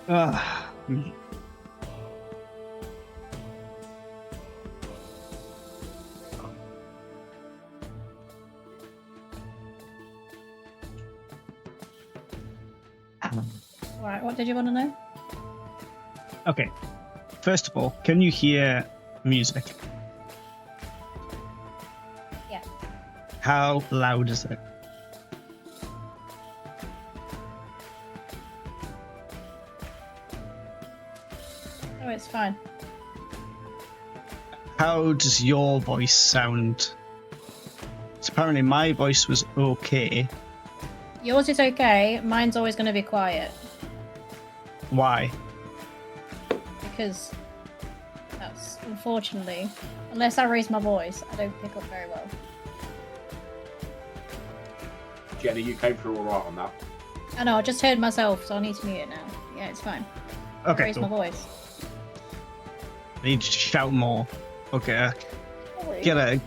Ah, Right, what did you want to know? okay. First of all, can you hear music? Yeah. How loud is it? Oh, it's fine. How does your voice sound? So apparently my voice was okay. Yours is okay. Mine's always going to be quiet Why? because that's unfortunately, unless I raise my voice, I don't pick up very well. Jenny, you came through all right on that. I know. I just heard myself, so I need to mute it now. Yeah, it's fine. I Okay, raise my cool. voice. I need to shout more. Okay. Get a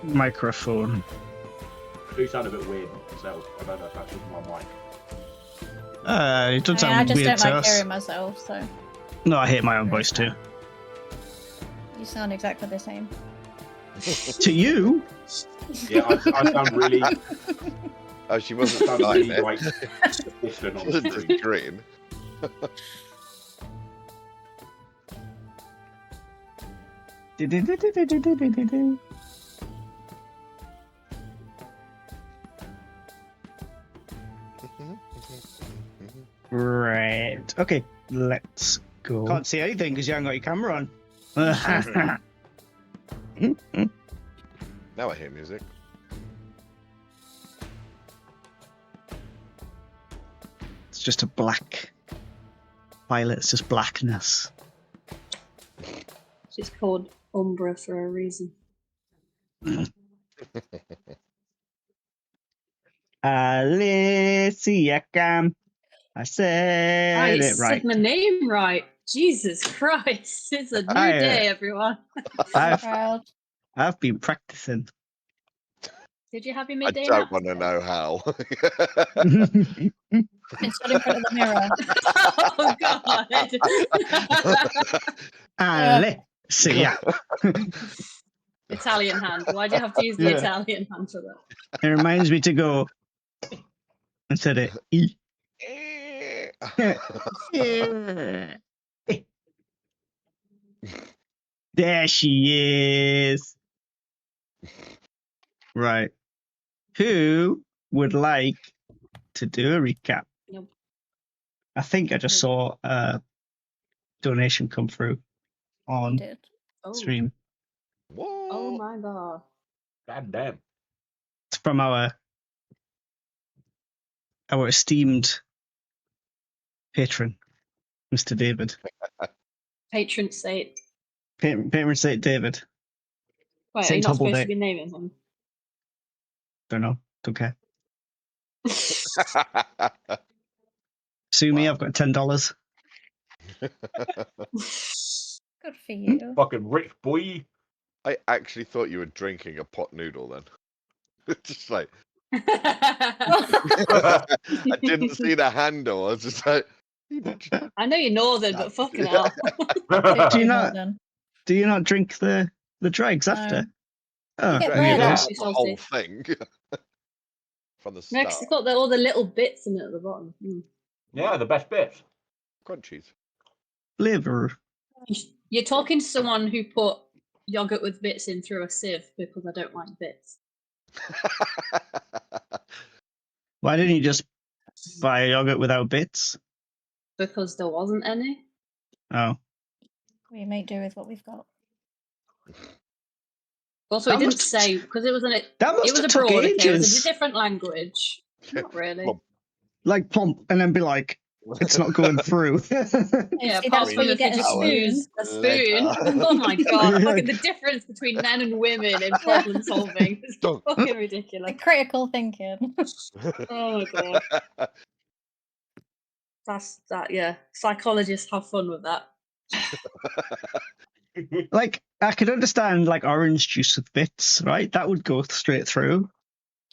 microphone. I do sound a bit weird myself. I don't know if that's just my mic. It doesn't sound I just weird don't to like us. hearing myself, so No, I hate my own voice too. you sound exactly the same. To you? Yeah, I sound really, Oh, she wasn't sound like really it. like distant on She the wasn't screen. green. Right. Okay, let's go. Can't see anything because you haven't got your camera on. Now I hear music. It's just a black violet. It's just blackness. She's called Umbra for a reason. Alicia Cam. I said I it right. said my name right. Jesus Christ. It's a new day, everyone. I've been practicing. Did you have your I midday don't nap want to today? know how. It's not in front of the mirror. Oh, God. Alicia. Italian hand. Why'd you have to use the Yeah. Italian hand for that? It reminds me to go instead of E. There she is. Right. Who would like to do a recap? Nope. I think I just saw a donation come through You on did. Oh. stream. Oh What? my God. God damn. It's from our esteemed patron, Mr. David. Patron saint. Patron Saint David. Wait, are you Saint not Humble supposed Day. to be naming him? Don't know. Don't care. Sue me. Wow. I've got $10. Good for you. Fucking rich boy. I actually thought you were drinking a pot noodle then. Just like I didn't see the handle. I was just like, I know you're northern, but fucking hell. Do you Too not? northern. Do you not drink the dregs after? Oh, Get Yeah, bread. yeah, yes. it's the whole salty. thing from the No, start. 'cause it's got all the little bits in it at the bottom. Yeah, the best bits. Crunchies. Flavor. You're talking to someone who put yogurt with bits in through a sieve because I don't like bits. Why didn't you just buy a yogurt without bits? Because there wasn't any. Oh, We make do with what we've got. Also, That it didn't must- say because it was that it must was have took abroad. Okay, it was ages. a different language. Not really. Well, Like plump, and then be like, it's not going through. Yeah, See, apart that's from where you if you get a just spoon. use a spoon. Later. Oh my God! Yeah. Look at the difference between men and women in problem solving. It's Don't. fucking ridiculous. Critical thinking. Oh my God. That's that. Yeah, psychologists have fun with that. Like, I could understand like orange juice with bits, right? That would go straight through.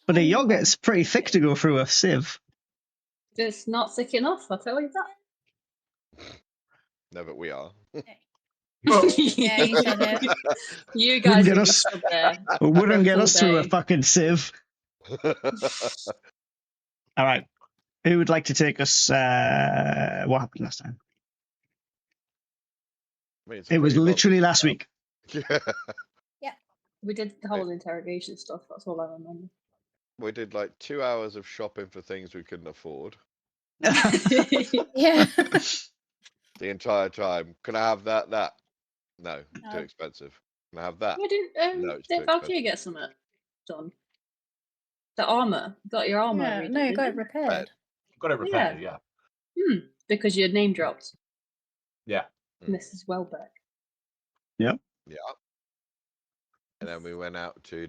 But a yogurt's pretty thick to go through a sieve. It's not thick enough, I'll tell you that. No, but we are. Yeah, you said it. You Wouldn't guys get will be us- stood there. It wouldn't For a get full us through a day. fucking sieve. All right. Who would like to take us? What happened last time? I mean, it's It was pretty long literally last now. week. Yeah. We did the whole interrogation stuff, that's all I remember. We did like 2 hours of shopping for things we couldn't afford Yeah. the entire time. Can I have that? No, No. too expensive. Can I have that? Why didn't No, it's too did Valkyrie expensive. get something done? The armor. You got your armor Yeah, redone, no, didn't got it you? repaired. Got it repaired, yeah. Because your name dropped. Yeah. Mrs. Welbeck. Yeah. And then we went out to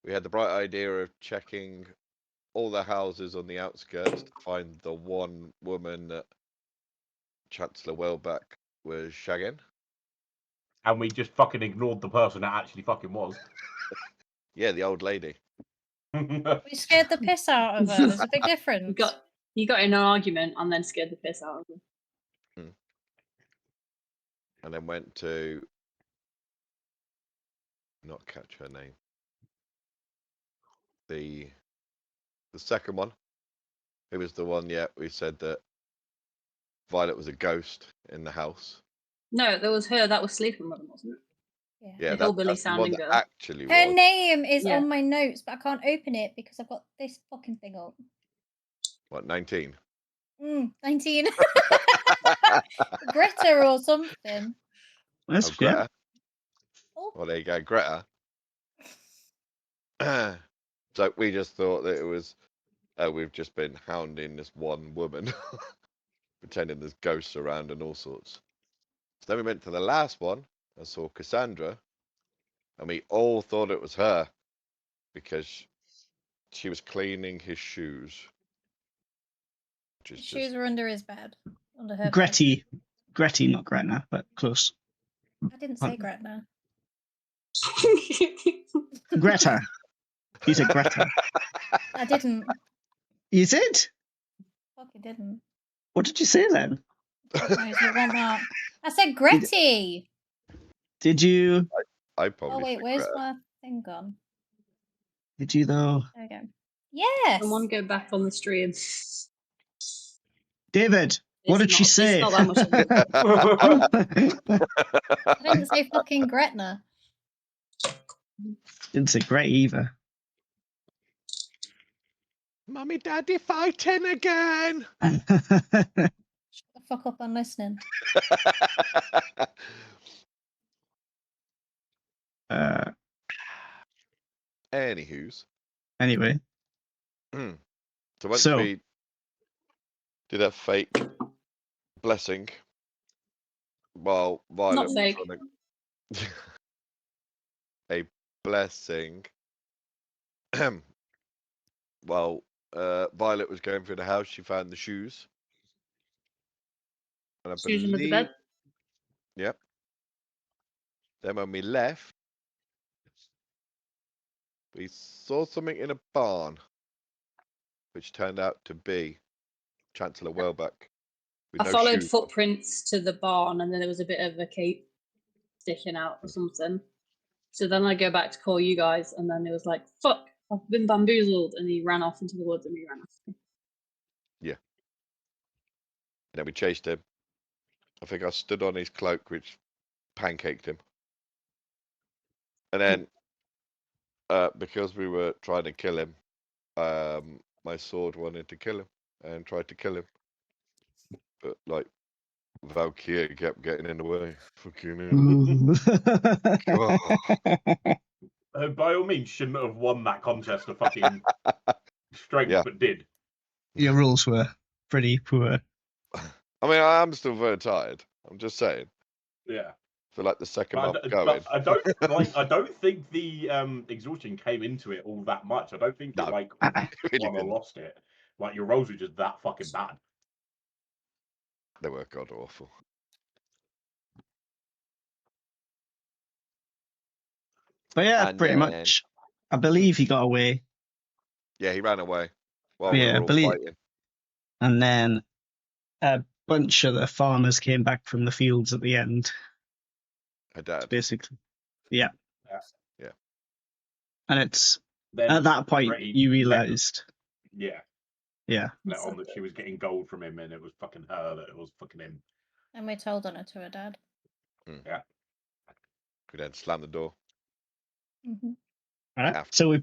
we had the bright idea of checking all the houses on the outskirts to find the one woman that Chancellor Welbeck was shagging. And we just fucking ignored the person that actually fucking was. Yeah, the old lady. We scared the piss out of her. There's a big difference. You got in an argument and then scared the piss out of them. And then went to not catch her name. The second one. Who was the one, we said that Violet was a ghost in the house. No, there was her that was sleeping with them, wasn't it? Yeah, The hillbilly that's the one sounding that girl. actually Her was. name is Yeah. on my notes, but I can't open it because I've got this fucking thing up. What, 19? 19. Greta or something. That's Oh, Greta. Oh. Well, there you go, Greta. So we just thought that it was, we've just been hounding this one woman, pretending there's ghosts around and all sorts. So then we went to the last one and saw Cassandra, and we all thought it was her because she was cleaning his shoes. Which is His shoes just, were under his bed. Under her bed. Gretty, not Gretna, but close. I didn't say Gretna. Greta. You said Greta. I didn't. You did? Fucking didn't. What did you say then? God knows, it wasn't that. I said Gretty. Did you? I probably Oh wait, said where's Greta. my thing gone? Did you though? There we go. Yes. Someone go back on the stream. David, what did she say? It's not that much of I didn't say fucking Gretna. Didn't say Gretty either. Mummy, Daddy fighting again. Shut the fuck up, I'm listening. Anywho's. Anyway. So once we did a fake blessing while Violet Not was fake. a blessing while Violet was going through the house, she found the shoes. And I Shoes under the bed. Yep. Then when we left, we saw something in a barn, which turned out to be Chancellor Welbeck. I followed footprints to the barn, and then there was a bit of a cape sticking out or something. So then I go back to call you guys, and then it was like, "Fuck, I've been bamboozled," and he ran off into the woods, and we ran off. Yeah. And then we chased him. I think I stood on his cloak, which pancaked him. And then, because we were trying to kill him, my sword wanted to kill him and tried to kill him. But, like, Valkyrie kept getting in the way. Fucking hell. By all means, shouldn't have won that contest of fucking strength, but did. Your rules were pretty poor. I mean, I am still very tired. I'm just saying. Yeah. For like the second month But going. I don't think the exhaustion came into it all that much. I don't think No, it like really won or didn't. lost it. Like your rolls were just that fucking bad. They were god awful. But yeah, And pretty then- much. I believe he got away. Yeah, he ran away. while we Yeah, were all believe- fighting. And then a bunch of the farmers came back from the fields at the end, Her dad. basically. Yeah. Yeah. And it's Then at that point Pretty you met- realised, Yeah. yeah, Let on that she was getting gold from him, and it was fucking her that it was fucking him. And we told on her to her dad. We then slammed the door. Mm-hmm. all right. After. So we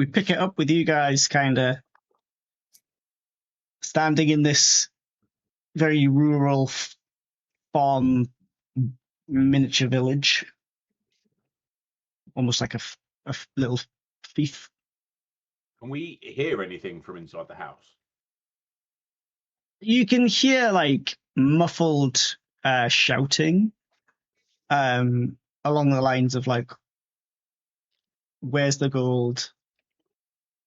pick it up with you guys kind of standing in this very rural farm miniature village, almost like a little fief. Can we hear anything from inside the house? You can hear like muffled shouting along the lines of like, where's the gold,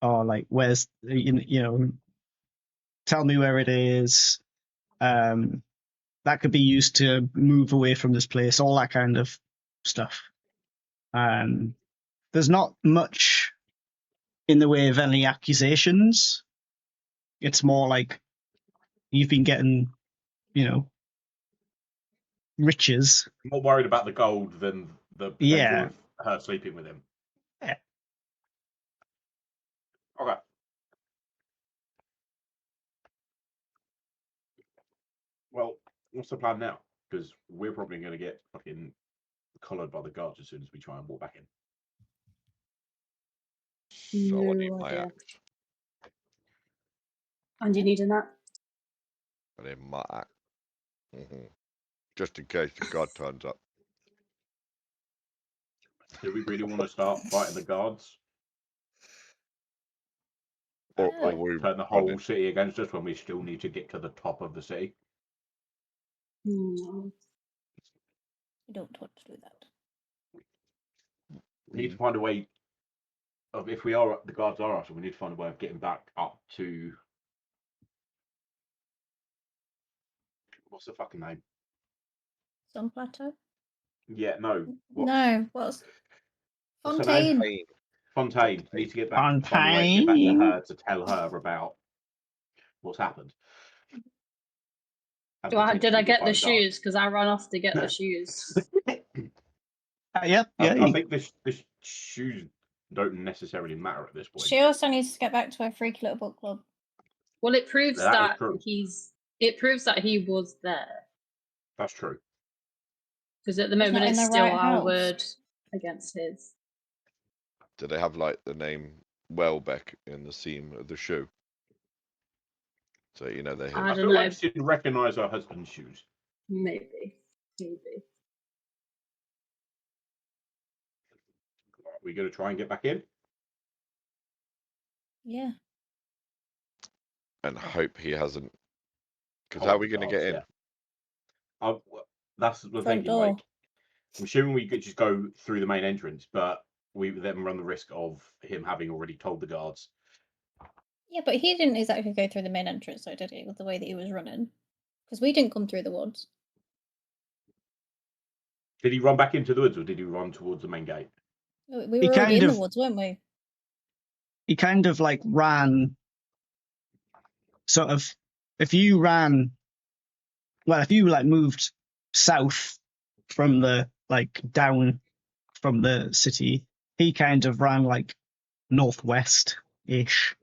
or like, where's, you know, tell me where it is. That could be used to move away from this place, all that kind of stuff. There's not much in the way of any accusations. It's more like you've been getting, you know, riches. More worried about the gold than the potential Yeah. of her sleeping with him. Yeah. Okay. Well, what's the plan now? Because we're probably going to get fucking collared by the guards as soon as we try and walk back in. So I need No my idea. axe. And you need a nap. I need my axe. Just in case the god turns up. Do we really want to start fighting the guards? Or, Like, or we Turn the whole city against us when we still need to get to the top of the city? No. You don't want to do that. We need to find a way of, if we are, the guards are us, we need to find a way of getting back up to, what's the fucking name? Sun Plateau? Yeah, no. What's, No, what's what's her name? Fontaine? Fontaine. Need to get back, find a way to get back to her to tell her about what's happened. And Did I potentially get the find guards. shoes? Because I ran off to get the shoes. Yep, yeah. I think the shoes don't necessarily matter at this point. She also needs to get back to her freaky little book club. Well, it proves That is that true. it proves that he was there. That's true. Because at the He's moment not in it's the still right our house. word against his. do they have like the name Welbeck in the seam of the shoe? So you know they're him. I I don't feel know. like she didn't recognise her husband's shoes. Maybe. Are we going to try and get back in? Yeah. And hope he hasn't. Because Oh, how are we going to guards, get in? yeah. That's the Front thinking. door. Like, I'm assuming we could just go through the main entrance, but we would then run the risk of him having already told the guards. Yeah, but he didn't exactly go through the main entrance, though, did he? With the way that he was running. Because we didn't come through the woods. Did he run back into the woods, or did he run towards the main gate? We He were already kind in of- the woods, weren't we? He kind of like ran sort of, if you like moved south from the, like, down from the city, he kind of ran like northwest-ish.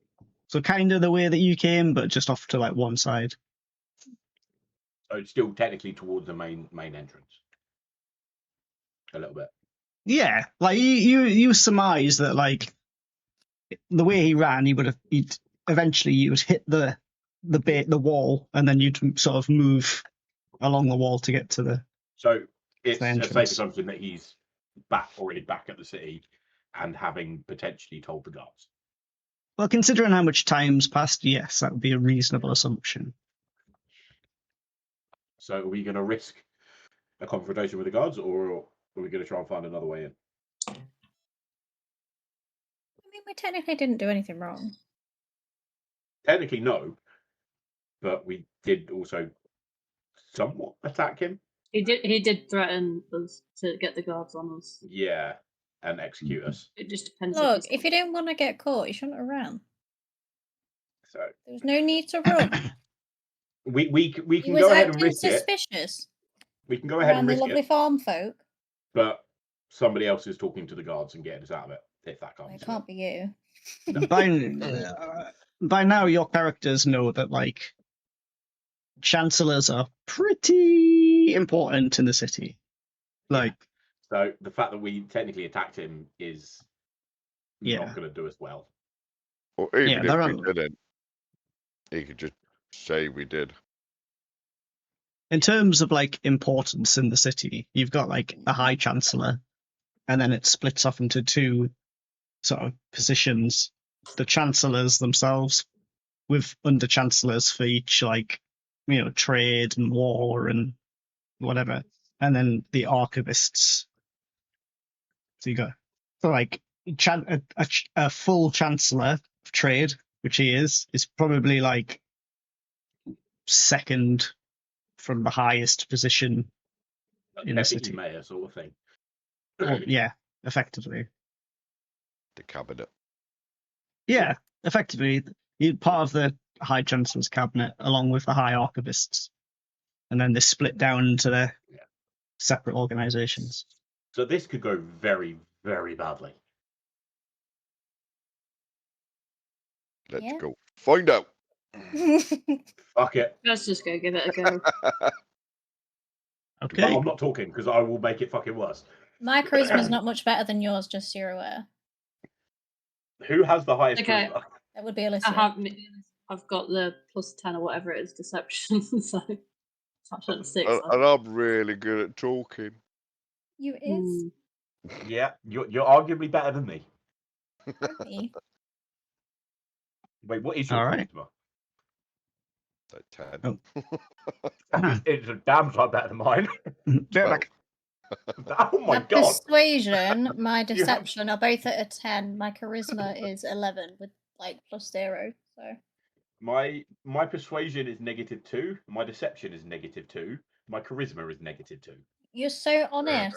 So kind of the way that you came, but just off to like one side. So it's still technically towards the main entrance. A little bit. Yeah, like you surmise that like the way he ran, he'd eventually you would hit the wall, and then you'd sort of move along the wall to get to the. So it's the a safe entrance. assumption that he's already back at the city and having potentially told the guards. Well, considering how much time's passed, yes, that would be a reasonable assumption. So are we going to risk a confrontation with the guards, or are we going to try and find another way in? I mean, we technically didn't do anything wrong. Technically, no, but we did also somewhat attack him. He did threaten us to get the guards on us. Yeah, and execute us. It just depends. Look, he's if you didn't want to get caught, you shouldn't have ran. So There's no need to run. we He can was go ahead and acting risk it. suspicious We can go ahead around and the risk lovely it, farm folk. but somebody else is talking to the guards and getting us out of it. If that comes. It can't be you. By now, your characters know that like chancellors are pretty important in the city. Like, So the fact that we technically attacked him is Yeah. not going to do us well. Or even Yeah, if they're we on- didn't, he could just say we did. in terms of like importance in the city, you've got like a high chancellor, and then it splits off into two sort of positions: the chancellors themselves, with under chancellors for each, like, trade and war and whatever, and then the archivists. So you got like a full chancellor of trade, which he is probably like second from the highest position in the Deputy city. mayor sort of thing. Well, yeah, effectively. The cabinet. Yeah, effectively, you're part of the High Chancellor's cabinet along with the High Archivists, and then they split down into their separate organizations. So this could go very, very badly. Let's Yeah. go find out. Fuck it. Let's just go give it a go. But Okay. I'm not talking because I will make it fucking worse. My charisma's not much better than yours, just so you're aware. Who has the highest Okay. charisma? That would be Alicia. I've got the +10 or whatever it is, deception. So it's actually at 6. And I'm really good at talking. You is? Yeah, you're arguably better than me. Me. Wait, what is your All right. charisma? Like 10. Oh. It's a damn sight better than mine. They're like, Oh my My god. persuasion, my have- deception are both at a 10. My charisma is 11 with like +0. So My persuasion is -2. My deception is -2. My charisma is -2. you're so honest.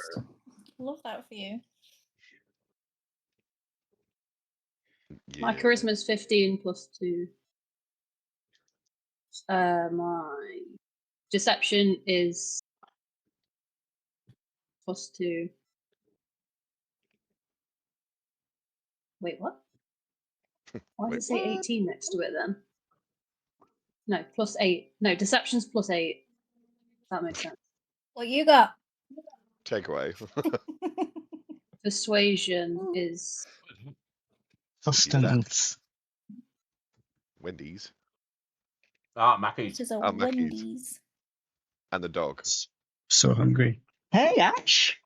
Love that for you. My Yeah. charisma is 15 +2. My deception is +2. Wait, what? Why does it say 18 next to it then? No, +8. No, deception's +8. That makes sense. What you got? Take away. Persuasion is sustenance. Wendy's. Mackies. This is a Oh, Mackey's. Wendy's. And the dog. So hungry. Hey, Ash.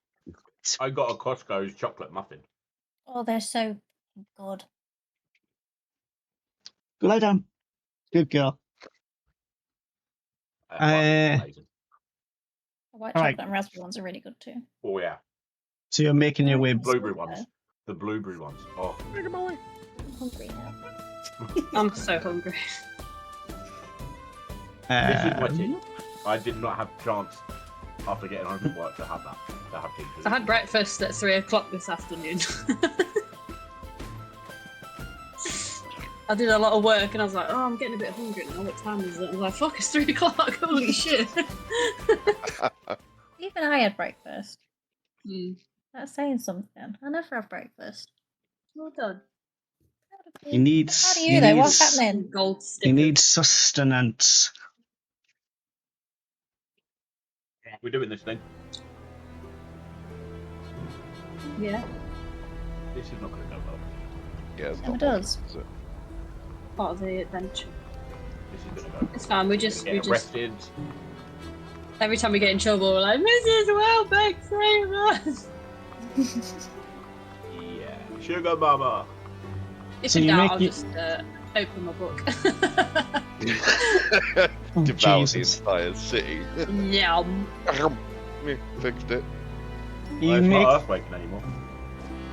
I got a Costco's chocolate muffin. Oh, they're so good. Go lie down. Good girl. Amazing. The white All chocolate right. and raspberry ones are really good too. Oh yeah, So you're making your way. blueberry ones. The blueberry ones. Oh, I'm hungry now. I'm so hungry. this is my Um, tea. I did not have a chance after getting home from work to have that. To have tea. I had breakfast at 3 o'clock this afternoon. I did a lot of work and I was like, oh, I'm getting a bit hungry now. What time is it? I was like, fuck, it's 3 o'clock. Holy shit. Even I had breakfast. Mm. That's saying something. I never have breakfast. Well done. You need. How do you though? What's happening? Gold sticker. You need sustenance. We're doing this thing. Yeah, This is not going to go well. Yeah, it's Never not does. is it? part of the adventure. This is going to go. It's fine. We We're just gonna get arrested. every time we get in trouble, we're like, Mrs. Welbeck, save us. Yeah, sugar mama. If So in you doubt, make I'll it- just open my book. Oh, Devour the Jesus. entire city. Yum. Me, fixed it. You It's make. not earthquaking anymore.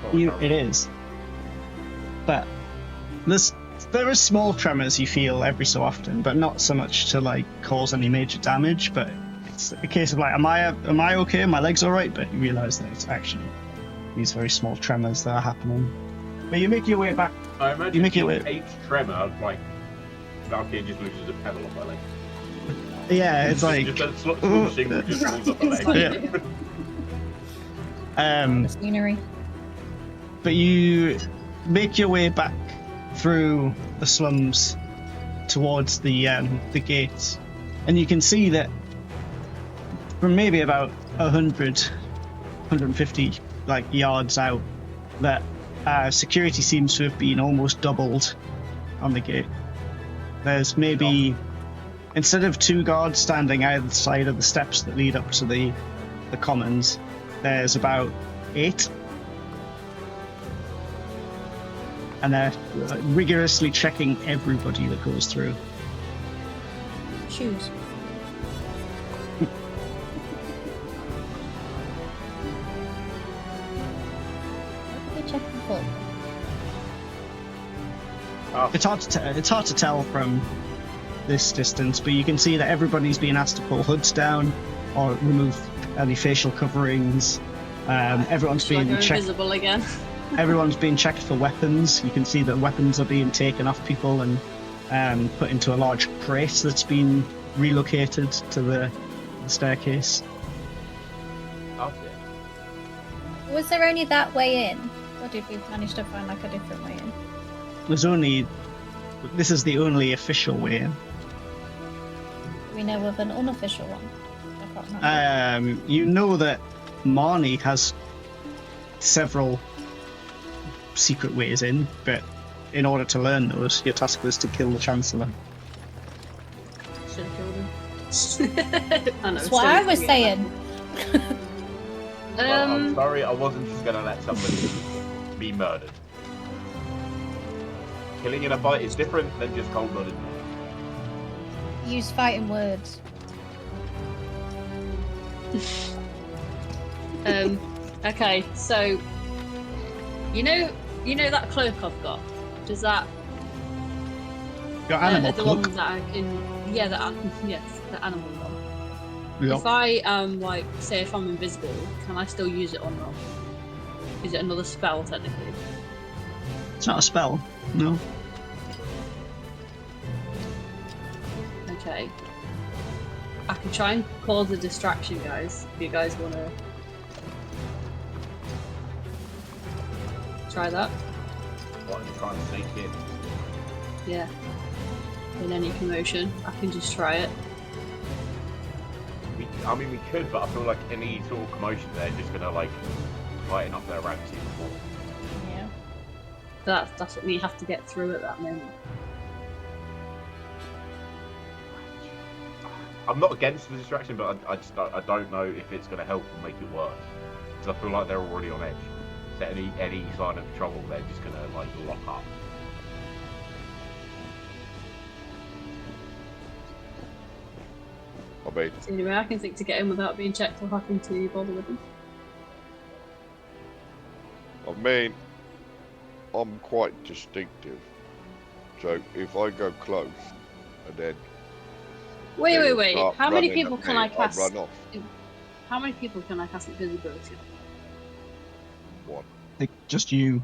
Oh, It is. But there are small tremors you feel every so often, but not so much to like cause any major damage. But it's a case of like, am I okay? My leg's all right? But you realise that it's actually these very small tremors that are happening. But you make your way back. I You imagine make it with- each tremor like Valkyrie just loses a pedal on my leg. Yeah, it's like just a small shingle just falls off my leg. Yeah. The scenery. But you make your way back through the slums towards the gates, and you can see that from maybe about 100, 150 like yards out, that security seems to have been almost doubled on the gate. There's maybe, instead of 2 guards standing either side of the steps that lead up to the commons, there's about 8. And they're rigorously checking everybody that goes through. Shoes. What are they checking for? Oh, It's hard to tell from this distance, but you can see that everybody's being asked to pull hoods down or remove any facial coverings. Everyone's Should I being go checked. invisible again? Everyone's being checked for weapons. You can see that weapons are being taken off people and put into a large crate that's been relocated to the staircase. oh, yeah. Was there only that way in? Or did we manage to find like a different way in? This is the only official way in. Do we know of an unofficial one? I can't remember. You know that Marnie has several secret ways in, but in order to learn those, your task was to kill the Chancellor. Should have killed him. I know, That's what I was saying. Well, I'm sorry, I wasn't just going to let somebody be murdered. Killing in a fight is different than just cold-blooded. Use fighting words. Okay, so you know that cloak I've got. Does that Your animal the cloak. ones that I can? Yeah, yes, the animal one. Yeah. If I like, say, if I'm invisible, can I still use it or not? Is it another spell technically? It's not a spell, no. Okay. I can try and cause a distraction, guys. If you guys want to try that. What, you trying to sneak in? Yeah. In any commotion, I can just try it. I mean, we could, but I feel like any sort of commotion there is just going to, like, lighten up their ranks even more. Yeah. That's what we have to get through at that moment. I'm not against the distraction, but I don't know if it's going to help or make it worse. Because I feel like they're already on edge. So any sign of trouble, they're just going to, like, lock up. I mean, It's the only way I can think to get in without being checked or having to bother with them. I'm quite distinctive. So if I go close and then Wait. start How many running people at can me, I cast? run off. How many people can I cast invisibility One. I think just you.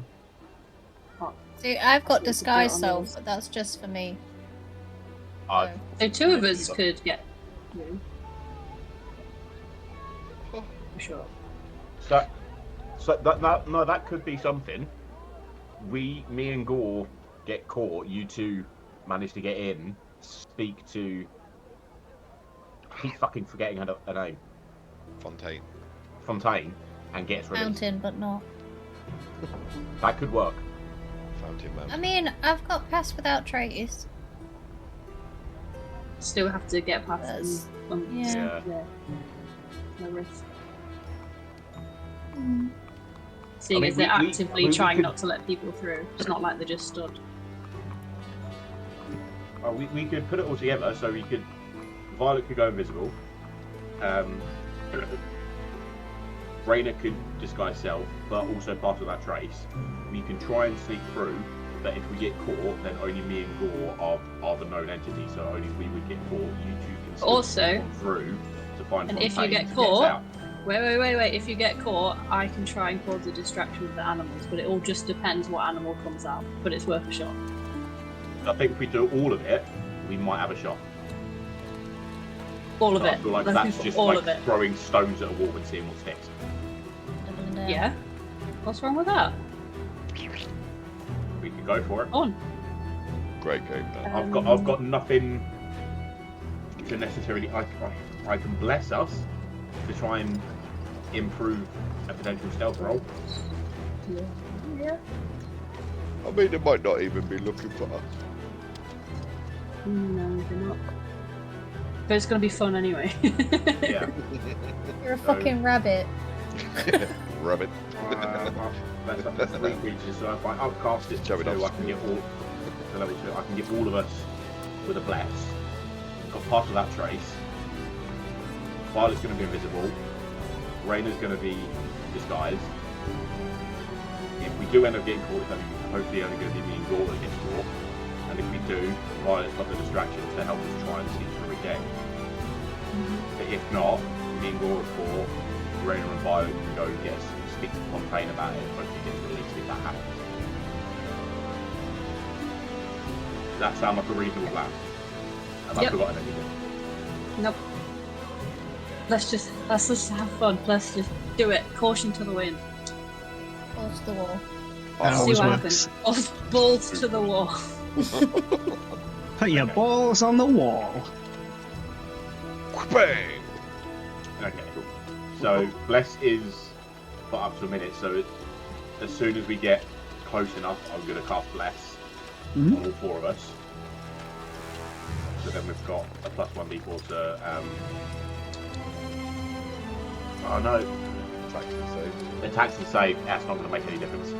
on? See, I've got So we could do it disguise on self, those. but that's just for me. I So 2 of us could get through. For sure. So that could be something. Me and Gore get caught. You two manage to get in. Speak to. I keep fucking forgetting her name. Fontaine, and gets released. Mountain, but not. That could work. Fountain Man. I mean, I've got pass without trace. Still have to get past That's- them. yeah. Yeah. No risk. Mm. Seeing I mean, as they're we actively trying could- not to let people through. It's not like they just stood. We could put it all together. So we could. Violet could go invisible. Raina could disguise self, but also pass without trace. We can try and sneak through, but if we get caught, then only me and Gore are the known entity. So only we would get caught. You two can still Also- come through to find. And if you Fontaine get to us caught- out. Wait. If you get caught, I can try and cause a distraction with the animals, but it all just depends what animal comes out. But it's worth a shot. I think if we do all of it, we might have a shot. All of But it. I feel like Let's that's go just all like of it. throwing stones at a wall and seeing what sticks. Yeah. What's wrong with that? We can go for it. On. Great game, that. I've got nothing to necessarily. I can bless us to try and improve a potential stealth roll. Yeah. I mean, they might not even be looking for us. No, they're not. But it's gonna be fun anyway. Yeah. You're a fucking rabbit. Rabbit. That's up to 3 creatures, so if I upcast it to Shove it 2, I off. can get all to level 2. I can get all of us with a bless. Got part of that trace. Violet's going to be invisible. Rayna's going to be disguised. If we do end up getting caught, it's hopefully only going to be me and Gore that gets caught. And if we do, Violet's got the distractions to help us try and see through again. But if not, me and Gore are caught. Rayna and Violet can go and speak to Fontaine about it and hopefully get released if that happens. Does that sound like a reasonable plan? Have I Yep. forgotten anything? Nope. Let's just have fun. Let's just do it. Caution to the wind. Balls to the wall. That See always what works. happens. Balls to the wall. Put your balls on the wall. Bang! Okay, cool. So Bless is put up to a minute, so as soon as we get close enough, I'm going to cast Bless on all 4 of us. So then we've got a +1d4 to oh no, attacks and save. That's not going to make any difference.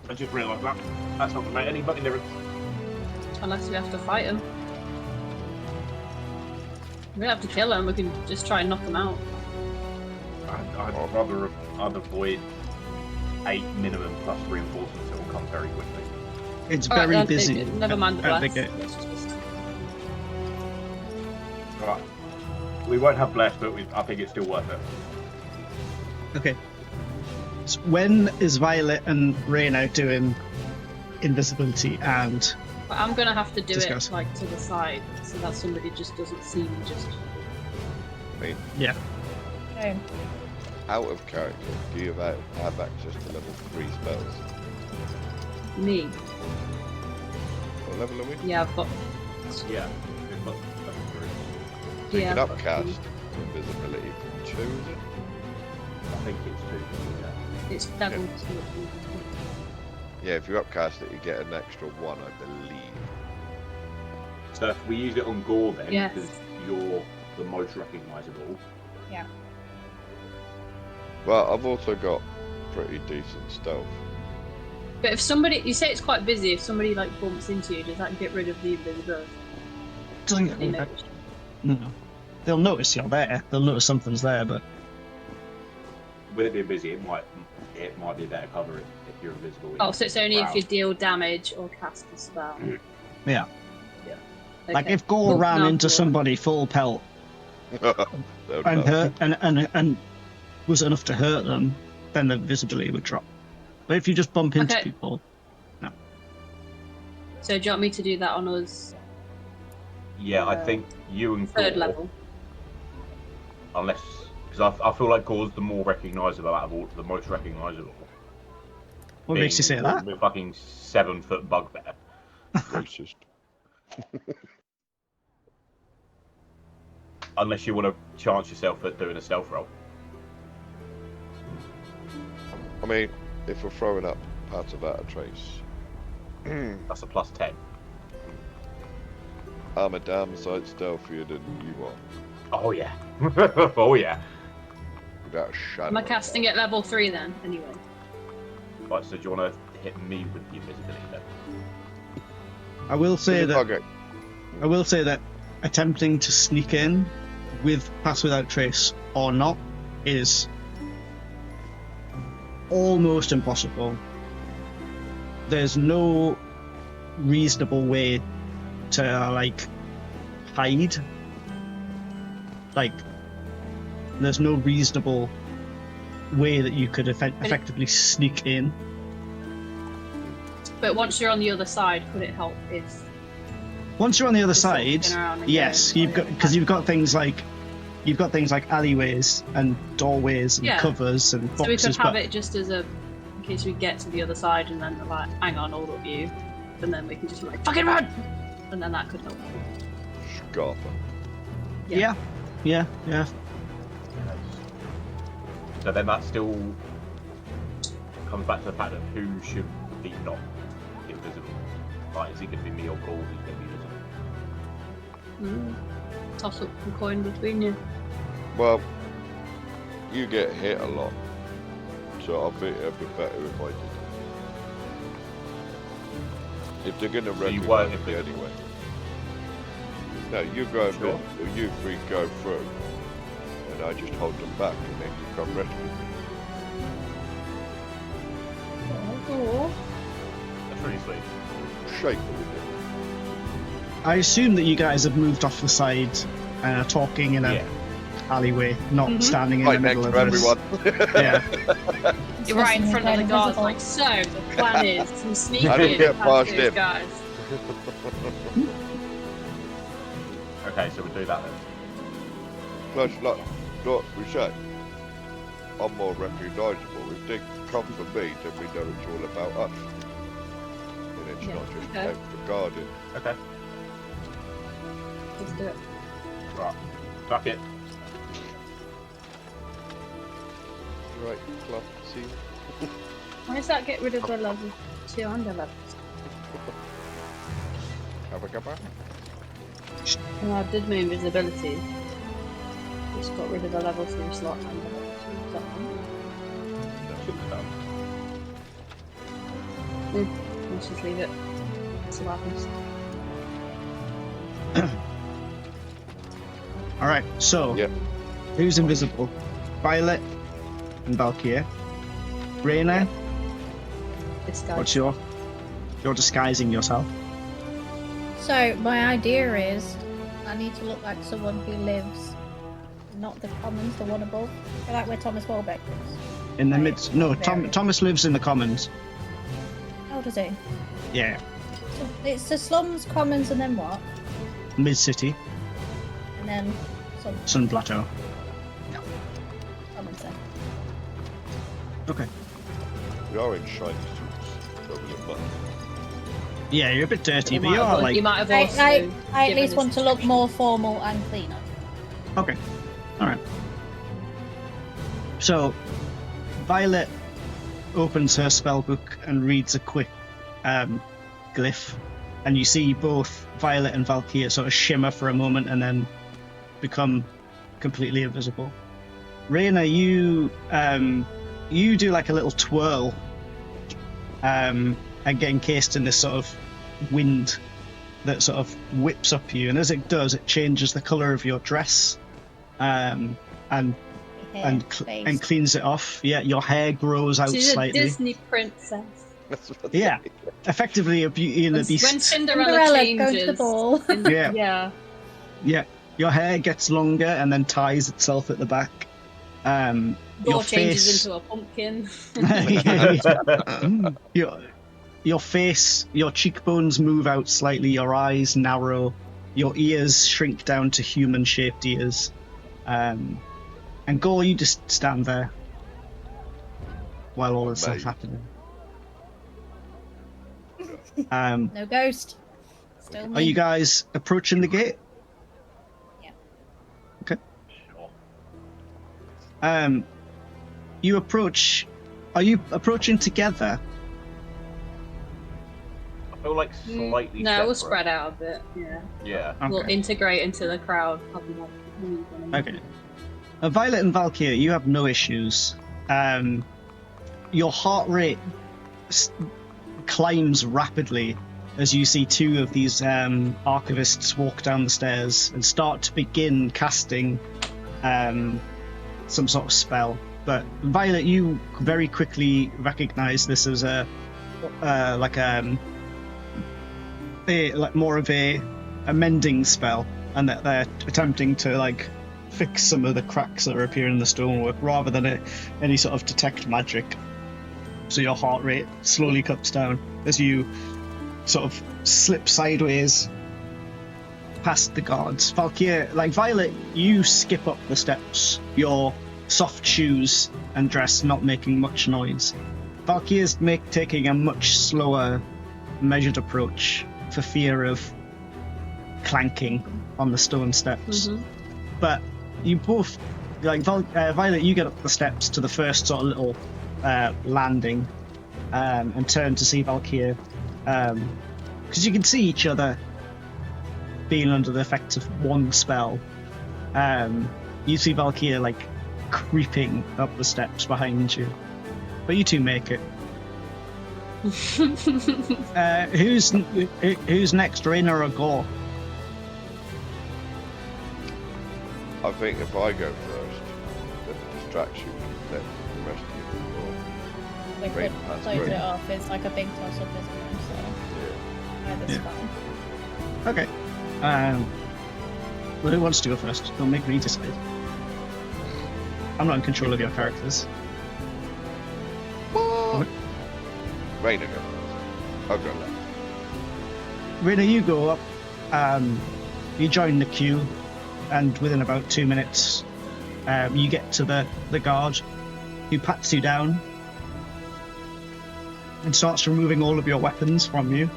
I just realised that. That's not going to make any fucking difference. Unless we have to fight him. We don't have to kill him. We can just try and knock him out. I'd rather avoid 8 minimum plus reinforcements that will come very quickly. It's Alright, very then, busy. Never mind the at the blast. gate. Let's just- Right. We won't have Bless, but I think it's still worth it. Okay. So when is Violet and Rayna doing invisibility and But I'm gonna have to do Discuss. it like to the side, so that somebody just doesn't see me. Just yeah? Okay. Out of character, do you have access to level 3 spells? me. What level are we? Yeah, I've got. Yeah. So you Yeah, can I've got upcast three. invisibility from 2, is it? I think it's 2. Yeah. It's level 2. Yeah, if you upcast it, you get an extra 1, I believe. So if we use it on Gore then, Yes. because you're the most recognisable. Yeah. Well, I've also got pretty decent stealth. But if somebody, you say it's quite busy. If somebody like bumps into you, does that get rid of the invisibility? Doesn't They get notice. no. They'll notice you're there. They'll notice something's there, but With it being busy, it might be better cover if you're invisible. Oh, so it's only if Wow. you deal damage or cast a spell. yeah. Like Okay. if Gore Well, ran now into Gore. somebody full pelt That would and help. hurt and was enough to hurt them, then the visibility would drop. But if you just bump into Okay. people, So do you want me to do that on us Yeah, I think you and Gore, third level? unless because I feel like Gore's the more recognisable out of all, the most recognisable. what makes you say that? The fucking 7-foot bugbear. Racist. Unless you want to chance yourself at doing a stealth roll. I mean, if we're throwing up parts of outer trace, That's a +10. I'm a damn sight stealthier than you are, Oh yeah. Oh yeah. without a shadow. Am I of a casting doubt. at level 3 then? Anyway. Right, so do you want to hit me with the invisibility then? I will say that Okay. I will say that attempting to sneak in with Pass Without Trace or not is almost impossible. There's no reasonable way to like hide. Like there's no reasonable way that you could effectively sneak in. But once you're on the other side, could it help if Once you're on the other Just sort of side, spin around and yes, go, you've got because you've got things like alleyways and doorways and Yeah. covers and So we boxes. could have but it just as a, in case we get to the other side and then they're like, hang on, hold up you, and then we can just be like, fucking run, and then that could help. Scarper. yeah. So then that still comes back to the fact of who should be not invisible. Right, is it going to be me or Paul who's going to be visible? Toss up a coin between you. Well, you get hit a lot, so I think it'd be better if I did it. If they're going to So you weren't recognise me invisible? anyway. No, you go Sure. invisible, you three go through, and I just hold them back, and then you come rescue me. Oh. That's really sweet. Shake me with it. I assume that you guys have moved off the side and are talking in a Yeah. alleyway, not Mhm. standing in Right the next middle to of this. everyone. Yeah. You're right in Discussing front of the the guards, invisible. like, so the plan is to sneak I didn't in get past past those him. guys. Okay, so we'll do that then. Plus, like we say, I'm more recognisable. If they come for me, then we know it's all about us. And it's Yeah, not just okay. extra guarding. Okay. Let's do it. Right. Fuck it. Right, club, see? Why does that get rid of the level 2 and the level? Have a go back. Well, I did my invisibility. Just got rid of the level 3 slot and the level 2 slot. That should be done. Let's just leave it. See what happens. All right. So, Yep. who's invisible? Violet and Valkyrie. Raina, This guy. what's you're disguising yourself? So my idea is, I need to look like someone who lives, not the commons, the one above. I feel like where Thomas Warbeck lives. In the Right. mid. No, Very. Thomas lives in the commons. How does he? Yeah, So it's the slums, commons, and then what? mid city, And then some Sun Plateau. commons then. Okay. We are in shiny suits. Probably a button. Yeah, you're a bit dirty, You but might you have- are like. you might have I, also I at given least us want to look description. more formal and cleaner. Okay. All right. So, Violet opens her spellbook and reads a quick glyph, and you see both Violet and Valkyrie sort of shimmer for a moment and then become completely invisible. Raina, you do like a little twirl, and get encased in this sort of wind that sort of whips up you, and as it does, it changes the color of your dress, and Hair, face. cleans it off. Yeah, your hair grows out She's slightly. a Disney princess. That's what Yeah, effectively a Beauty and the When Beast. Cinderella Cinderella changes. going to the ball. Yeah. Yeah. Yeah, your hair gets longer and then ties itself at the back. Your Gore changes face, into a pumpkin. your face, your cheekbones move out slightly. Your eyes narrow. Your ears shrink down to human-shaped ears. And Gore, you just stand there while all this stuff's Mate. happening. No ghost. Still me. Are you guys approaching the gate? Yeah. Okay. Sure. You approach. Are you approaching together? I feel like slightly No, we'll separate. spread out a bit. Yeah. Yeah. We'll Okay. integrate into the crowd. Probably like, Okay. Violet and Valkyrie, you have no issues. Your heart rate climbs rapidly as you see two of these archivists walk down the stairs and start to begin casting some sort of spell. But Violet, you very quickly recognize this as like more of a mending spell, and that they're attempting to like fix some of the cracks that are appearing in the stonework rather than any sort of detect magic. So your heart rate slowly cuts down as you sort of slip sideways past the guards. Valkyrie, like Violet, you skip up the steps, your soft shoes and dress not making much noise. Valkyrie is taking a much slower, measured approach for fear of clanking on the stone steps. Mhm. But you both, like Violet, you get up the steps to the first sort of little landing and turn to see Valkyrie, because you can see each other being under the effect of one spell. You see Valkyrie like creeping up the steps behind you, but you two make it. Who's next, Raina or Gore? I think if I go first, then the distraction can let the rest of you go. We Great, could that's close great. it off. It's like a big toss up, isn't it? So either's Yeah. fine. Okay. Well, who wants to go first? Don't make me decide. I'm not in control of your characters. What? Raina go first. I'll go left. Raina, you go up. You join the queue, and within about 2 minutes, you get to the guard, who pats you down and starts removing all of your weapons from you.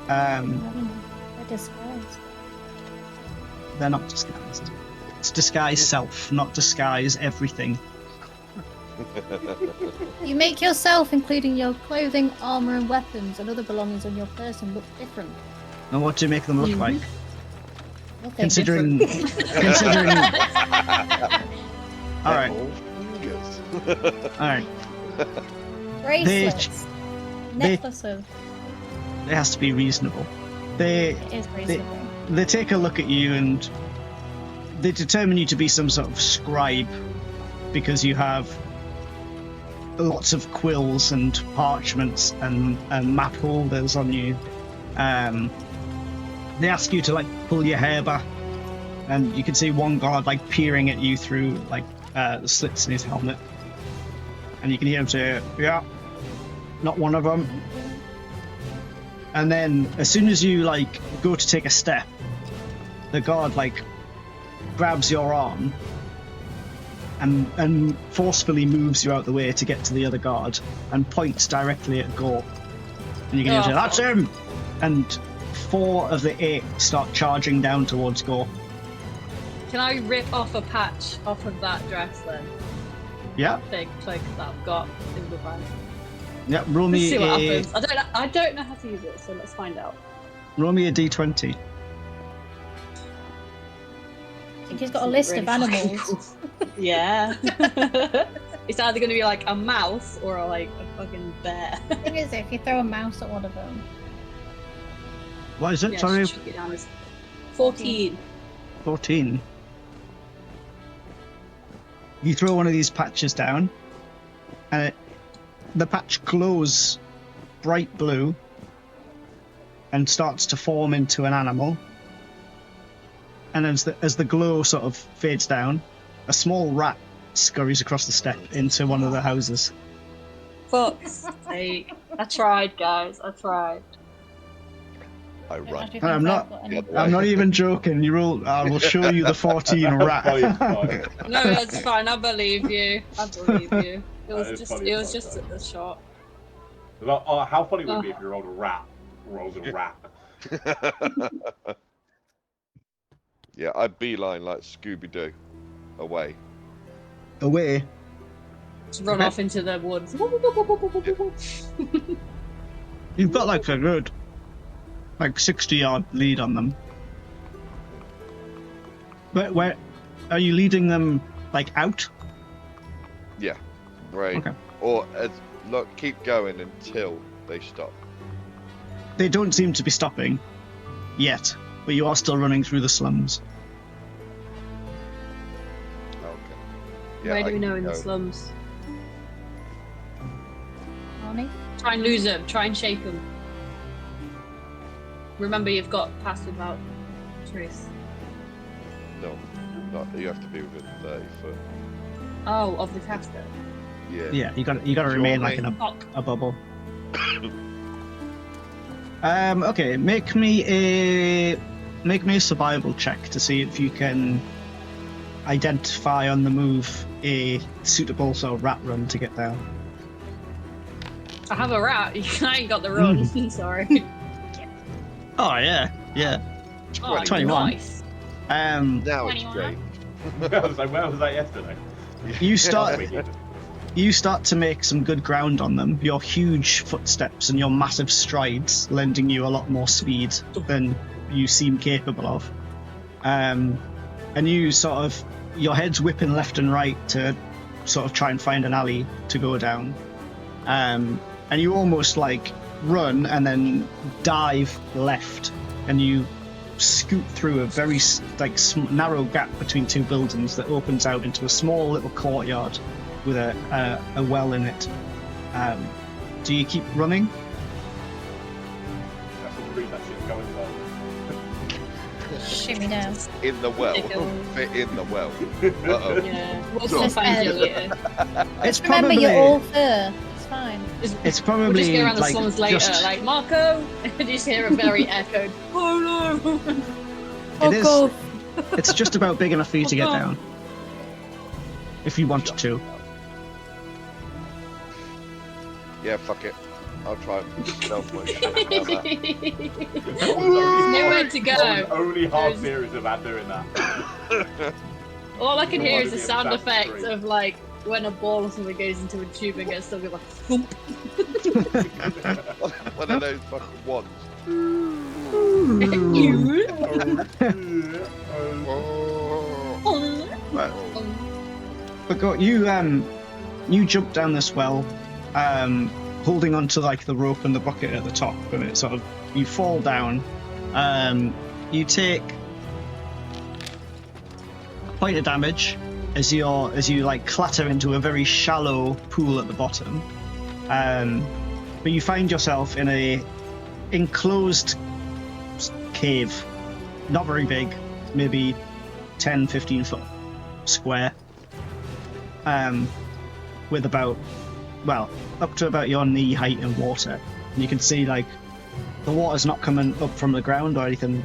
They're disguised. They're not disguised. It's disguise self, not disguise everything. You make yourself, including your clothing, armor, and weapons, and other belongings on your person, look different. And what do you make them look like? Nothing Considering. different. All right. All fingers. All right. Bracelets, necklaces. It has to be reasonable. They It is reasonable. they take a look at you and they determine you to be some sort of scribe because you have lots of quills and parchments and map holders on you. They ask you to like pull your hair back, and you can see one guard like peering at you through like the slits in his helmet, and you can hear him say, "Yeah, not one of them." And then as soon as you like go to take a step, the guard like grabs your arm and forcefully moves you out the way to get to the other guard and points directly at Gore. And you can hear him say, "That's him!" And 4 of the 8 start charging down towards Gore. Can I rip off a patch off of that dress then? Yeah, Big cloak that I've got in the bag. yeah. Roll Let's me see what a happens. I don't know how to use it, so let's find out. d20. I think he's got a list of animals. Yeah. It's either going to be like a mouse or like a fucking bear. The thing is, if you throw a mouse at one of them, What is it? Yeah, Sorry, should get down as 14. 14. You throw one of these patches down, and the patch glows bright blue and starts to form into an animal. And as the glow sort of fades down, a small rat scurries across the step into one of the houses. Fuck's sake. I tried, guys. I tried. I I don't run. actually I'm think not- I've got any- The other I'm way. not even joking. You roll. I will show you the 14 rat. Fine. No, it's fine. I believe you. I believe you. It was That is just, funny it was as just fuck, a shot. Like, oh, how funny would it be if you rolled a rat? Rolls a rat. Yeah, I beeline like Scooby-Doo away. Away. Just run Okay. off into the woods. You've got like a good, like 60-yard lead on them. Where are you leading them? Like out? Yeah, right. Okay. Or look, keep going until they stop. They don't seem to be stopping yet, but you are still running through the slums. Okay. Yeah, Where do I we know can in the go. slums? Arnie? Try and lose him. Try and shape him. Remember, you've got pass without trace. No, not. You have to be within 30 foot. Oh, of the caster. Yeah. Yeah, you got to remain like in Fuck. a bubble. Okay, make me a make me a survival check to see if you can identify on the move a suitable sort of rat run to get down. I have a rat. I ain't got the run. Sorry. Oh yeah, yeah. Oh, 21. nice. Now it's 21. great. I was like, where was that yesterday? You start to make some good ground on them. Your huge footsteps and your massive strides lending you a lot more speed than you seem capable of. And you sort of, your head's whipping left and right to sort of try and find an alley to go down. And you almost like run and then dive left, and you scoot through a very narrow gap between two buildings that opens out into a small little courtyard with a well in it. Do you keep running? That's all three, that shit's going well. Shimmy down. In the well. Fit in the well. Uh-oh. Yeah. We'll Sure. still find you later. It's Remember, probably you're all fur. It's fine. it's We'll probably just go around the like slums later, just like Marco, and you just hear a very echoed, "Oh no!" it is. off. It's just about big enough for you to get down. If you wanted to. Yeah, fuck it. I'll try and stealth my shit. Nowhere to go. Only half series of that doing that. All I can hear is the Probably sound about effect three. of like when a ball or something goes into a tube and gets stuck with like thump. One of those fucking wands. But go, you jump down this well, holding onto like the rope and the bucket at the top, and it sort of you fall down. You take a point of damage as you like clatter into a very shallow pool at the bottom. But you find yourself in a enclosed cave, not very big, maybe 10-15 foot square, with about, well, up to about your knee height in water. And you can see like the water's not coming up from the ground or anything,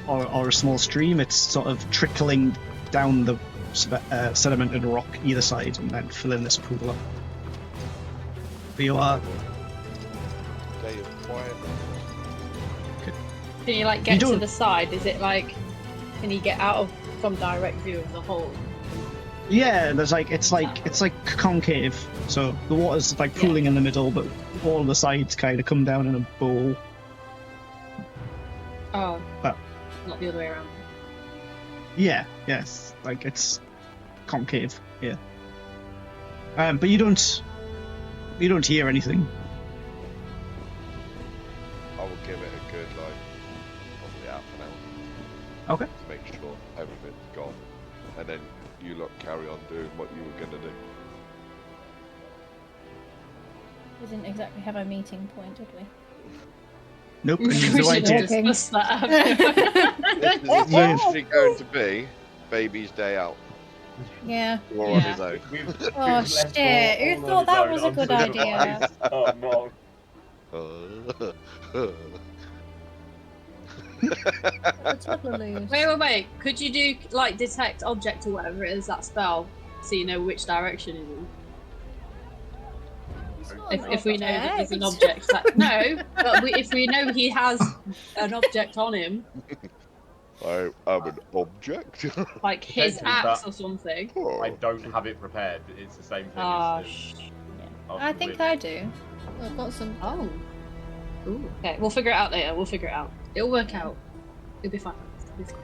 or a small stream. It's sort of trickling down the sedimented rock either side and then filling this pool up. But you are Day of quiet. Can you like You get to don't- the side? Is it like, can you get out of from direct view of the hole? yeah. There's like it's like concave, so the water's like Yeah. pooling in the middle, but all the sides kind of come down in a bowl. Oh, Oh. not the other way around. Yeah, yes, like it's concave. Yeah. But you don't hear anything. I will give it a good, like, probably half an hour Okay. to make sure everything's gone. And then you lot carry on doing what you were going to do. We didn't exactly have a meeting point, did we? Nope. We And should so I have did. Walking. discussed that. This is essentially going to be Baby's day out. Yeah. Or Yeah. on his own. Oh shit! Who thought that was a good idea? Oh no. Wait. Could you do like detect object or whatever it is, that spell, so you know which direction it is? If we know that there's an object that no, but if we know he has an object on him, I am an object. like his Potentially, axe but- or something. I don't have it prepared. It's the same thing. Ah, as I think I do. I've got some. Oh. Ooh. Okay, we'll figure it out later. We'll figure it out. It'll work out. It'll be fine. It'll be fine.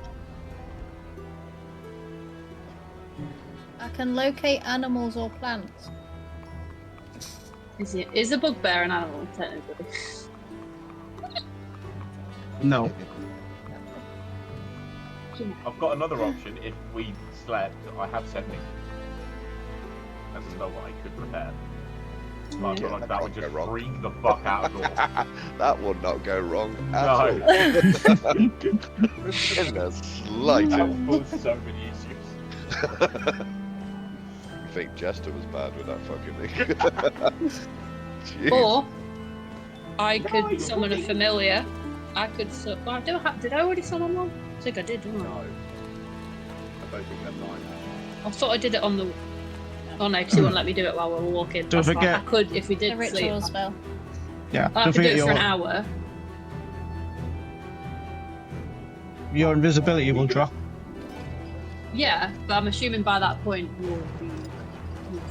I can locate animals or plants. Is a bugbear an animal, technically? No. I've got another option. If we slept, I have sending. That's a spell that I could prepare. But I feel Yeah, like that would that just can't go wrong. freak the fuck out of Law. That would not go wrong at No. all. In the That slightest. would cause so many issues. I think Jester was bad with that fucking thing. Jeez. Or I No, could you're summon a right. familiar I could. Well, did I already summon one? I think I did, didn't I? No. I don't think that's mine. I thought I did it on the. Oh no, because he won't let me do it while we're walking. Don't That's fine. forget- I could if we did The sleep. ritual spell. Yeah, I don't could do forget it for an hour. your invisibility will drop. Yeah, but I'm assuming by that point we'll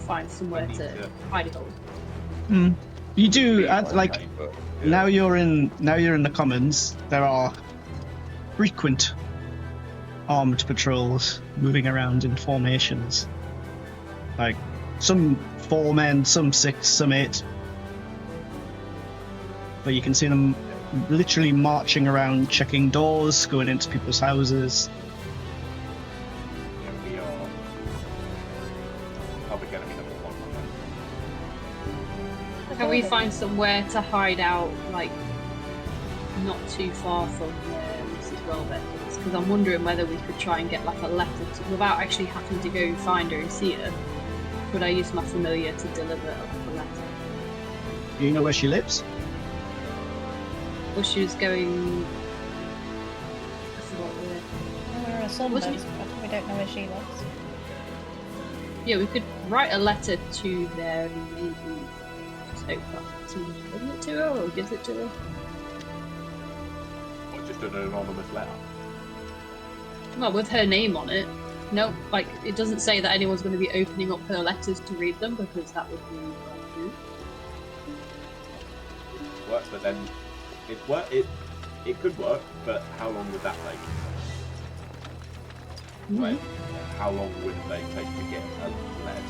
find somewhere Need to to- hide it all. You do Be like okay, but, yeah. now you're in the commons. There are frequent armed patrols moving around in formations. Like some 4 men, some 6, some 8. But you can see them literally marching around, checking doors, going into people's houses. Yeah, we are public enemy number 1. Can we find somewhere to hide out, like not too far from where Mrs. Welbeck is? Because I'm wondering whether we could try and get like a letter without actually having to go find her and see her. Could I use my familiar to deliver a letter? Do you know where she lives? Or she was going. I forgot where. We're a son, Wasn't- but we don't know where she lives. Yeah, we could write a letter to there and maybe just hope that someone delivers it to her or gives it to her. Or just an anonymous letter. Well, with her name on it. No, like it doesn't say that anyone's going to be opening up her letters to read them because that would be rude. Works, but then it could work, but how long would that take? Like, how long would they take to get a letter to?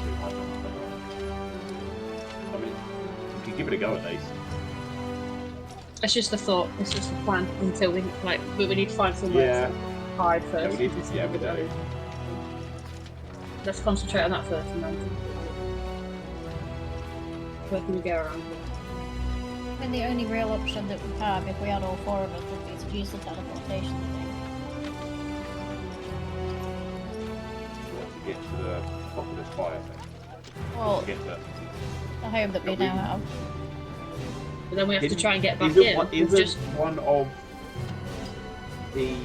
I mean, you could give it a go at least. It's just a thought. It's just a plan until we like. But we need to find somewhere Yeah. to hide Yeah, first. we need to. Yeah, we do. Let's concentrate on that first, and then where can we go around here? I mean, the only real option that we have, if we had all 4 of us, would be to use the teleportation thing. To get to the top of this fire thing. Well, To get to. the home that we now have. But then we have to Isn't- try and get back isn't in. one- It's Isn't just one of the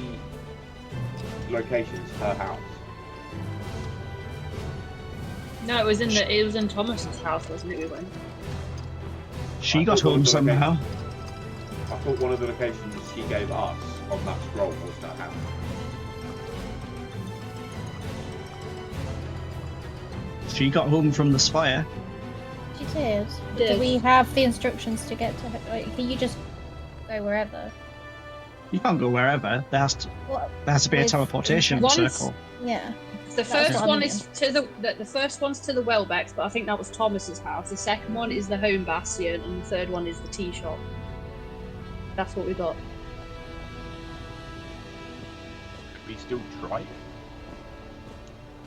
locations her house? no, it was in Thomas's house, wasn't it? We went. She I got thought one home of the somehow. I thought one of the locations she gave us on that scroll was her house. She got home from the spire. She did. Did. Do we have the instructions to get to her? Like, can you just go wherever? You can't go wherever. There has to be a With- teleportation Once- circle. Yeah. The That's first what I one mean. is to the first one's to the Welbecks, but I think that was Thomas's house. The second one is the Home Bastion, and the third one is the tea shop. That's what we got. Could we still try?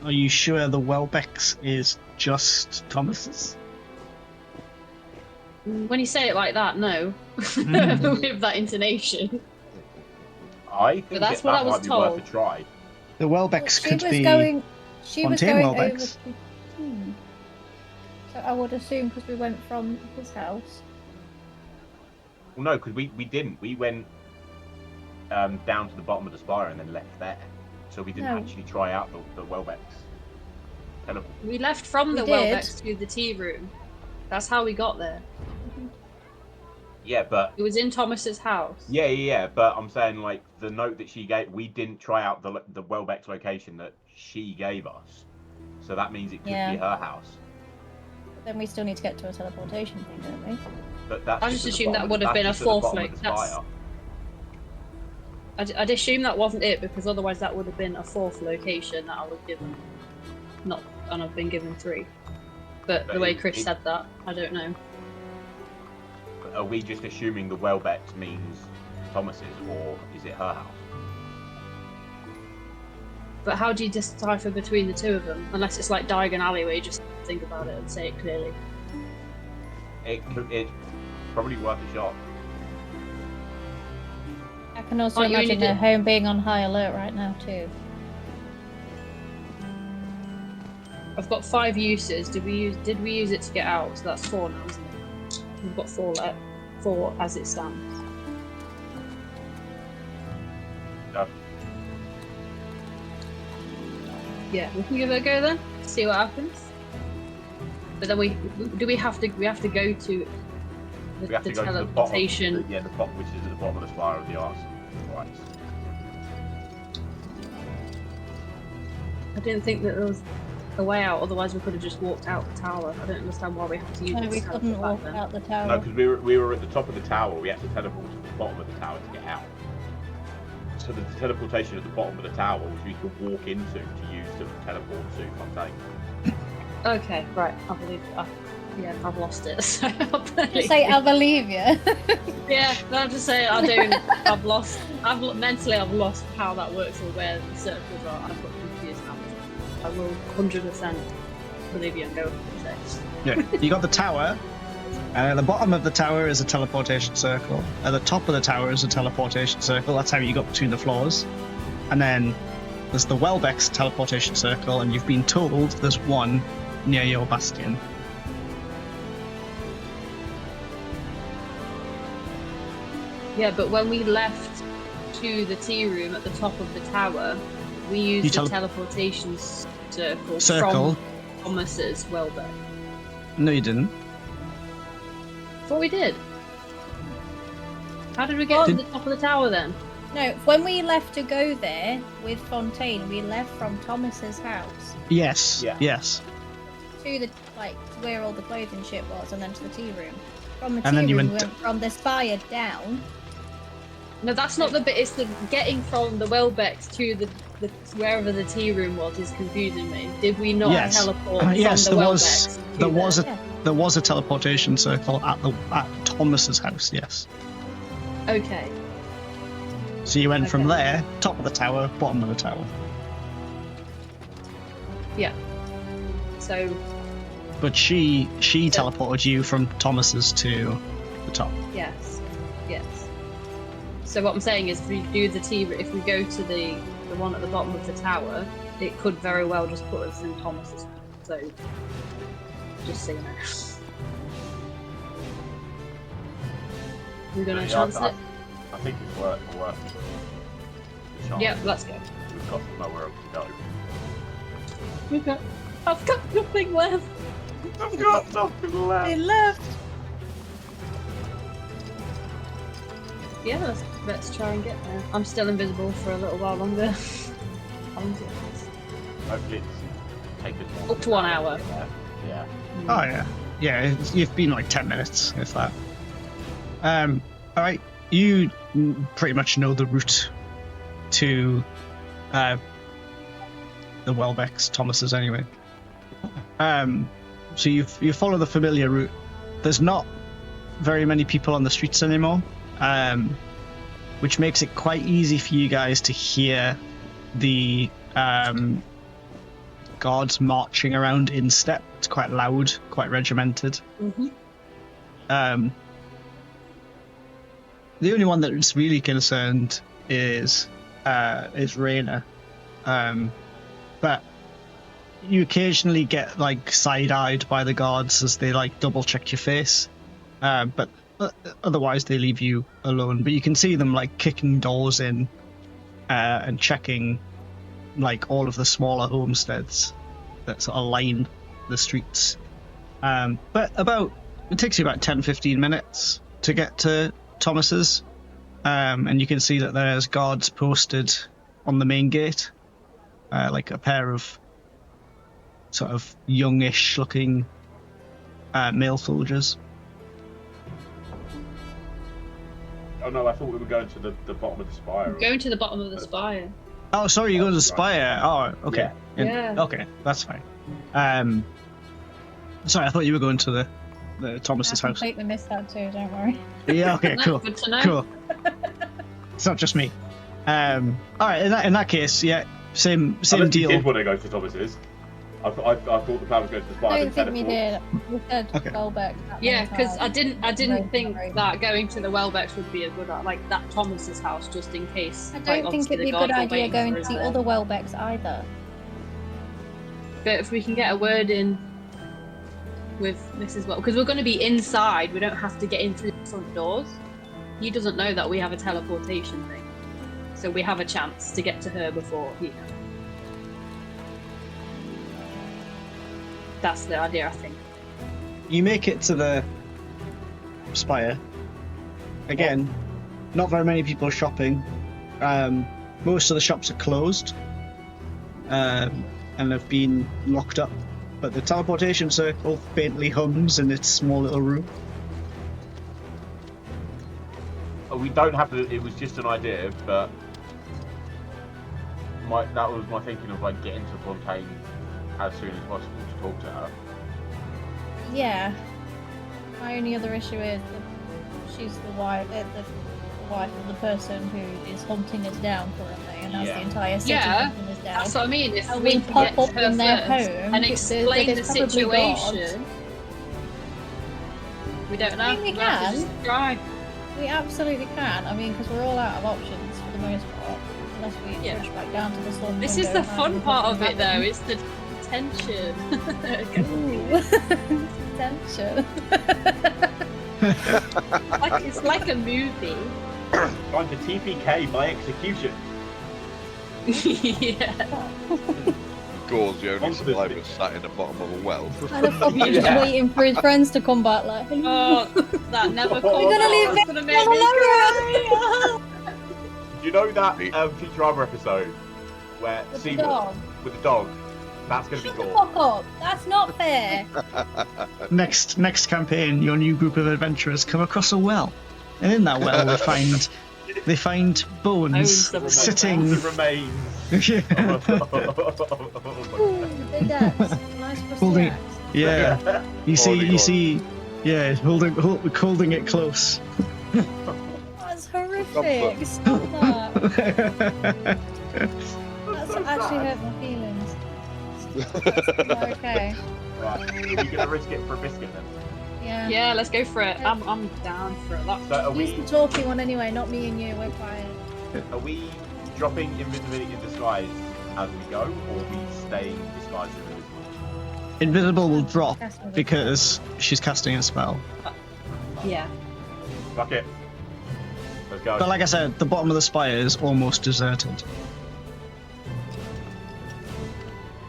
Are you sure the Welbecks is just Thomas's? When you say it like that, no, Mm. with that intonation. I think that's that what I might was be told. worth a try. The Welbecks She could was be. going. She was Fontaine going over. Welbecks. So I would assume because we went from his house. Well, no, because we didn't. We went down to the bottom of the spire and then left there. So we didn't No. actually try out the Welbecks. Teleport. We left from We the did. Welbecks to the tea room. That's how we got there. Yeah, but It was in Thomas's house. yeah. But I'm saying like the note that she gave, we didn't try out the Welbeck's location that she gave us. So that means it could Yeah. be her house. Then we still need to get to a teleportation thing, don't we? But that's I just just at the assumed that bottom- would have that's been a just at the fourth bottom link. of the That's- spire. I'd assume that wasn't it because otherwise that would have been a fourth location that I was given. Not, and I've been given 3. But But the way it- Chris it- said that, I don't know. Are we just assuming the Welbecks means Thomas's, or is it her house? But how do you decipher between the two of them? Unless it's like Diagon Alley where you just think about it and say it clearly. It's probably worth a shot. I can also Aren't you imagine only their do- home being on high alert right now too. I've got 5 uses. Did we use it to get out? So that's 4 now, isn't it? We've got 4 as it stands. go. Yeah, we can give it a go then. See what happens. But then we have to go to the, We have to go to the bottom. teleportation. The bottom, which is at the bottom of the spire of the arts. Right. I didn't think that there was a way out. Otherwise, we could have just walked out the tower. I don't understand why we have to use. No, this we to couldn't teleport walk back then. out the tower. No, because we were at the top of the tower. We had to teleport to the bottom of the tower to get out. So the teleportation at the bottom of the tower, which we could walk into to use to teleport to Fontaine. Okay, right. I believe. I've lost it. So Just say I believe you. yeah, I have to say I don't. I've lost how that works or where the circles are. I've got confused now. I will 100% believe you and go with what you say. Yeah, you got the tower. At the bottom of the tower is a teleportation circle. At the top of the tower is a teleportation circle. That's how you got between the floors. And then there's the Welbeck's teleportation circle, and you've been told there's one near your bastion. Yeah, but when we left to the tea room at the top of the tower, we used the teleportation circle from Thomas's Welbeck. No, you didn't. Thought we did. How did we get to the top of the tower then? No, when we left to go there with Fontaine, we left from Thomas's house Yes. Yeah. Yes. to the to where all the clothing shit was, and then to the tea room. From the And then tea you room, went we went from the spire down. No, that's not the bit. It's the getting from the Welbecks to the wherever the tea room was is confusing me. Did we not Yes. teleport from Yes, the there Welbecks? was. to There was Yeah. there was a teleportation circle at Thomas's house. Yes. Okay. So you went from Okay. there, top of the tower, bottom of the tower. Yeah. So But she teleported you from Thomas's to the top. yes. So what I'm saying is, if we do the if we go to the one at the bottom of the tower, it could very well just put us in Thomas's. So just so you know. We're gonna chance it. I think it's worth the chance. Yeah, let's go. We've got nowhere else to go. I've got nothing left. I've got nothing They left. left. Yeah, let's try and get there. I'm still invisible for a little while longer. Hopefully it's take us more Up to 1 hour. Yeah. Oh yeah, you've been like 10 minutes, if that. All right, you pretty much know the route to the Welbecks, Thomas's anyway. So you follow the familiar route. There's not very many people on the streets anymore, which makes it quite easy for you guys to hear the guards marching around in step. It's quite loud, quite regimented. Mm-hmm. The only one that's really concerned is Raina, but you occasionally get like side-eyed by the guards as they like double-check your face, but otherwise they leave you alone. But you can see them like kicking doors in and checking like all of the smaller homesteads that sort of line the streets. But it takes you about 10-15 minutes to get to Thomas's, and you can see that there's guards posted on the main gate, like a pair of sort of youngish looking male soldiers. Oh no, I thought we were going to the bottom of the spire. Going to the bottom of the spire. Oh, sorry, you go to the spire. Oh, okay. Yeah. Okay, that's fine. Sorry, I thought you were going to the Thomas's I house. completely missed that too. Don't worry. Yeah. Okay. Cool. Good to know. Cool. It's not just me. All right. In that case, yeah, same I deal. did want to go to Thomas's. I thought the plan was going to the I spire. don't think we did. We said Okay. Welbeck. Yeah, because I didn't think Right. that going to the Welbecks would be a good like that Thomas's house just in case. I like, don't think obviously it'd be a the good guards were idea waiting going for to us the there. other Welbecks either. But if we can get a word in with Mrs. Well, because we're going to be inside, we don't have to get in through the front doors. He doesn't know that we have a teleportation thing. So we have a chance to get to her before he can. That's the idea, I think. You make it to the spire. Again, not very many people shopping. Most of the shops are closed and have been locked up. But the teleportation circle faintly hums in its small little room. We don't have to. It was just an idea, but that was my thinking of like getting to Fontaine as soon as possible to talk to her. Yeah. My only other issue is that she's the wife of the person who is hunting us down currently, and that's the entire city hunting us down. That's what I mean. If And we we can pop get up to her in their first home and because explain there's the probably situation, we don't know. I mean, we We'll have to can. just try. We absolutely can. I mean, because we're all out of options for the most part, unless we Yeah. push back down to the sun. This and is go the hide fun and part of nothing it, though. happens. It's the tension. Ooh. Tension. It's like a movie. Time to TPK by execution. Yeah. Gore's the only survivor sat in the bottom of a well. And a fucking just waiting for his friends to come back, like, hello. Oh, that never comes. You're gonna leave me It's gonna make me cry. Do you know that Futurama episode where With the Seymour dog. with the dog? That's gonna Shut be the Gore. fuck up. That's not fair. Next campaign, your new group of adventurers come across a well, and in that well they find bones Bones of sitting. The remains. Ooh, big axe. Nice rusty Holding- axe. Yeah, you see, yeah, holding it close. That's horrific. Stop that. That's actually hurt my feelings. That's not okay. Right. Are you gonna risk it for a biscuit then? Yeah. Yeah, let's go for it. I'm down for it. So are He's we the talky one anyway, not me and you. We're quiet. dropping invisibility in disguise as we go, or we stay disguised as invisible? Invisible will drop That's what it because she's casting a spell. Yeah. Fuck it. Let's go. But like I said, the bottom of the spire is almost deserted.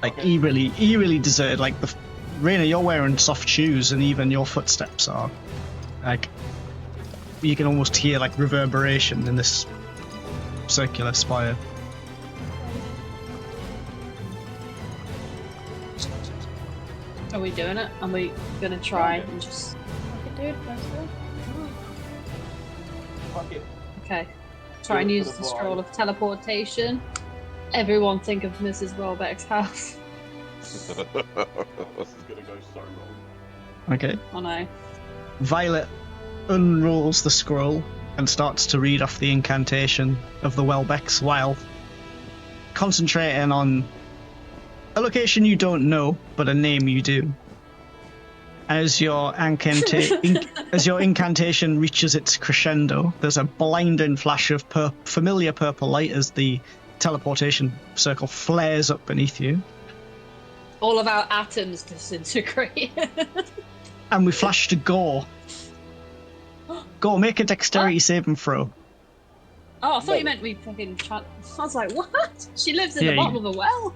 Like Okay. eerily deserted. Like Raina, you're wearing soft shoes, and even your footsteps are like you can almost hear like reverberation in this circular spire. Are we doing it? Are we gonna try and just? Fuck it, dude. Let's go. Fuck it. Okay. Try and Do it use for the the vibe. scroll of teleportation. Everyone think of Mrs. Welbeck's house. This is gonna go so wrong. Okay. Oh no. Violet unrolls the scroll and starts to read off the incantation of the Welbecks while concentrating on a location you don't know, but a name you do. As your incantation reaches its crescendo, there's a blinding flash of familiar purple light as the teleportation circle flares up beneath you. All of our atoms disintegrate. And we flash to Gore. Gore, make a dexterity saving throw. Oh, I thought you meant we fucking. I was like, what? She lives in Yeah, the bottom of a well.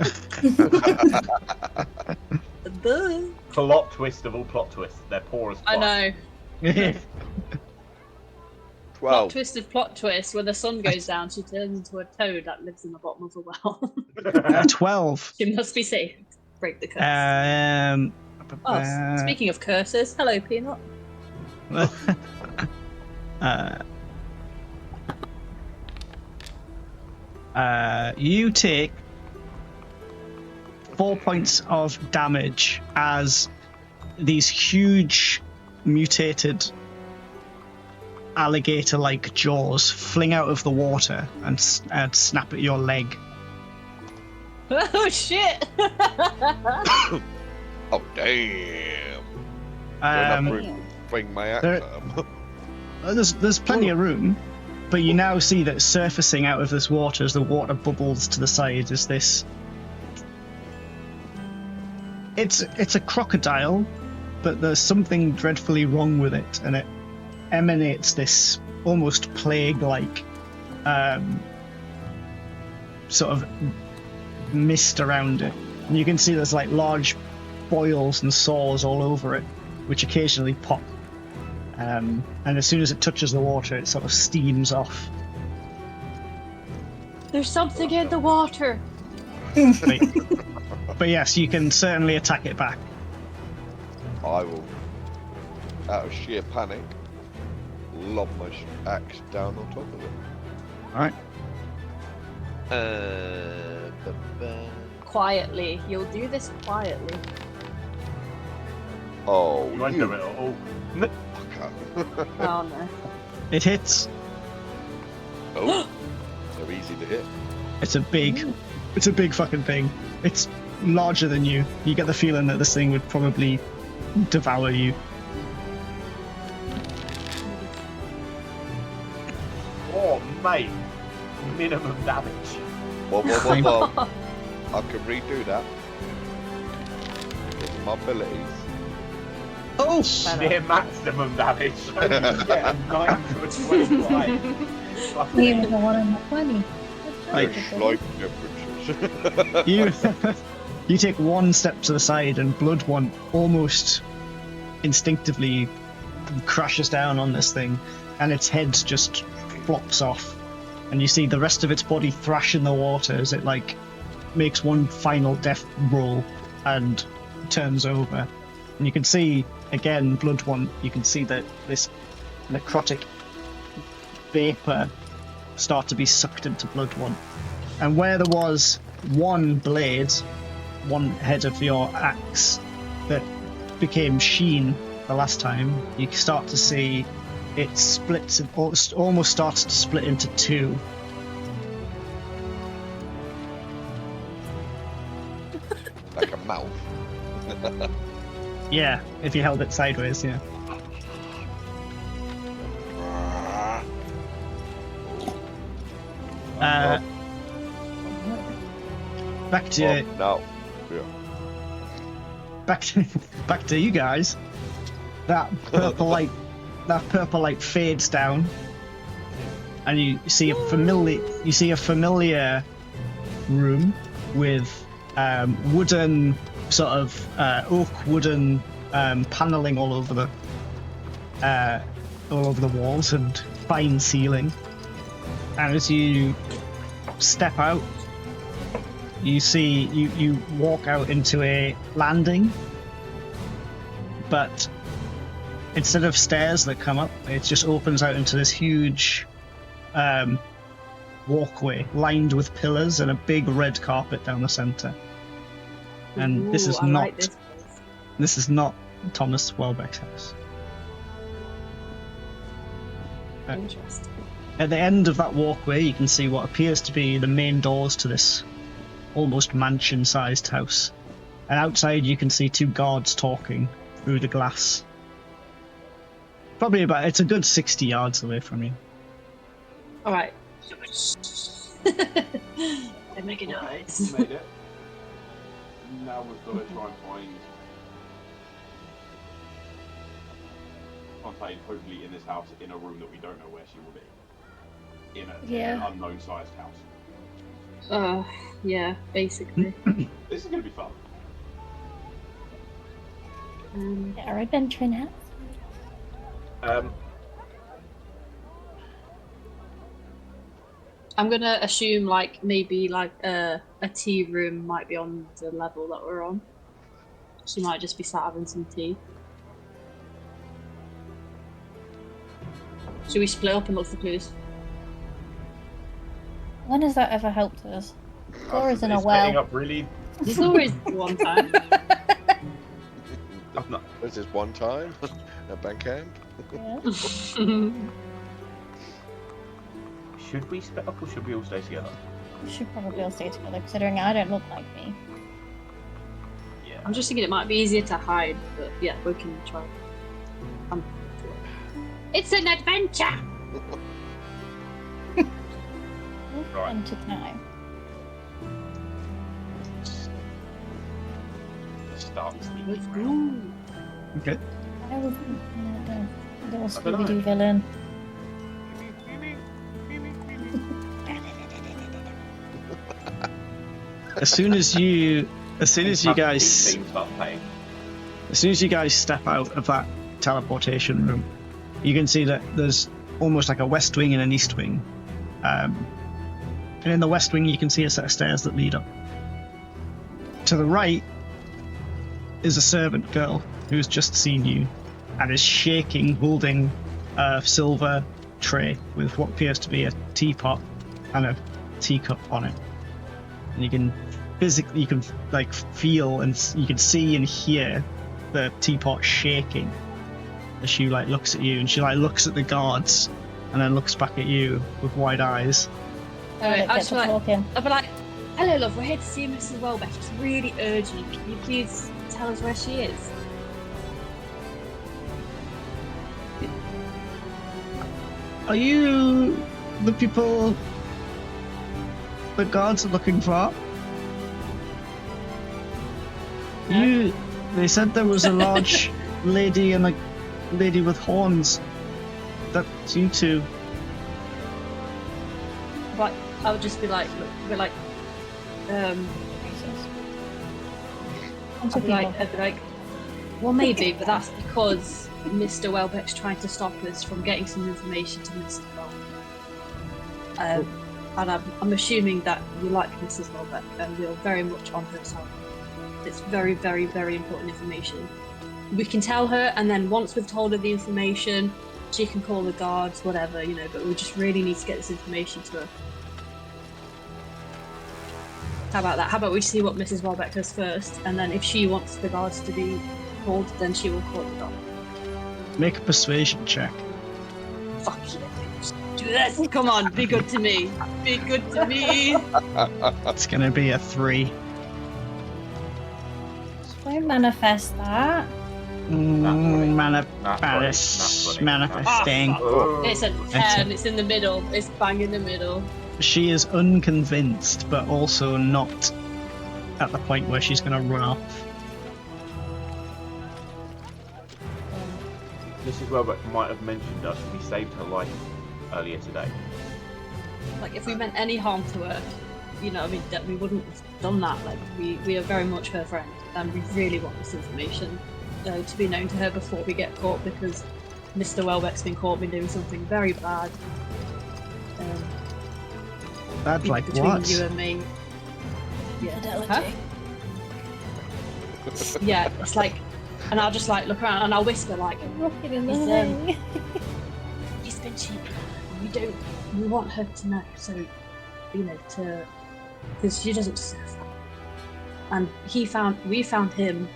Duh. Plot twist of all plot twists. They're poor as fuck. I know. 12. Plot twist. When the sun goes down, she turns into a toad that lives in the bottom of a well. 12. She must be safe. Break the curse. Oh, Speaking of curses, hello, Peanut. You take 4 points of damage as these huge mutated alligator-like jaws fling out of the water and snap at your leg. Oh shit! Oh, damn. Enough room to bring my axe there- up. There's plenty of room, but you now see that surfacing out of this water as the water bubbles to the side is this. It's a crocodile, but there's something dreadfully wrong with it, and it emanates this almost plague-like sort of mist around it. And you can see there's like large boils and sores all over it, which occasionally pop. And as soon as it touches the water, it sort of steams off. There's something in the water. But yes, you can certainly attack it back. I will, out of sheer panic, lob my axe down on top of it. Alright. Quietly. You'll do this quietly. Oh, You won't do it at all. fucker. Oh no. It hits. Oh, they're easy to hit. It's a big fucking thing. It's larger than you. You get the feeling that this thing would probably devour you. Oh, mate. Minimum damage. Well, I can redo that. Because of my abilities. Oh! Near maximum damage. So you get a 9 to a 25. Even the one in the 20. Like, Slight differences. You take one step to the side and Blood One almost instinctively crashes down on this thing and its head just flops off, and you see the rest of its body thrash in the water as it like makes one final death roll and turns over. And you can see again, Blood One, you can see that this necrotic vapor start to be sucked into Blood One. And where there was one blade, one head of your axe that became sheen the last time, you start to see it splits, almost starts to split into two. Like a mouth. Yeah, if you held it sideways, yeah. Back to no. Yeah. back to you guys. That purple light fades down, and you see a familiar room with wooden sort of oak wooden paneling all over the walls and fine ceiling. And as you step out, you walk out into a landing, but instead of stairs that come up, it just opens out into this huge walkway lined with pillars and a big red carpet down the center. And Ooh, this is I not like this place. this is not Thomas Welbeck's house. Interesting. At the end of that walkway, you can see what appears to be the main doors to this almost mansion-sized house. And outside, you can see two guards talking through the glass. It's a good 60 yards away from you. Alright. They make a noise. Made it. Now we've got to try and find Fontaine, hopefully in this house, in a room that we don't know where she will be. In an unknown sized house. Yeah, basically. This is going to be fun. Get our adventuring hats. I'm gonna assume maybe a tea room might be on the level that we're on. She might just be sat having some tea. Should we split up and look for clues? When has that ever helped us? Laura's in a It's getting well. up really. There's always one time. I'm not. Was this one time at bank camp? Yeah. Should we split up or should we all stay together? We should probably all stay together, considering I don't look like me. Yeah. I'm just thinking it might be easier to hide, but yeah, we can try. It's an adventure! Right. Into time. Start sneaking Let's around. go. Okay. I was the little I don't know. Scooby-Doo villain. as soon as you guys Theme starts playing. As soon as you guys step out of that teleportation room, you can see that there's almost like a west wing and an east wing. And in the west wing, you can see a set of stairs that lead up. To the right is a servant girl who's just seen you and is shaking, holding a silver tray with what appears to be a teapot and a teacup on it. And you can like feel and you can see and hear the teapot shaking as she like looks at you, and she like looks at the guards and then looks back at you with wide eyes. I'll be like, hello love, we're here to see Mrs. Welbeck. It's really urgent. Can you please tell us where she is? Are you the people the guards are looking for? No. They said there was a large lady and a lady with horns. That's you two. Right, I would just be like, look, we're like, I'd be like, well maybe, but that's because Mr. Welbeck's trying to stop us from getting some information to Mrs. Welbeck. And I'm assuming that you like Mrs. Welbeck and you're very much on her side. It's very, very, very important information. We can tell her, and then once we've told her the information, she can call the guards, whatever, you know, but we just really need to get this information to her. How about that? How about we see what Mrs. Welbeck does first, and then if she wants the guards to be called, then she will call the guards. Make a persuasion check. Fuck yeah, bitch. Do this! Come on, be good to me. Be good to me! It's gonna be a 3. Don't manifest that. Manifesting. It's a 10, it's in the middle. It's bang in the middle. She is unconvinced, but also not at the point where she's going to run off. Mrs. Welbeck might have mentioned us. We saved her life earlier today. Like, if we meant any harm to her, you know, I mean, that we wouldn't have done that. Like, we are very much her friend, and we really want this information to be known to her before we get caught, because Mr. Welbeck's been caught doing something very bad. Bad like between what? you and me. Yeah. Fidelity. Yeah, it's like, and I'll just like look around and I'll whisper like, Rocket in the He's, ring. he's been cheating. We want her to know, so, you know, because she doesn't deserve that. And we found him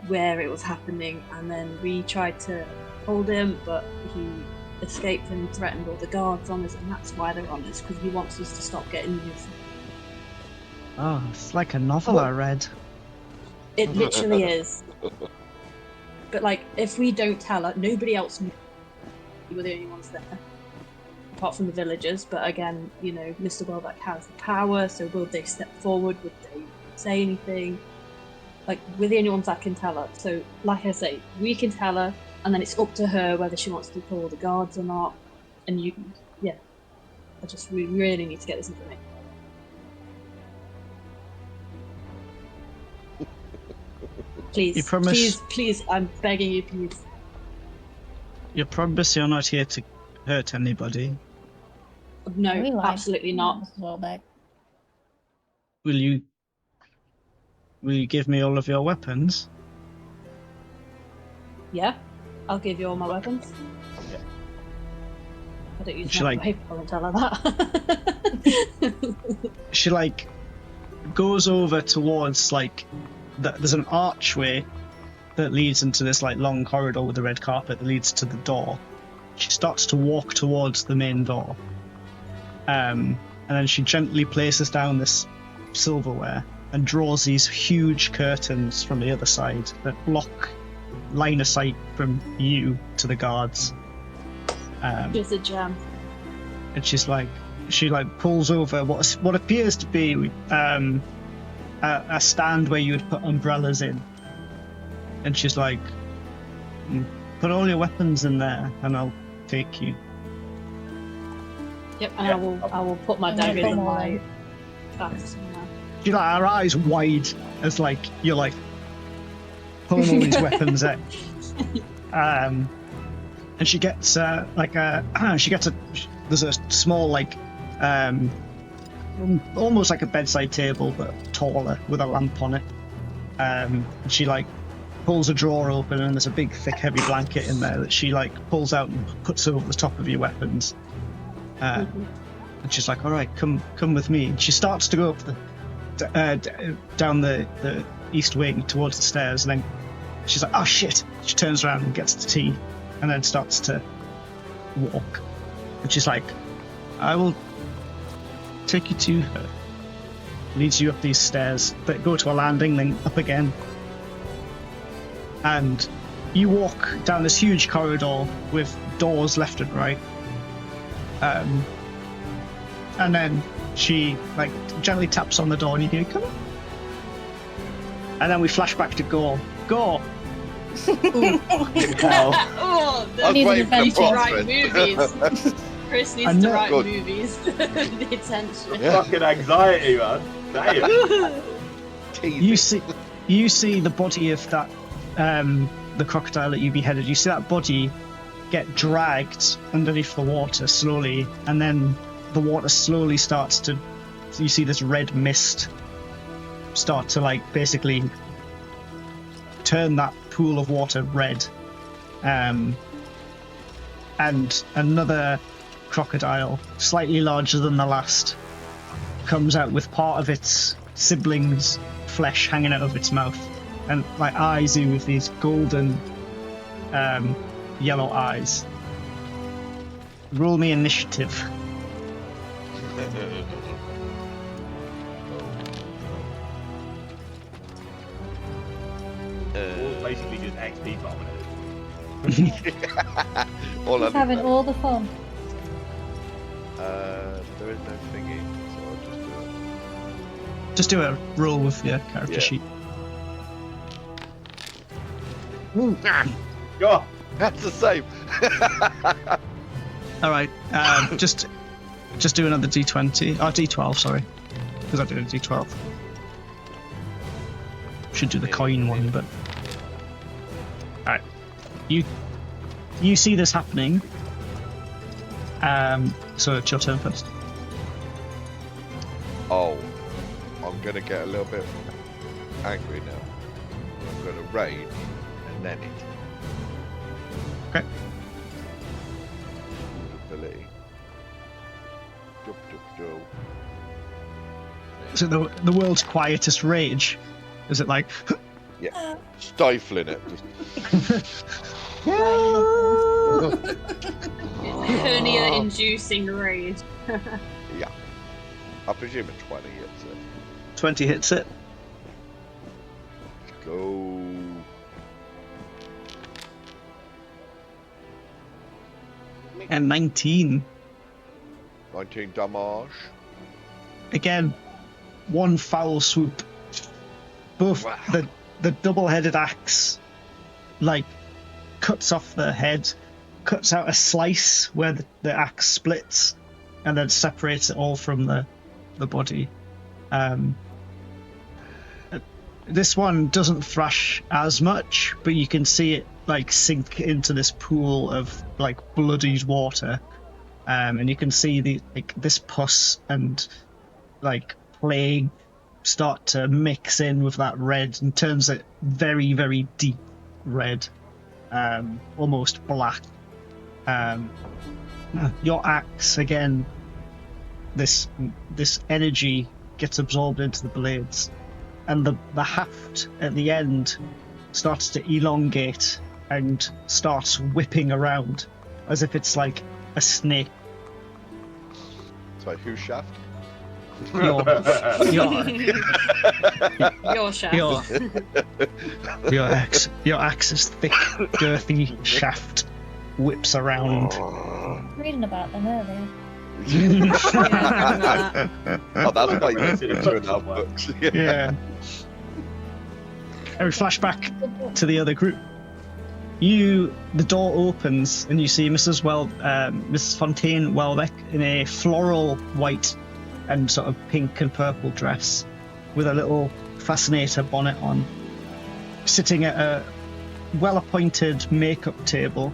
where it was happening, and then we tried to hold him, but he escaped and threatened all the guards on us, and that's why they're on us, because he wants us to stop getting this. Oh, it's like a novel I read. It literally is. But like, if we don't tell her, nobody else knew. We were the only ones there, apart from the villagers. But again, you know, Mr. Welbeck has the power, so will they step forward? Would they say anything? Like, we're the only ones that can tell her. So, like I say, we can tell her, and then it's up to her whether she wants to call the guards or not. And we really need to get this information. Please, You promise- please, I'm begging you, please. You promise you're not here to hurt anybody? No, We like absolutely not. Mrs. Welbeck. Will you give me all of your weapons? Yeah, I'll give you all my weapons. Yeah. I don't use She, my like- paper, I won't tell her that. She like goes over towards like there's an archway that leads into this like long corridor with a red carpet that leads to the door. She starts to walk towards the main door, and then she gently places down this silverware and draws these huge curtains from the other side that block line of sight from you to the guards. It's a jam. And she pulls over what appears to be a stand where you would put umbrellas in, and she's like, put all your weapons in there and I'll take you. Yep, and Yeah. I will put my And then daggers and come my on. fast. She like her eyes wide as like you're like pulling all these weapons out. And she gets there's a small like almost like a bedside table but taller with a lamp on it. And she like pulls a drawer open and there's a big thick heavy blanket in there that she like pulls out and puts over the top of your weapons. And she's like, all right, come with me. And she starts to go up down the east wing towards the stairs, and then she's like, oh shit. She turns around and gets the tea and then starts to walk. And she's like, I will take you to her. Leads you up these stairs that go to a landing, then up again. And you walk down this huge corridor with doors left and right. And then she like gently taps on the door and you go, come on. And then we flash back to Gore. Gore! Oh, I was waiting for the needs to plot write twist. movies. Chris needs to write movies. The attention. Yeah. Fucking anxiety, man. Damn. You see the body of that the crocodile that you beheaded. You see that body get dragged underneath the water slowly, and then the water slowly starts to. You see this red mist start to like basically turn that pool of water red, and another crocodile, slightly larger than the last, comes out with part of its sibling's flesh hanging out of its mouth, and like eyes you with these golden yellow eyes. Roll me initiative. Basically just XP bombing All He's having all the fun. there is no thingy, so I'll just do it. Just do a roll with your character sheet. Go. That's the same. All right, just do another D20. Oh, D12, sorry, because I did a D12. Should do the coin one, but all right. You see this happening. So it's your turn first. Oh, I'm gonna get a little bit angry now. I'm gonna raid and then it. Okay. Ability. Jup, jup, jup. So the world's quietest rage. Is it like? Yeah, stifling it. Hernia-inducing rage. Yeah, I presume it's 20 hits it. 20 hits it. Let's go. And 19. 19 damage. Again, one foul swoop. Both Wow. the double-headed axe, like, cuts off the head, cuts out a slice where the axe splits, and then separates it all from the body. This one doesn't thrash as much, but you can see it like sink into this pool of like bloodied water, and you can see this pus and like plague start to mix in with that red and turns it very, very deep red, almost black. Your axe again, this energy gets absorbed into the blades, and the haft at the end starts to elongate and starts whipping around as if it's like a snake. So whose shaft? Your shaft. Your axe's thick, girthy shaft whips around. Reading about them earlier. Oh, that's why you consider 2.5 books. Yeah. And we flash back to the other group. The door opens and you see Mrs. Fontaine Welbeck in a floral white and sort of pink and purple dress with a little fascinator bonnet on, sitting at a well-appointed makeup table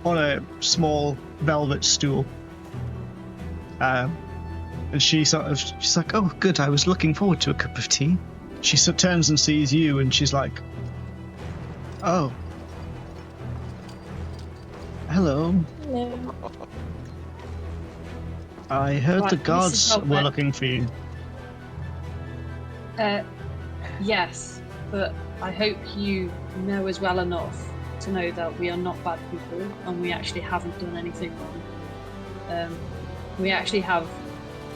on a small velvet stool. And she's like, oh, good, I was looking forward to a cup of tea. She turns and sees you, and she's like, oh. Hello. Hello. I heard the Right, guards Mrs. were Hopper. looking for you. Yes, but I hope you know us well enough to know that we are not bad people and we actually haven't done anything wrong. We actually have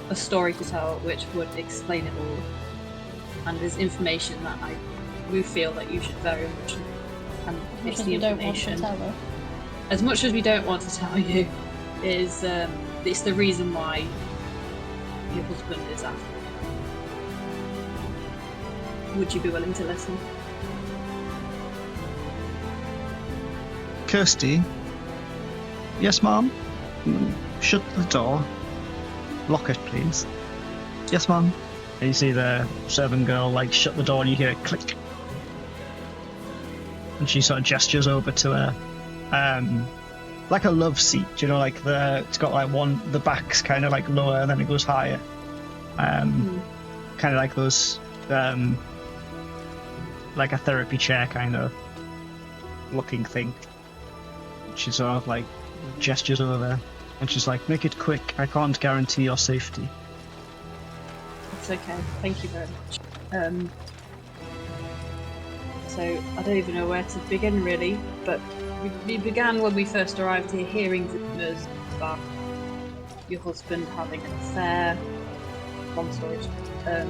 a story to tell which would explain it all, and there's information that we feel that you should very much know. And it's the information. As much as we don't want to tell you, is it's the reason why your husband is after you. Would you be willing to listen? Kirsty? Yes, Mom? Shut the door. Lock it, please. Yes, Mom? And you see the servant girl, like, shut the door and you hear it click. And she sort of gestures over to her, like a love seat, you know, like it's got like the back's kind of like lower and then it goes higher. Kind of like those, like a therapy chair kind of looking thing. She sort of like gestures over there and she's like, make it quick, I can't guarantee your safety. It's okay, thank you very much. So I don't even know where to begin really, but we began when we first arrived here hearing rumours about your husband having an affair, long story short,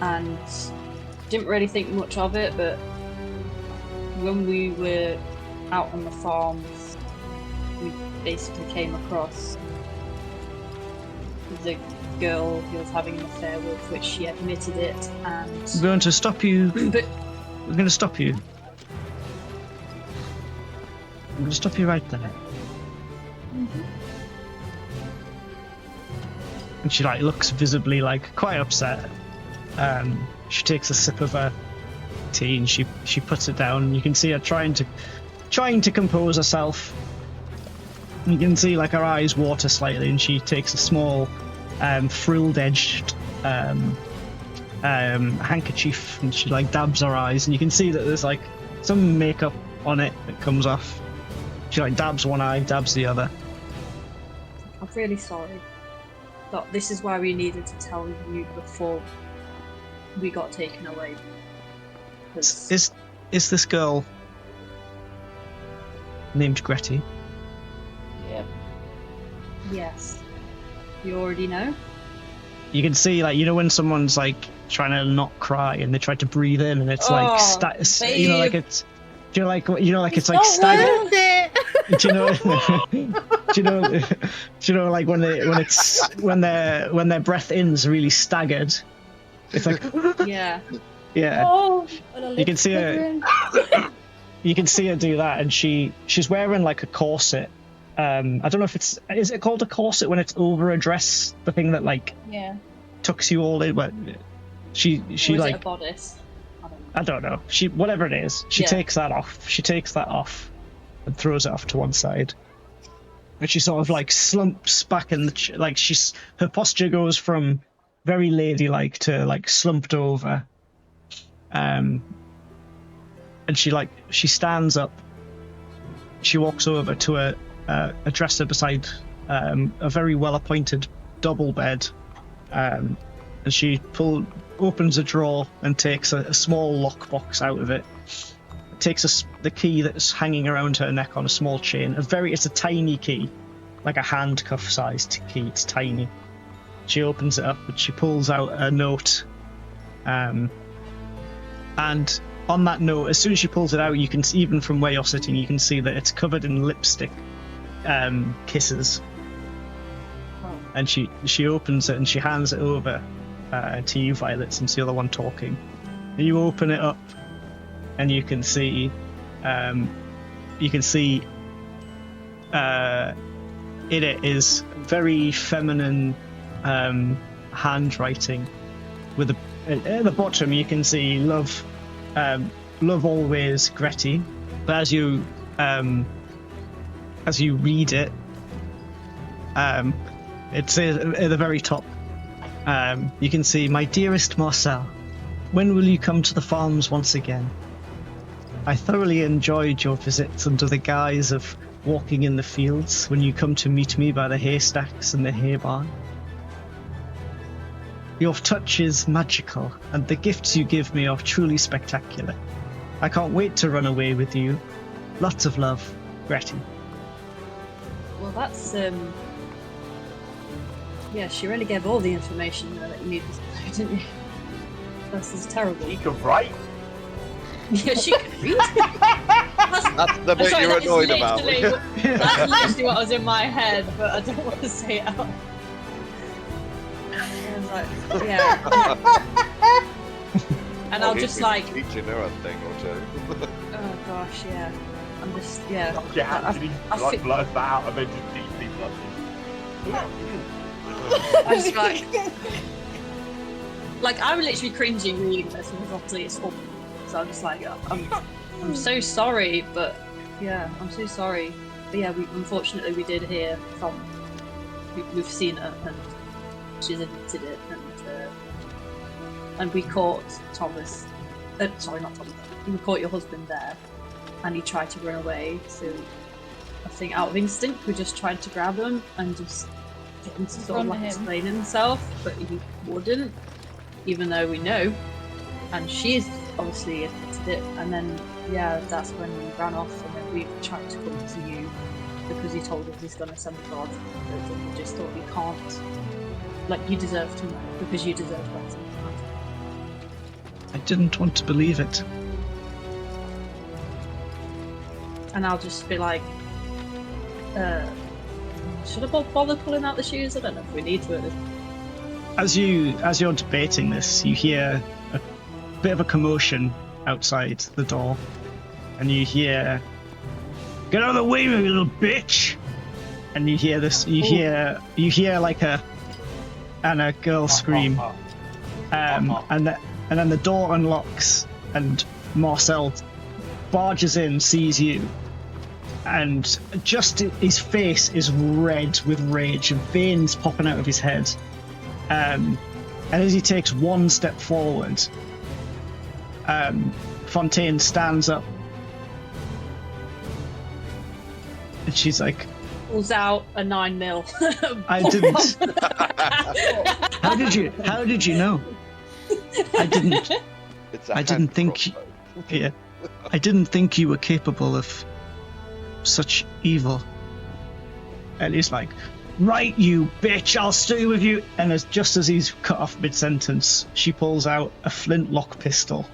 and didn't really think much of it, but when we were out on the farms, we basically came across the girl he was having an affair with, which she admitted it, and... We're going to stop you. But We're going to stop you. I'm going to stop you right there. Mm-hmm. And she like looks visibly like quite upset. She takes a sip of her tea and she puts it down. And you can see her trying to compose herself. And you can see like her eyes water slightly, and she takes a small frilled-edged handkerchief and she like dabs her eyes, and you can see that there's like some makeup on it that comes off. She like dabs one eye, dabs the other. I'm really sorry. But this is why we needed to tell you before we got taken away. 'Cause- Is this girl named Gretty? Yep. Yes. You already know? You can see, like, you know when someone's like trying to not cry and they try to breathe in and it's Oh, like you know, like it's, do you know like it's like not staggered? worth it. Do you know like when their breath in's really staggered? It's like Yeah. yeah. Oh, You can see her. You can see her do that, and she's wearing like a corset. I don't know if is it called a corset when it's over a dress, the thing that like yeah. tucks you all in, but she Or is like it a bodice? I don't know. Whatever it is, she Yeah. takes that off. She takes that off and throws it off to one side. And she sort of like slumps back in the like her posture goes from very ladylike to like slumped over. And she stands up. She walks over to a dresser beside a very well appointed double bed. And she opens a drawer and takes a small lockbox out of it. Takes the key that's hanging around her neck on a small chain. It's a tiny key, like a handcuff-sized key. It's tiny. She opens it up and she pulls out a note. And on that note, as soon as she pulls it out, you can see, even from where you're sitting, you can see that it's covered in lipstick kisses. And she opens it and she hands it over to you, Violet, since the other one talking. And you open it up, and you can see in it is very feminine handwriting. With at the bottom, you can see love always, Gretty. But as you read it, it's at the very top. You can see, "My dearest Marcel, when will you come to the farms once again? I thoroughly enjoyed your visits under the guise of walking in the fields when you come to meet me by the haystacks and the hay barn. Your touch is magical, and the gifts you give me are truly spectacular. I can't wait to run away with you. Lots of love, Gretty." Well, that's yeah, she really gave all the information that you needed to know, didn't you? This is terrible. He could write. Yeah, she could read. That's the bit Sorry, you're that is annoyed about. literally- That's literally what was in my head, but I don't want to say it out. I was like, yeah. And I'll just like, teaching her a thing or two. oh gosh, yeah. I'm just, yeah. Yeah, actually, I like fi- blurt that out and then just deeply blushes. I just like I'm literally cringing reading this because obviously it's awful. So I'm just like, I'm so sorry, but yeah, I'm so sorry. But yeah, unfortunately we did hear from, we've seen her and she's admitted it, and we caught Thomas. Sorry, not Thomas. We caught your husband there, and he tried to run away. So I think out of instinct, we just tried to grab him and just get him to sort of like explain himself, but he wouldn't, even though we know. And she's obviously admitted it, and then yeah, that's when we ran off, and then we tried to come to you because he told us he's gonna send the guards, and we just thought we can't. Like, you deserve to know because you deserve better. I didn't want to believe it. And I'll just be like, should I bother pulling out the shoes? I don't know if we need to at this point. As you're debating this, you hear a bit of a commotion outside the door, and you hear, "Get out of the way, you little bitch!" And you hear this. You hear like a girl scream, and then the door unlocks, and Marcel barges in, sees you, and just his face is red with rage and veins popping out of his head. And as he takes one step forward, Fontaine stands up, and she's like, pulls out a 9mm. "I didn't." How did you know? I didn't. I didn't think. Yeah, I didn't think you were capable of such evil. And he's like, "Right, you bitch! I'll stay with you." And just as he's cut off mid-sentence, she pulls out a flintlock pistol.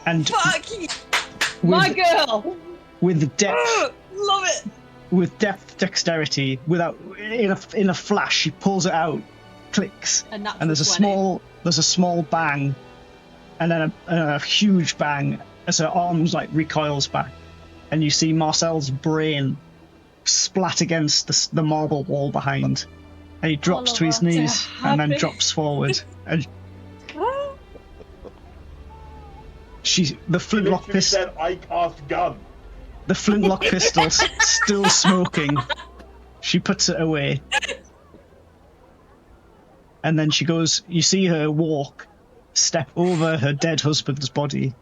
And Fuck! My girl! with depth, Love it! with dexterity, in a flash, she pulls it out, clicks, and there's a small bang, and then a huge bang as her arms like recoils back, and you see Marcel's brain splat against the marble wall behind, and he drops to his knees and then drops forward, and the flintlock pistol. Said, "I cast gun." The flintlock pistol's still smoking. She puts it away. And then she goes, you see her step over her dead husband's body,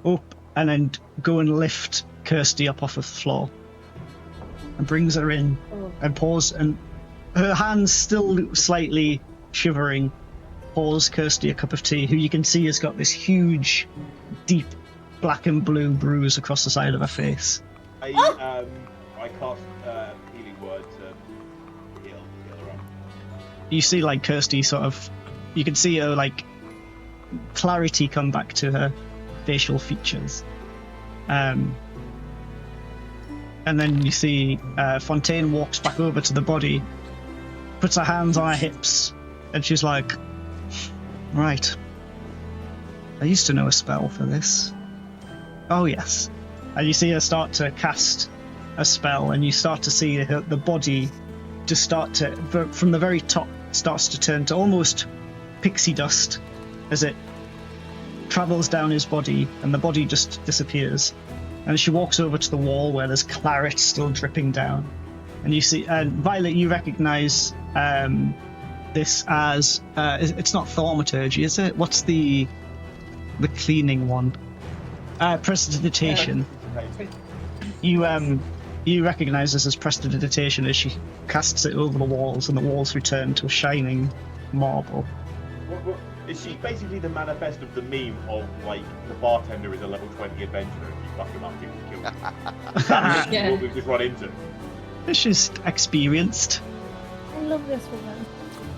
up, and then go and lift Kirsty up off the floor. And brings her in, and pours, and her hands still slightly shivering, pours Kirsty a cup of tea, who you can see has got this huge, deep, black and blue bruise across the side of her face. I cast healing word to heal her up. You see, like, Kirsty you can see her, like, clarity come back to her facial features. And then you see Fontaine walks back over to the body, puts her hands on her hips, and she's like, "Right. I used to know a spell for this. Oh, yes." And you see her start to cast a spell, and you start to see the body just start to, from the very top starts to turn to almost pixie dust as it travels down his body, and the body just disappears. And she walks over to the wall where there's claret still dripping down. And you see, Violet, you recognize this as it's not thaumaturgy, is it? What's the cleaning one? Prestidigitation. You recognize this as prestidigitation as she casts it over the walls, and the walls return to a shining marble. Is she basically the manifest of the meme of, like, the bartender is a level 20 adventurer and you fuck him up, you can kill him? Yeah. What we've just run into. She's experienced. I love this woman.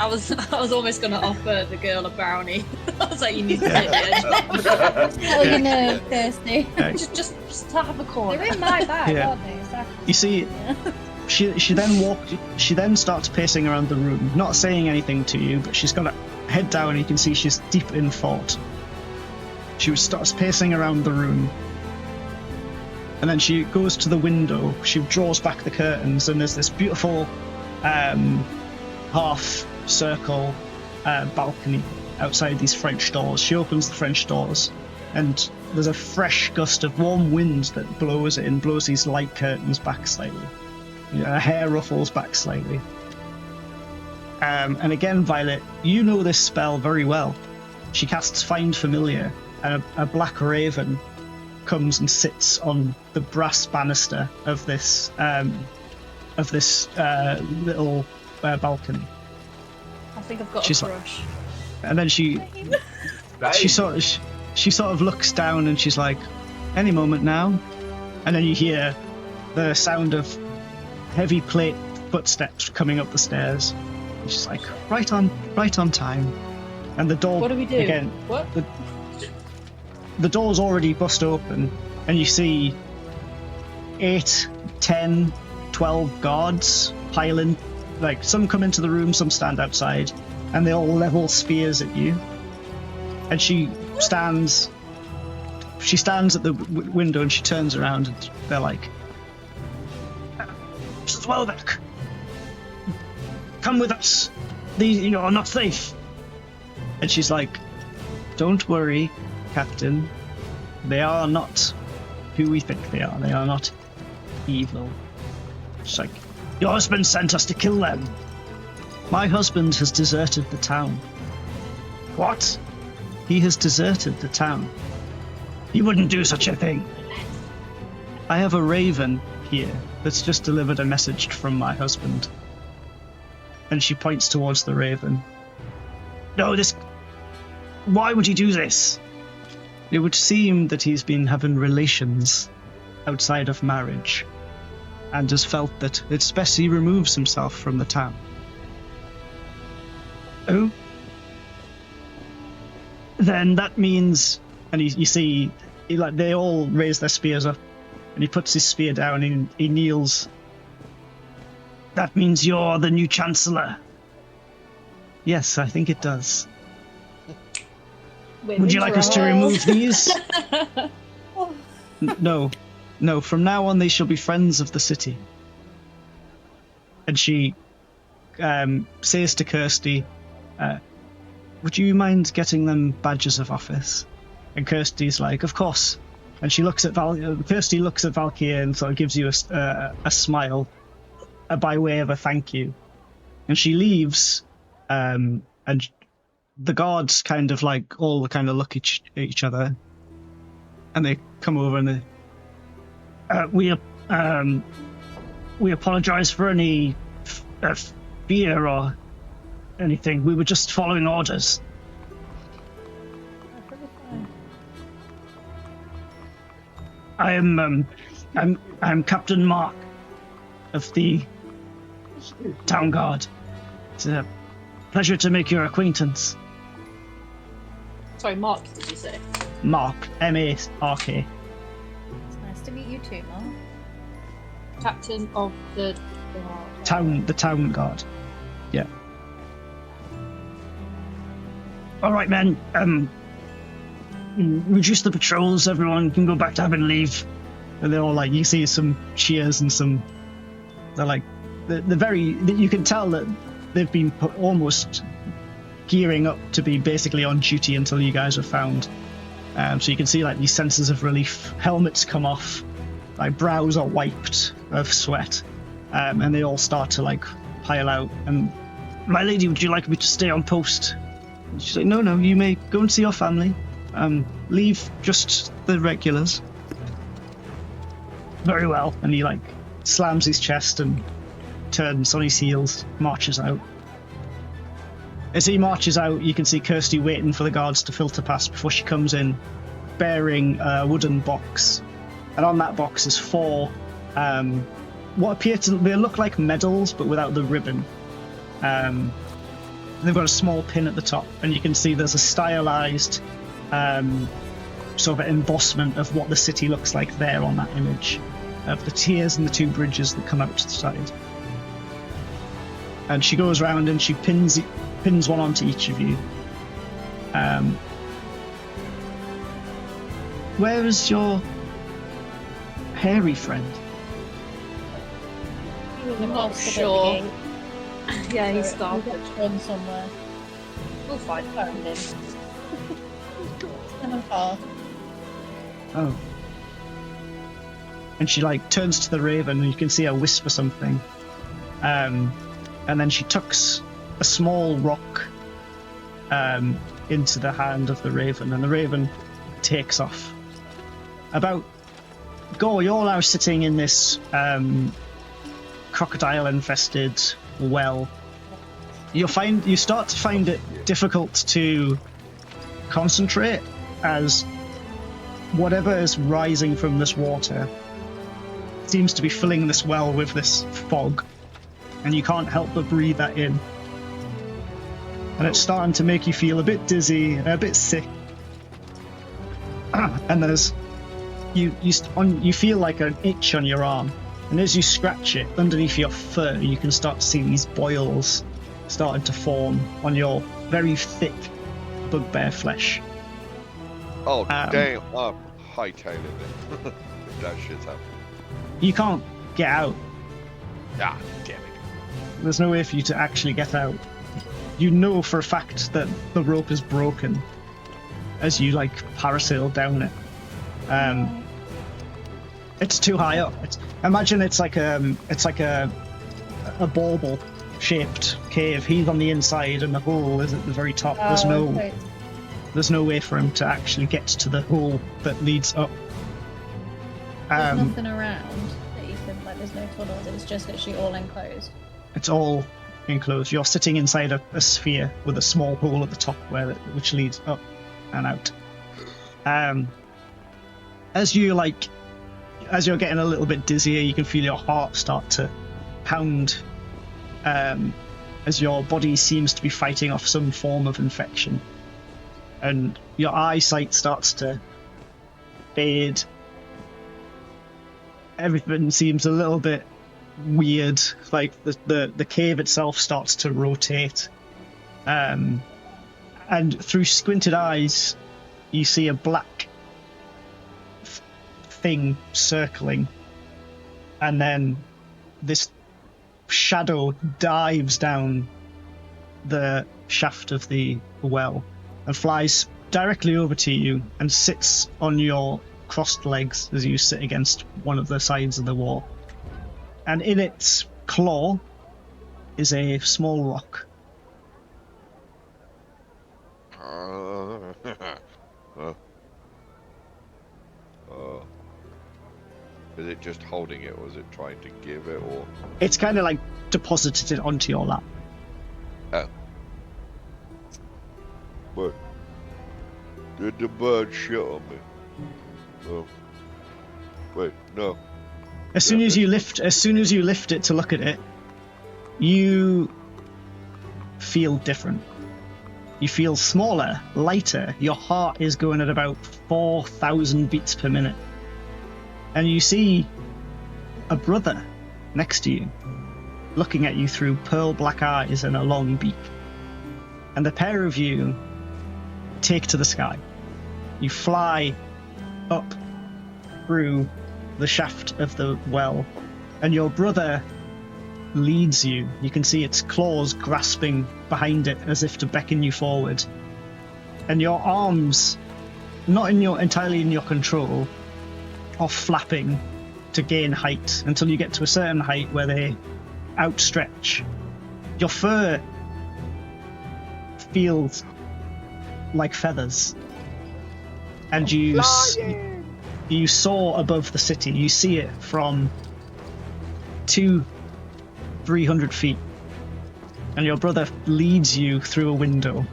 I was almost going to offer the girl a brownie. I was like, you need to take the edge. Oh, you know, thirsty. just to have a corner. They're in my bag, Yeah. aren't they? Exactly. You see, Yeah. she then starts pacing around the room, not saying anything to you, but she's got her head down and you can see she's deep in thought. She starts pacing around the room, and then she goes to the window, she draws back the curtains, and there's this beautiful half circle balcony outside these French doors. She opens the French doors, and there's a fresh gust of warm wind that blows these light curtains back slightly. Her hair ruffles back slightly. And again, Violet, you know this spell very well. She casts Find Familiar, and a black raven comes and sits on the brass banister of this little balcony. I think I've got She's a like- crush. And then she sort of looks down and she's like, any moment now. And then you hear the sound of heavy plate footsteps coming up the stairs. And she's like, right on time. And the door, What do we do? again, What? the door's already bust open, and you see 8, 10, 12 guards piling. Like, some come into the room, some stand outside, and they all level spears at you. And she stands at the window and she turns around and they're like, Mrs. Welbeck, come with us. You are not safe. And she's like, don't worry, Captain. They are not who we think they are. They are not evil. She's like, your husband sent us to kill them. My husband has deserted the town. What? He has deserted the town. He wouldn't do such a thing. I have a raven here that's just delivered a message from my husband. And she points towards the raven. No, why would he do this? It would seem that he's been having relations outside of marriage and has felt that it's best he removes himself from the town. Oh? Then that means, and you see, they all raise their spears up, and he puts his spear down and he kneels. That means you're the new Chancellor. Yes, I think it does. Would you like us to remove these? No. From now on, they shall be friends of the city. And she says to Kirsty, would you mind getting them badges of office? And Kirsty's like, of course. And she looks at Kirsty looks at Valkyrie and sort of gives you a smile by way of a thank you. And she leaves, and the guards kind of look at each other, and they come over and we apologize for any fear or anything. We were just following orders. I'm Captain Mark of the Town Guard. It's a pleasure to make your acquaintance. Sorry, Mark, did you say? Mark, M-A-R-K. It's nice to meet you too, Mark. Captain of the Town Guard. Yeah. All right, men. Reduce the patrols. Everyone can go back to having leave. And they're all you see some cheers and some. They're very. You can tell that they've been almost gearing up to be basically on duty until you guys are found. So you can see like these senses of relief, helmets come off, like brows are wiped of sweat, and they all start to like pile out. And my lady, would you like me to stay on post? And she's like, no, you may go and see your family. Leave just the regulars. Very well. And he like slams his chest and turns on his heels, marches out. As he marches out, you can see Kirsty waiting for the guards to filter past before she comes in, bearing a wooden box. And on that box is 4 what appear to look like medals, but without the ribbon. They've got a small pin at the top, and you can see there's a stylized sort of embossment of what the city looks like there on that image, of the tiers and the 2 bridges that come out to the side. And she goes around and she pins one onto each of you. Where is your hairy friend? I'm not sure. Yeah, he's starved. Run somewhere. We'll find him. And I'm far. Oh. And she like turns to the raven, and you can see her whisper something. And then she tucks a small rock into the hand of the raven, and the raven takes off. Gore, you're now sitting in this crocodile-infested well. You start to find it difficult to concentrate, as whatever is rising from this water seems to be filling this well with this fog, and you can't help but breathe that in. And it's starting to make you feel a bit dizzy and a bit sick. And there's you feel like an itch on your arm, and as you scratch it underneath your fur, you can start to see these boils starting to form on your very thick bugbear flesh. Oh damn! I'm hightailing it. That shit's happening. You can't get out. Ah, damn it! There's no way for you to actually get out. You know for a fact that the rope is broken as you like parasail down it. It's too high up. Imagine it's like a bauble shaped cave. He's on the inside and the hole is at the very top. There's no way for him to actually get to the hole that leads up. There's nothing around that you can, like, there's no tunnels, it's just literally all enclosed. It's all enclosed. You're sitting inside a sphere with a small hole at the top which leads up and out. As you're getting a little bit dizzier, you can feel your heart start to pound as your body seems to be fighting off some form of infection. And your eyesight starts to fade. Everything seems a little bit weird, like the cave itself starts to rotate. And through squinted eyes, you see a black thing circling, and then this shadow dives down the shaft of the well and flies directly over to you and sits on your crossed legs as you sit against one of the sides of the wall. And in its claw is a small rock. Is it just holding it, or is it trying to give it, or? It's kind of like deposited it onto your lap. Oh. What? Did the bird shit on me? Oh. Wait, no. As soon as you lift it to look at it, you feel different. You feel smaller, lighter. Your heart is going at about 4,000 beats per minute. And you see a brother next to you, looking at you through pearl black eyes and a long beak. And the pair of you take to the sky. You fly up through the shaft of the well, and your brother leads you. You can see its claws grasping behind it as if to beckon you forward. And your arms, not entirely in your control, are flapping to gain height until you get to a certain height where they outstretch. Your fur feels like feathers. And you soar above the city. You see it from 200-300 feet. And your brother leads you through a window.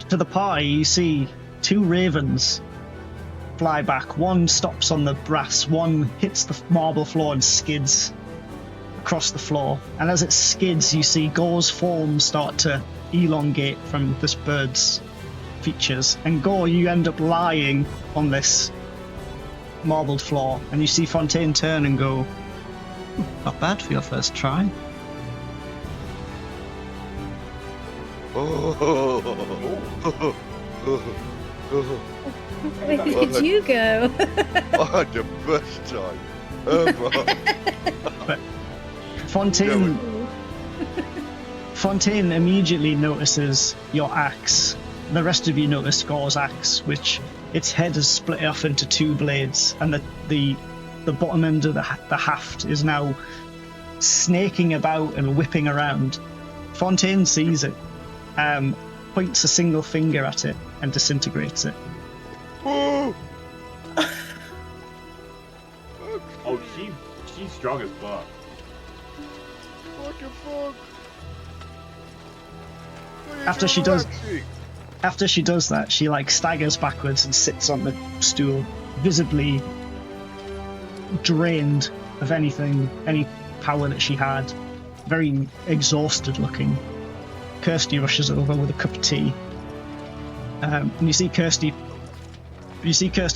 To the party, you see 2 ravens fly back. One stops on the brass, one hits the marble floor and skids across the floor. And as it skids, you see Gore's form start to elongate from this bird's features. And Gore, you end up lying on this marbled floor, and you see Fontaine turn and go, "Not bad for your first try." Where did you go? I had the best time ever. But Fontaine immediately notices your axe. The rest of you notice Gore's axe, which its head is split off into 2 blades, and the bottom end of the haft is now snaking about and whipping around. Fontaine sees it, points a single finger at it, and disintegrates it. Oh, she's strong as fuck. What the fuck? After she does that, she like staggers backwards and sits on the stool, visibly drained of any power that she had, very exhausted looking. Kirsty rushes over with a cup of tea, and you see Kirsty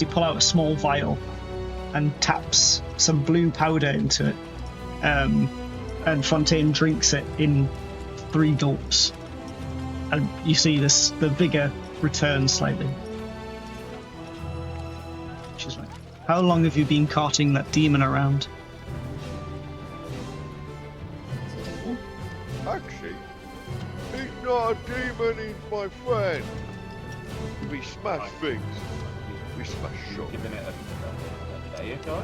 pull out a small vial and taps some blue powder into it, and Fontaine drinks it in 3 gulps. And you see the vigor return slightly. She's like, "How long have you been carting that demon around?" Actually, he's not a demon, he's my friend. We smash things. We smash shop. Giving it a day ago?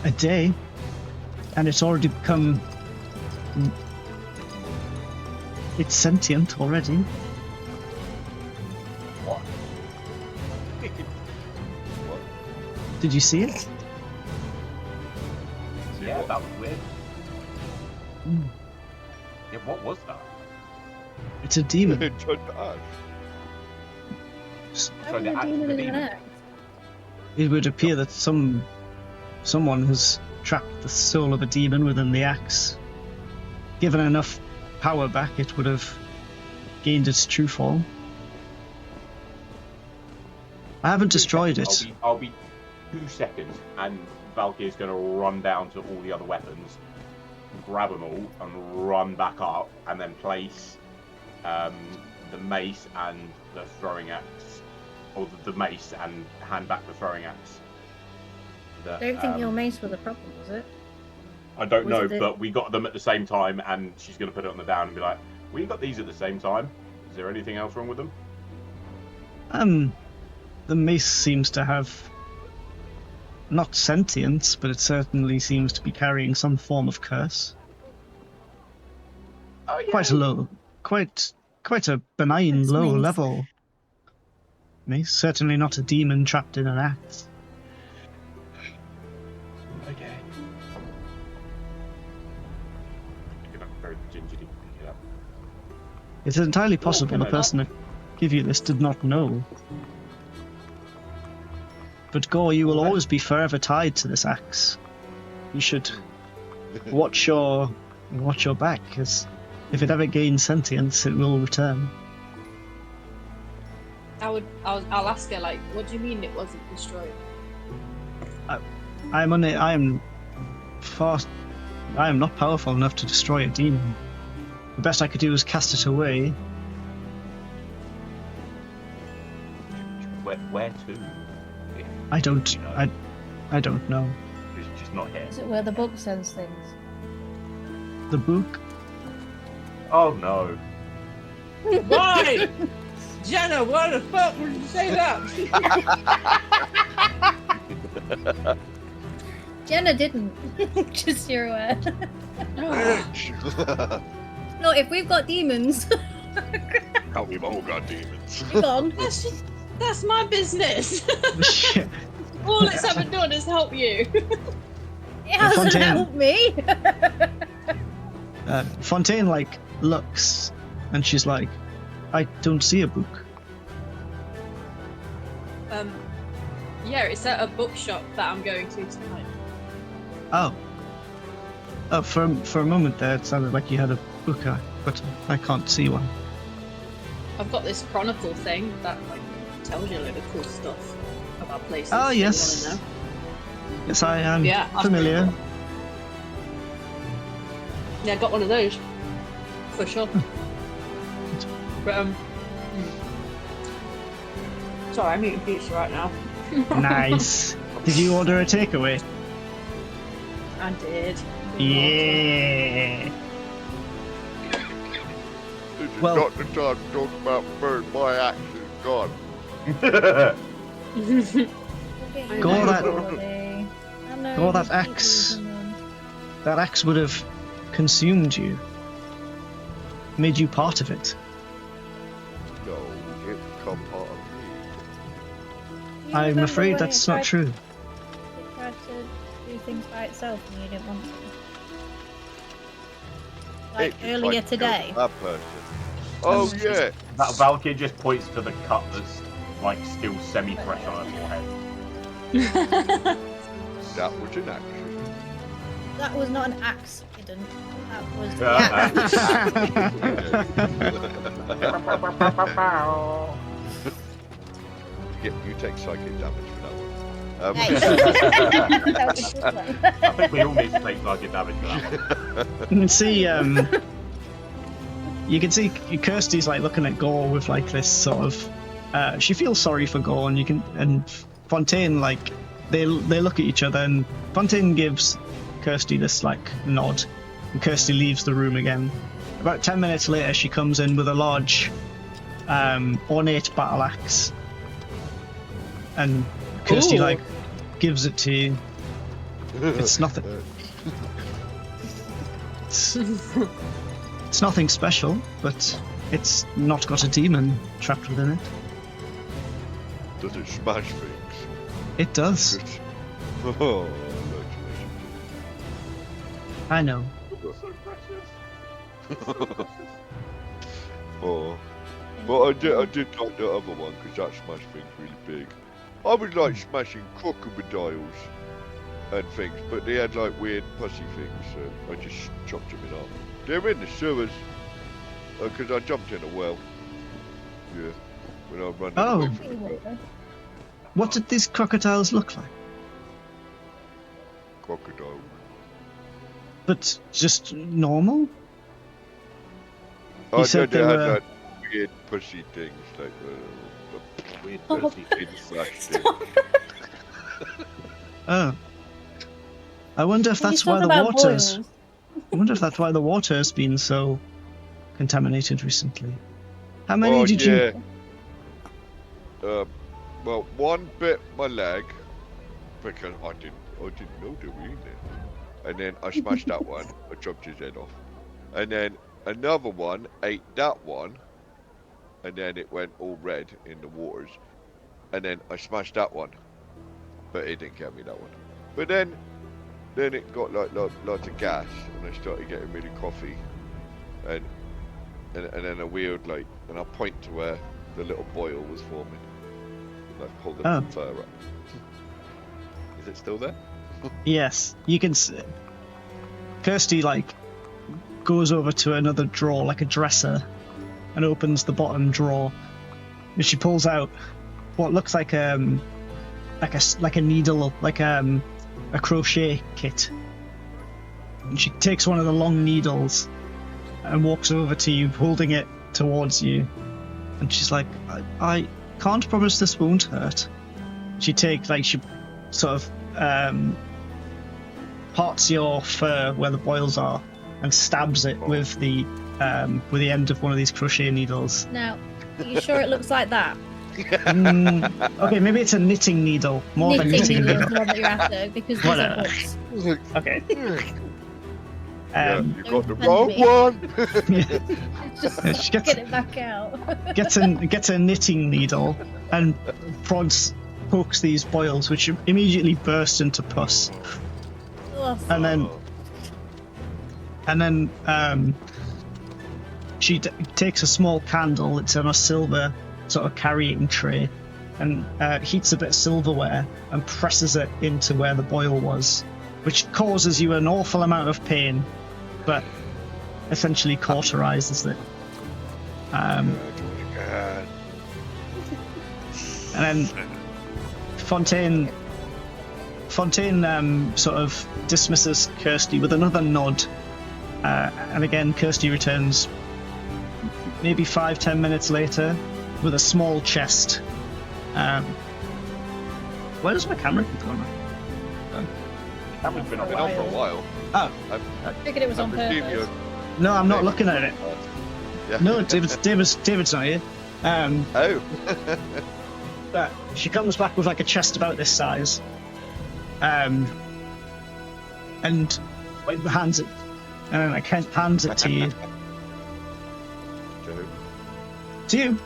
A day, and it's already become... It's sentient already. What? Did you see it? Yeah, that was weird. Mm. Yeah, what was that? It's a demon. How the would a axe demon of the in an demon. axe? It would appear that someone has trapped the soul of a demon within the axe. Given enough power back, it would have gained its true form. I haven't destroyed it. I'll be 2 seconds, and Valkyrie's going to run down to all the other weapons, grab them all, and run back up, and then place the mace and the throwing axe, or the mace and hand back the throwing axe. I don't think your mace was a problem, was it? I don't know, Was it but we got them at the same time, and she's going to put it on the down and be like, "We got these at the same time. Is there anything else wrong with them?" The mace seems to have not sentience, but it certainly seems to be carrying some form of curse. Oh yeah. Quite a benign That's low nice. level mace. Certainly not a demon trapped in an axe. Okay. You're not very gingerly pick it up. It's entirely possible can the I person that gave you this did not know. But Gore, you will always be forever tied to this axe. You should watch your back, because if it ever gains sentience, it will return. I'll ask her, like, what do you mean it wasn't destroyed? I am not powerful enough to destroy a demon. The best I could do is cast it away. Where to? I don't know. It's just not here. Is it where the book sends things? the book. Oh no. Why? Jenna, why the fuck would you say that? Jenna didn't. Just so you're aware. No, if we've got demons, Oh, we've all got demons. you're gone. That's my business. All it's ever done is help you. It hasn't Fontaine. helped me. Fontaine like looks, and she's like, "I don't see a book." Yeah, it's at a bookshop that I'm going to tonight. Oh, for a moment there, it sounded like you had a book, but I can't see one. I've got this chronicle thing that like tells you a load of cool stuff about places. Oh, that you yes. wanna know. Yes, I am Yeah, that's familiar. pretty cool. Yeah, I got one of those for sure. But sorry, I'm eating pizza right now. Nice. Did you order a takeaway? I did. Yeah. This is Well- not the time to talk about food. My axe is gone. Go on that- Go go on that axe. That axe would have consumed you, made you part of it. No, it become part of me. I'm afraid that's not true. It tried to do things by itself and you didn't want to. Like It just earlier tried to kill today. That person. Oh yeah. That Valkyrie just points to the cut that's like still semi-fresh on her forehead. That was an action. That was not an accident. That was the Yeah, you take psychic damage for that one. Hey. That was just like- I think we all need to take psychic damage for that one. You can see, Kirsty's like looking at Gore with like this sort of. She feels sorry for Gore, and Fontaine like they look at each other, and Fontaine gives Kirsty this like nod, and Kirsty leaves the room again. About 10 minutes later, she comes in with a large, ornate battle axe, and Kirsty Ooh. like gives it to you. It's nothing. It's nothing special, but it's not got a demon trapped within it. Does it smash things? It does. Good. Oh, I know. oh. But I did like the other one because that smashed things really big. I was like smashing crocodiles and things, but they had like weird pussy things, so I just chopped them in half. They're in the sewers because I jumped in a well. Yeah, when I was running Oh. away from the well. What did these crocodiles look like? Crocodile. But just normal? I said know they they had were- like weird pussy things, like Weird Oh. pussy. big flash thing. Oh. I wonder if Can you that's talk why the about water's. boils? I wonder if that's why the water has been so contaminated recently. How many Oh, did yeah. you? Well, one bit my leg because I didn't know they were in there. And then I smashed that one. I chopped his head off. And then another one ate that one. And then it went all red in the waters. And then I smashed that one. But it didn't get me that one. But then it got like lots of gas, and I started getting really coffee. And then a weird like, and I point to where the little boil was forming. Like hold the Oh. fur up. Is it still there? Yes, you can see. Kirsty like goes over to another drawer, like a dresser, and opens the bottom drawer. And she pulls out what looks like a needle, like a crochet kit. And she takes one of the long needles and walks over to you, holding it towards you. And she's like, I can't promise this won't hurt. She sort of parts your fur where the boils are and stabs it with the end of one of these crochet needles. Now, are you sure it looks like that? Okay, maybe it's a knitting needle more than knitting needle needle. is the one that you're after because these are books. Okay. Yeah, you got the Don't wrong offend me. one. Just She get it back out. gets a knitting needle and pokes these boils, which immediately burst into pus. Ugh. And then she takes a small candle. It's on a silver sort of carrying tray, and heats a bit of silverware and presses it into where the boil was, which causes you an awful amount of pain, but essentially cauterizes it. And then Fontaine sort of dismisses Kirsty with another nod, and again Kirsty returns maybe 5-10 minutes later with a small chest. Where does my camera keep going? Camera's been on Been on for a while. Oh, I figured it was on presume purpose. you're- no, I'm not looking at it. Yeah. No, David's not here. Oh. But she comes back with like a chest about this size, and hands it, and then like hands it to you. To you.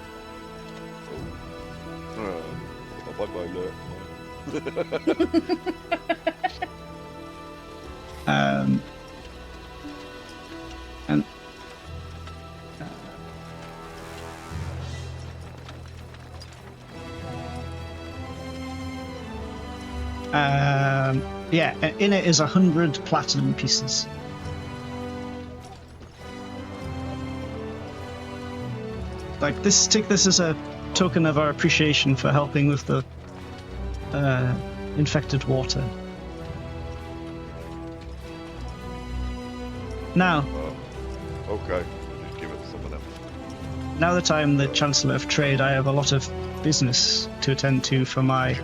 And yeah, in it is 100 platinum pieces. Like this, take this as a token of our appreciation for helping with the infected water. Now, Okay, just give it to someone else. now that I'm the Chancellor of Trade, I have a lot of business to attend to for my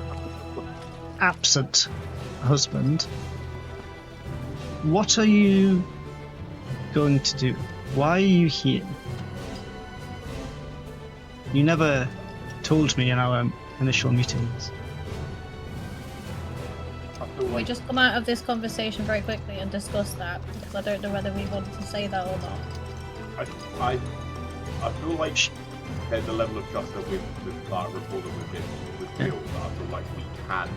absent husband. What are you going to do? Why are you here? You never told me in our initial meetings. I feel We like just come out of this conversation very quickly and discuss that because I don't know whether we want to say that or not. I feel like there's a level of trust that with our rapport that we've built that I feel like we can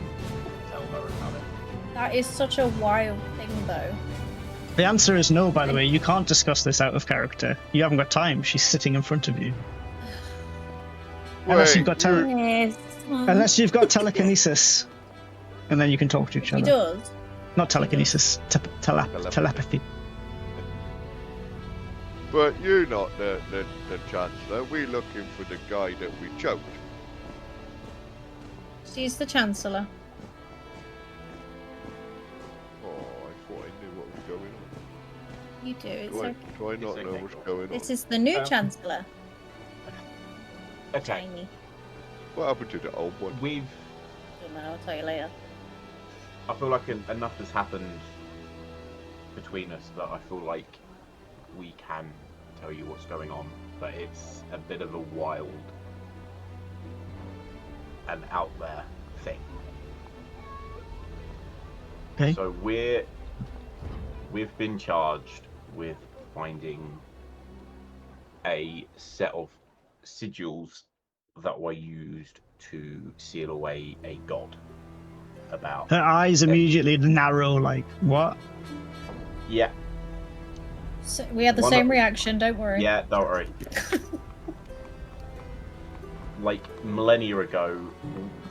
tell her about it. That is such a wild thing, though. The answer is no, by the way. You can't discuss this out of character. You haven't got time. She's sitting in front of you. Unless you've got Yes. unless you've got telekinesis, and then you can talk to each He other. does. Not telekinesis, telepathy. But you're not the Chancellor. We're looking for the guy that we choked. She's the Chancellor. Oh, I thought I knew what was going on. You do. It's Do I, okay. do I not know what's going on? This is the new Chancellor. Okay, Tiny. What happened to the old one? we've. Don't know. I'll tell you later. I feel like enough has happened between us that I feel like we can tell you what's going on, but it's a bit of a wild and out there thing. Okay. So we've been charged with finding a set of sigils that were used to seal away a god. About Her eyes immediately narrow, like, what? yeah, So we had the Well, same look- reaction. Don't worry. yeah, don't worry. Like millennia ago,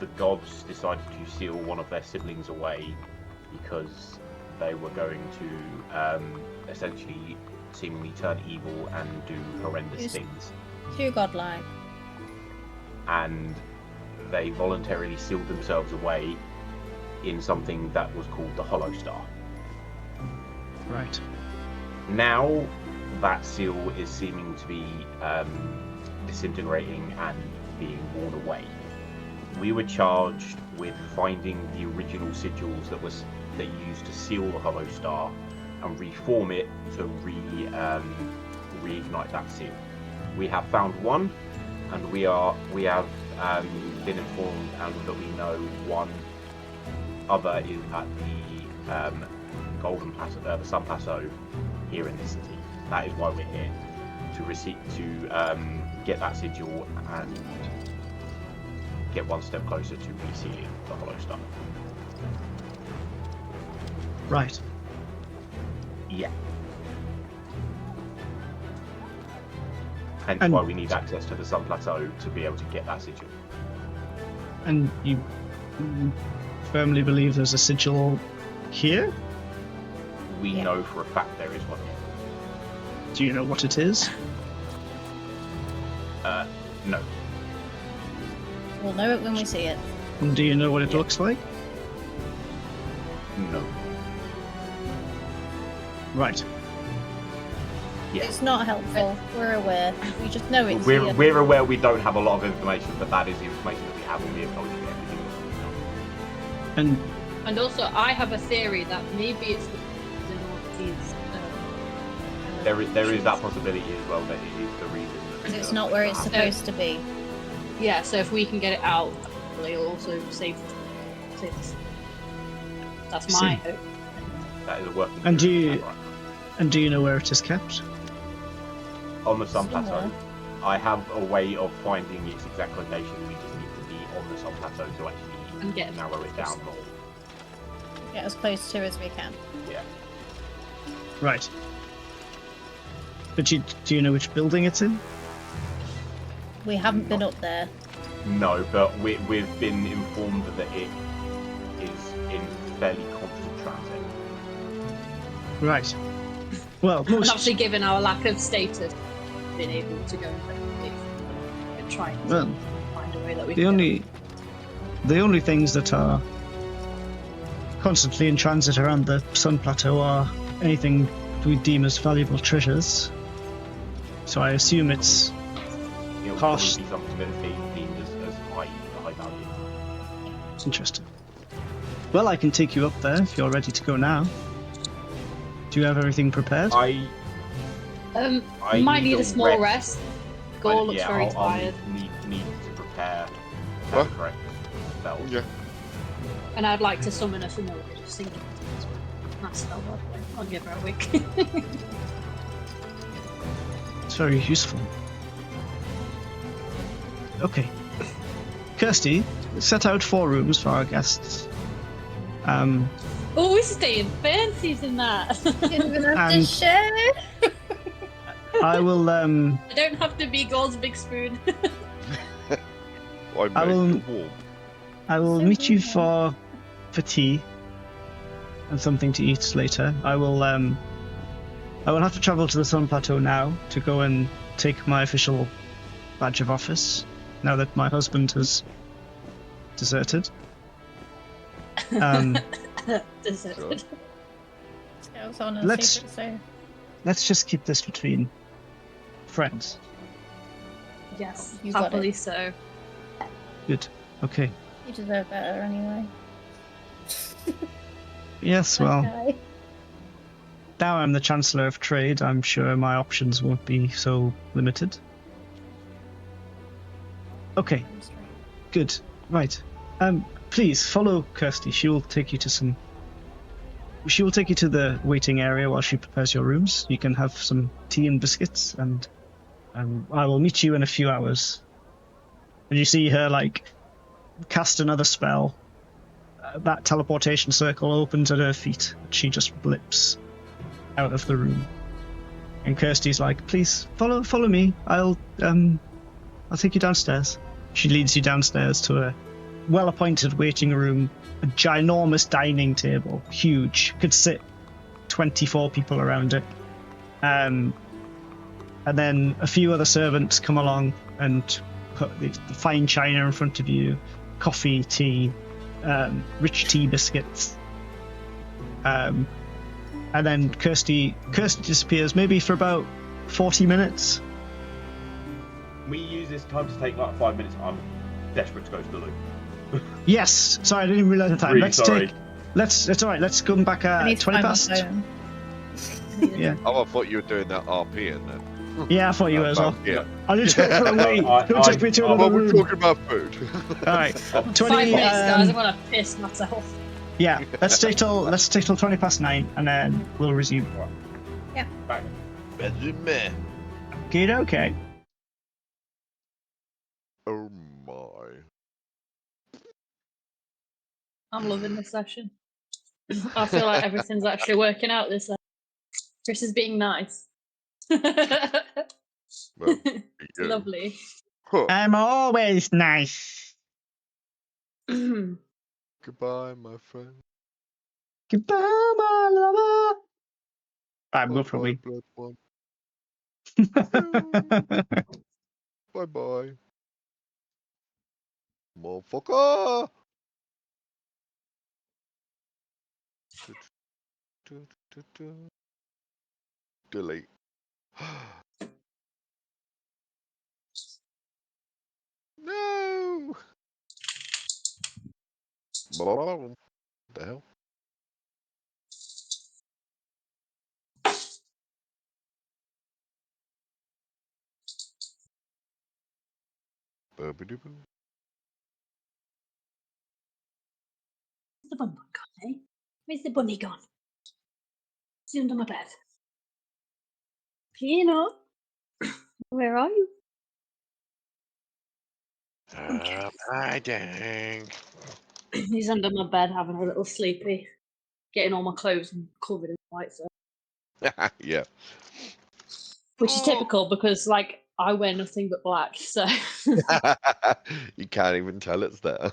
the gods decided to seal one of their siblings away because they were going to essentially seemingly turn evil and do horrendous Yes. things. Too godlike. And they voluntarily sealed themselves away in something that was called the Hollow Star. Right. Now that seal is seeming to be disintegrating and being worn away. We were charged with finding the original sigils that you used to seal the Hollow Star and reform it to reignite that seal. We have found one, and we have been informed and that we know one other is at the Golden Plateau, the Sun Plateau, here in this city. That is why we're here, to get that sigil and get one step closer to resealing the Hollow Stone. Right. Yeah. Hence why we need access to the Sun Plateau to be able to get that sigil. And you firmly believe there's a sigil here? We know for a fact there is one here. Do you know what it is? No. We'll know it when we see it. And do you know what it looks like? No. Right. Yeah. It's not helpful. We're aware. We just know it's here. We're aware we don't have a lot of information, but that is the information that we have, and we have told you everything. And also, I have a theory that maybe it's the Northeast. There is that possibility as well that it is the reason. It's not where it's supposed to be. Yeah, so if we can get it out, it'll also save us. That's my hope. That is a working. And do you know where it is kept? On the Sun Plateau. I have a way of finding its exact location. We just need to be on the Sun Plateau to actually narrow it down more. Get as close to as we can. Yeah. Right. But do you know which building it's in? We haven't been up there. No, but we've been informed that it is in fairly constant transit. Right. Well, And obviously, given our lack of status, being able to go and try and find a way that we can. The only things that are constantly in transit around the Sun Plateau are anything we deem as valuable treasures. So I assume it's harsh. Be something that is being deemed as high value. It's interesting. Well, I can take you up there if you're ready to go now. Do you have everything prepared? I might need a small rest. Gore looks very tired. I'll need to prepare. What? Correct. Spells. Yeah. And I'd like to summon a familiar just thinking. That's spell, by the way. I'll give her a wick. It's very useful. Okay. Kirsty, set out 4 rooms for our guests. Oh, we're staying fancies in that. Even have to share. I will. I don't have to be Gore's big spoon. I will. Warm. I will meet you for tea and something to eat later. I will have to travel to the Sun Plateau now to go and take my official badge of office. Now that my husband has deserted. Deserted. Let's just keep this between friends. Yes, You got happily it. so. Good. Okay. You deserve better anyway. Yes, well, Okay. now I'm the Chancellor of Trade, I'm sure my options won't be so limited. Okay, good. Right. Please follow Kirsty. She will take you to the waiting area while she prepares your rooms. You can have some tea and biscuits, and I will meet you in a few hours. And you see her, cast another spell. That teleportation circle opens at her feet. She just blips out of the room. And Kirsty's like, please, follow me. I'll take you downstairs. She leads you downstairs to a well-appointed waiting room, a ginormous dining table, huge, could sit 24 people around it. And then a few other servants come along and put the fine china in front of you, coffee, tea, rich tea biscuits. And then Kirsty disappears, maybe for about 40 minutes. We use this time to take 5 minutes. I'm desperate to go to the loo. Yes, sorry, I didn't realize the time. Really sorry. It's all right. Let's go back I need at to 20 find my past. phone. Yeah. Oh, I thought you were doing that RP in there. Yeah, I thought you were as well. Yeah. I need to go for a wee. I- Don't take me to I- another Well, we're room. talking about food. All right. 5 20. minutes, guys. I'm gonna piss myself. Yeah. Let's stay till 9:20, and then we'll resume. Back. Resume. Okay. Oh my. I'm loving this session. I feel like everything's actually working out this session. Chris is being nice. Well, It's lovely. Huh. I'm always nice. Goodbye, my friend. Goodbye, my lover. I'm going for a wee. Blood one. Bye bye. Motherfucker. Delete. No. What the hell? Boobity-boo. Where's the bun gone, eh? Where's the bunny gone? Is he under my bed? Pino? Where are you? Hiding. He's under my bed having a little sleepy, getting all my clothes covered in white stuff. Yeah. Which is typical because, like, I wear nothing but black, so. You can't even tell it's there.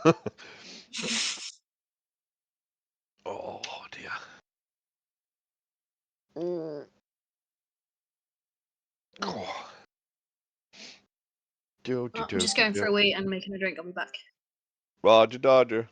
Oh dear. Oh. I'm just going for a wee and making a drink. I'll be back. Roger Dodger.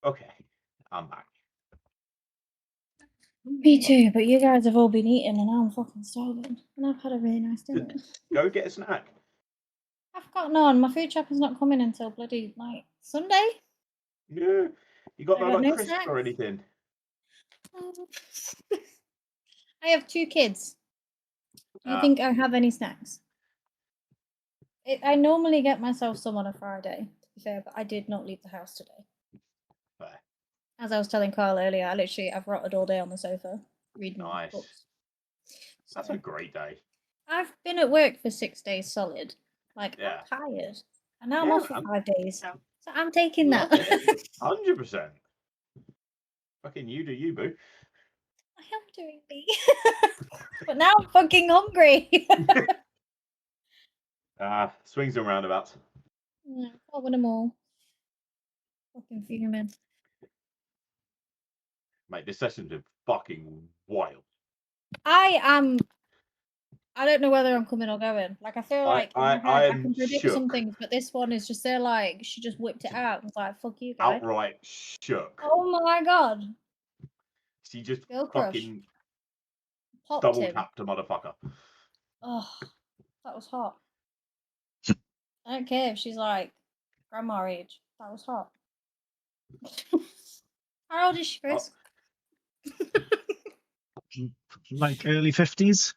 Okay, I'm back. Me too, but you guys have all been eating and now I'm fucking starving. And I've had a really nice dinner. Go get a snack. I've got none. My food shopper's not coming until bloody, like, Sunday? Yeah. You got I no got like no crisps snacks. or anything? I have 2 kids. Do you Ah. think I have any snacks? I normally get myself some on a Friday, to be fair, but I did not leave the house today. Fair. As I was telling Carl earlier, I've rotted all day on the sofa reading Nice. books. That's So, a great day. I've been at work for 6 days solid. Like, Yeah. I'm tired. And now I'm Yeah, off for man. 5 days. Yeah. So I'm taking Love that. it. 100%. Fucking you do you, boo. I am doing me. But now I'm fucking hungry. Swings and roundabouts. Yeah, over them all. Fucking fuming. Mate, this session's been fucking wild. I don't know whether I'm coming or going. Like, I feel like in my head I am can predict shook. some things, but this one is just there. Like, she just whipped it out and was like, "Fuck you, guys!" Outright shook. Oh my god! She just Girl crush. fucking Popped double him. tapped a motherfucker. Oh, that was hot. I don't care if she's like grandma age. That was hot. How old is she, Chris? Like early 50s.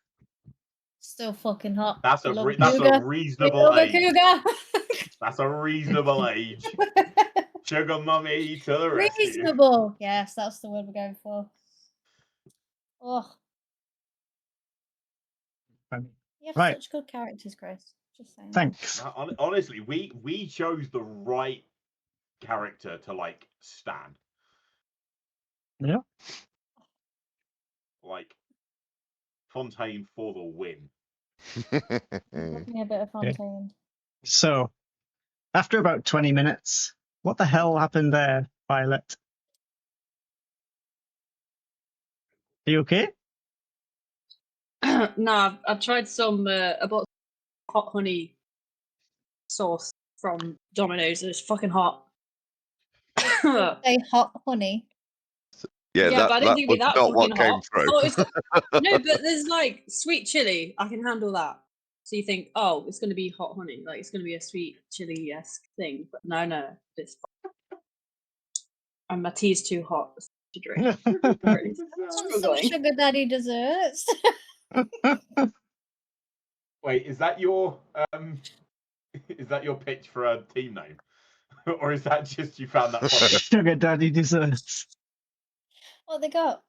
Still fucking hot. That's a We love reasonable We love a age. cougar. That's a reasonable age. Sugar mummy to the rescue. Reasonable. Yes, that's the word we're going for. Oh, you have Right. such good characters, Chris. Just saying. Thanks. Honestly, we chose the right character to like stand. Yeah. Like Fontaine for the win. Give me a bit of Fontaine. So, after about 20 minutes, what the hell happened there, Violet? Are you okay? No, I've tried some. I bought hot honey sauce from Domino's. It's fucking hot. Say hot honey. Yeah, but I didn't that think was it'd be that not what fucking came hot. through. Oh, it's got... No, but there's like sweet chili. I can handle that. So you think, oh, it's going to be hot honey, like it's going to be a sweet chili-esque thing. But no, it's and my tea's too hot to drink. Really Some struggling. sugar daddy desserts. Wait, is that your pitch for a team name? Or is that just you found that funny? Sugar daddy desserts. What they got?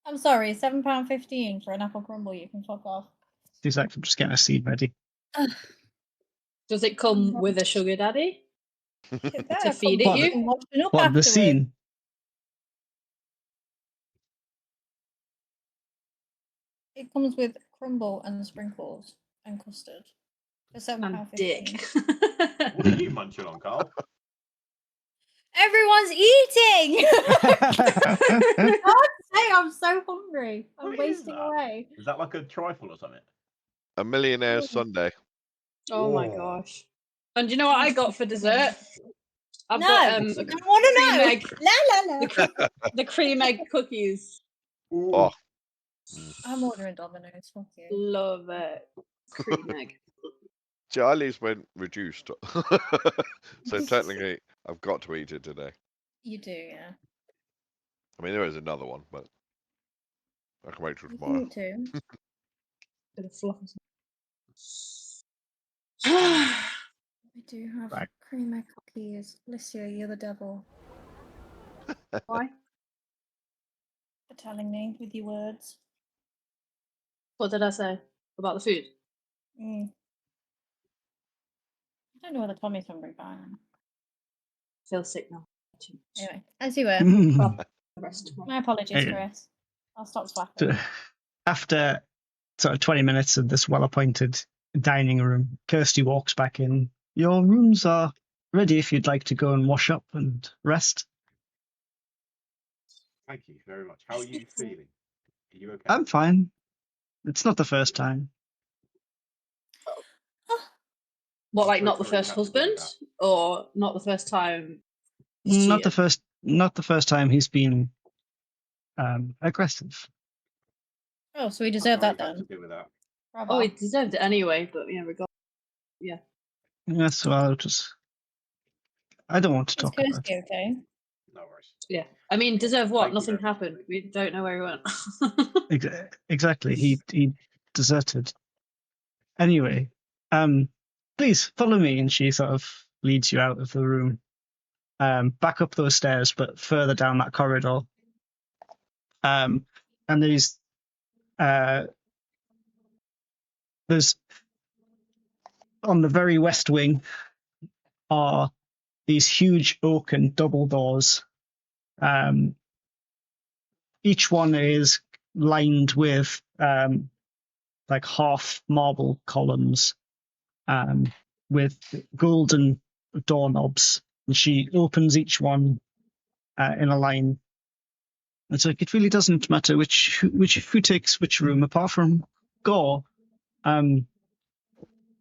I'm sorry, £7.15 for an apple crumble. You can fuck off. 2 seconds, I'm just getting a seed ready. Does it come with a sugar daddy to feed What, it you? What, the scene? It comes with crumble and sprinkles and custard for £7.15. Dick. What are you munching on, Carl? Everyone's eating. Hey, I'm so hungry. I'm What is wasting that? away. Is that like a trifle or something? A millionaire Sunday. Oh my gosh. And do you know what I got for dessert? I've No, got I want to know. cream egg, La. the cream egg cookies. Ooh. Oh, I'm ordering Domino's. Fuck you. Love it. Cream egg. Charlie's went reduced. So technically, I've got to eat it today. You do, yeah. I mean, there is another one, but I can wait till You tomorrow. can eat too. Bit of fluff. We do have Right. cream egg cookies. Alicia, you're the devil. Why? For telling me with your words. What did I say about the food? I don't know whether Tommy's hungry, but I am. Feel sick now. Anyway, as you were. The rest tomorrow. My apologies, Hey. Chris. I'll stop slapping. After sort of 20 minutes of this well-appointed dining room, Kirsty walks back in. Your rooms are ready if you'd like to go and wash up and rest. Thank you very much. How are you feeling? Are you okay? I'm fine. It's not the first time. What, like So not the sorry you first had to do husband, or not the first time? he's Not the cheated? first time he's been aggressive. Oh, so we I'm deserve sorry that you had then. to deal with that. Bravo. Oh, he deserved it anyway, but yeah, Yes, well, I don't want to Is talk about Kirsty it. okay? No worries. Yeah. I mean, deserve what? Thank you Nothing very much. happened. We don't know where he went. Exactly. He deserted. Anyway, please follow me, and she sort of leads you out of the room, back up those stairs, but further down that corridor. And there's on the very west wing are these huge oaken double doors. Each one is lined with like half marble columns with golden doorknobs. And she opens each one in a line. It's like it really doesn't matter who takes which room, apart from Gore.